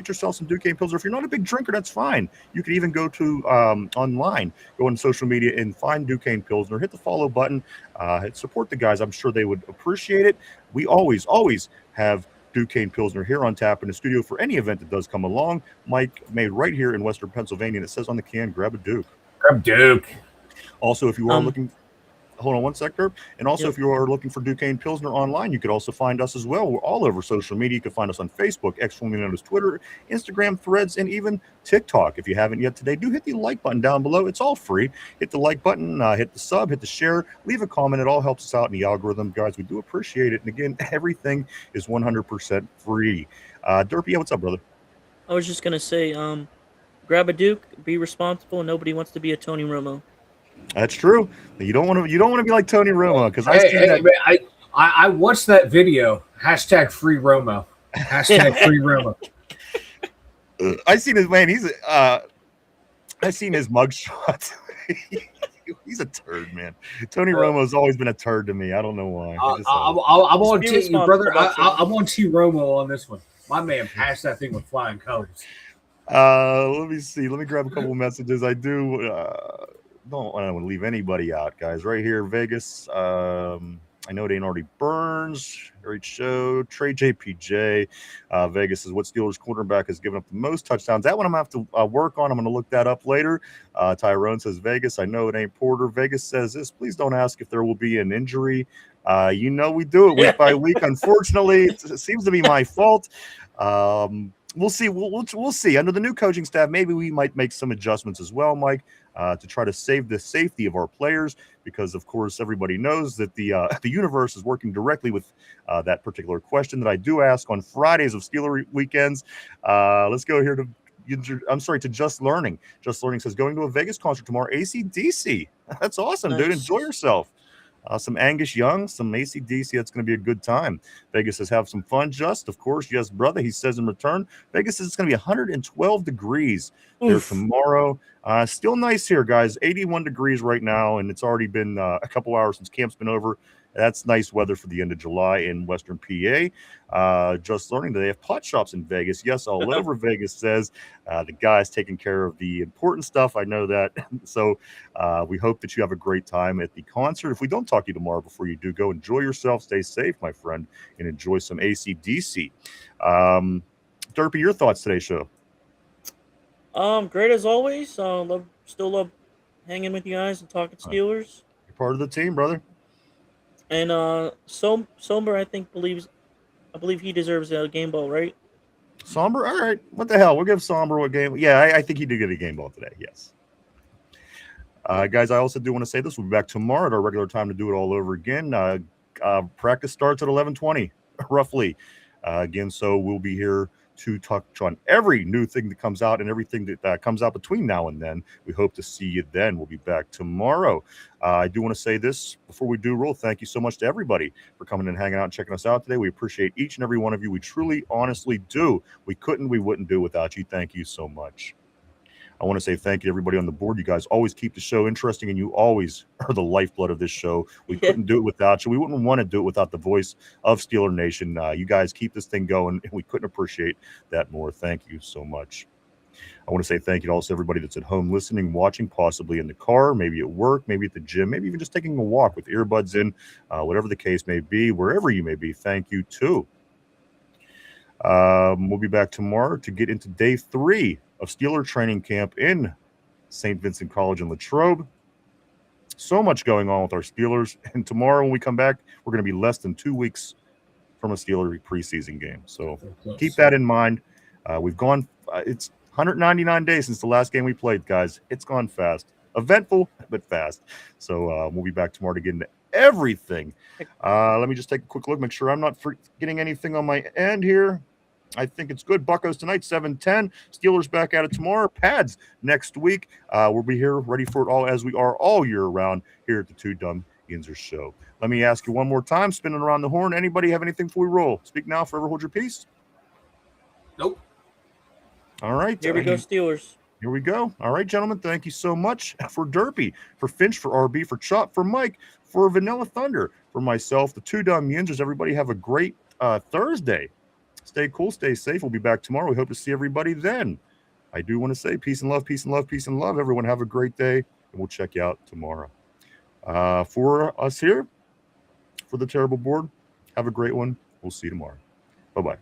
yourself some Duquesne Pilsner. If you're not a big drinker, that's fine. You can even go to online, go on social media, and find Duquesne Pilsner. Hit the follow button. Support the guys. I'm sure they would appreciate it. We always have Duquesne Pilsner here on tap in the studio for any event that does come along. Mike, made right here in Western Pennsylvania, and it says on the can, grab a Duke. Grab Duke. Also, if you are looking... Hold on one sec, Derp. And also, if you are looking for Duquesne Pilsner online, you could also find us as well. We're all over social media. You can find us on Facebook, formerly known as Twitter, Instagram, Threads, and even TikTok. If you haven't yet today, do hit the like button down below. It's all free. Hit the like button, hit the sub, hit the share, leave a comment. It all helps us out in the algorithm, guys. We do appreciate it. And again, everything is 100% free. Derp, yeah, what's up, brother? I was just gonna say, grab a Duke, be responsible, and nobody wants to be a Tony Romo. That's true. You don't want to be like Tony Romo, because I watched that video. # free Romo. # free Romo. I seen his man. I seen his mugshot. He's a turd, man. Tony Romo's always been a turd to me. I don't know why. I'm on T, brother. I'm on T Romo on this one. My man passed that thing with flying colors. Let me see. Let me grab a couple of messages. I do. Don't want to leave anybody out, guys. Right here, Vegas. I know it ain't already Burns. Great show. Trey JPJ. Vegas says, what Steelers quarterback has given up the most touchdowns? That one I'm going to have to work on. I'm going to look that up later. Tyrone says, Vegas. I know it ain't Porter. Vegas says this. Please don't ask if there will be an injury. We do it week by week. Unfortunately, it seems to be my fault. We'll see. We'll see. Under the new coaching staff, maybe we might make some adjustments as well, Mike, to try to save the safety of our players, because, of course, everybody knows that the universe is working directly with that particular question that I do ask on Fridays of Steeler weekends. Let's go here to Just Learning. Just Learning says, going to a Vegas concert tomorrow, AC/DC. That's awesome, Nice. dude. Enjoy yourself. Some Angus Young, some AC/DC. That's going to be a good time. Vegas says, have some fun, Just. Of course, yes, brother. He says in return, Vegas says it's going to be 112 degrees there tomorrow. Still nice here, guys. 81 degrees right now, and it's already been a couple hours since camp's been over. That's nice weather for the end of July in Western PA. Just Learning that they have pot shops in Vegas. Yes, all over Vegas says the guy's taking care of the important stuff. I know that. So we hope that you have a great time at the concert. If we don't talk to you tomorrow before you do, go enjoy yourself. Stay safe, my friend, and enjoy some AC/DC. Derpy, your thoughts today's show? Great as always. Still love hanging with you guys and talking Steelers. You're part of the team, brother. And Somber, I believe he deserves a game ball, right? Somber, all right. What the hell? We'll give Somber a game. Yeah, I think he did get a game ball today. Yes. Guys, I also do want to say this. We'll be back tomorrow at our regular time to do it all over again. Practice starts at 11:20, roughly. Again, so we'll be here to touch on every new thing that comes out and everything that comes out between now and then. We hope to see you then. We'll be back tomorrow. I do want to say this before we do roll. Thank you so much to everybody for coming and hanging out and checking us out today. We appreciate each and every one of you. We truly, honestly do. We wouldn't do without you. Thank you so much. I want to say thank you to everybody on the board. You guys always keep the show interesting, and you always are the lifeblood of this show. We couldn't do it without you. We wouldn't want to do it without the voice of Steeler Nation. You guys keep this thing going, and we couldn't appreciate that more. Thank you so much. I want to say thank you to also everybody that's at home listening, watching, possibly in the car, maybe at work, maybe at the gym, maybe even just taking a walk with earbuds in, whatever the case may be, wherever you may be. Thank you, too. We'll be back tomorrow to get into day 3 of Steeler training camp in St. Vincent College in Latrobe. So much going on with our Steelers. And tomorrow when we come back, we're going to be less than 2 weeks from a Steeler preseason game. So keep that in mind. We've gone. It's 199 days since the last game we played, guys. It's gone fast. Eventful, but fast. So we'll be back tomorrow to get into everything. Let me just take a quick look, make sure I'm not forgetting anything on my end here. I think it's good. Buccos tonight, 7:10. Steelers back at it tomorrow. Pads next week. We'll be here ready for it all, as we are all year round here at the Two Dumb Yinzers Show. Let me ask you one more time, spinning around the horn. Anybody have anything before we roll? Speak now, forever hold your peace. Nope. All right. Here we go, Steelers. Here we go. All right, gentlemen. Thank you so much for Derpy, for Finch, for RB, for Chop, for Mike, for Vanilla Thunder, for myself, the Two Dumb Yinzers. Everybody have a great Thursday. Stay cool, stay safe. We'll be back tomorrow. We hope to see everybody then. I do want to say peace and love, peace and love, peace and love. Everyone have a great day, and we'll check you out tomorrow. For us here, for the Terrible Board, have a great one. We'll see you tomorrow. Bye-bye.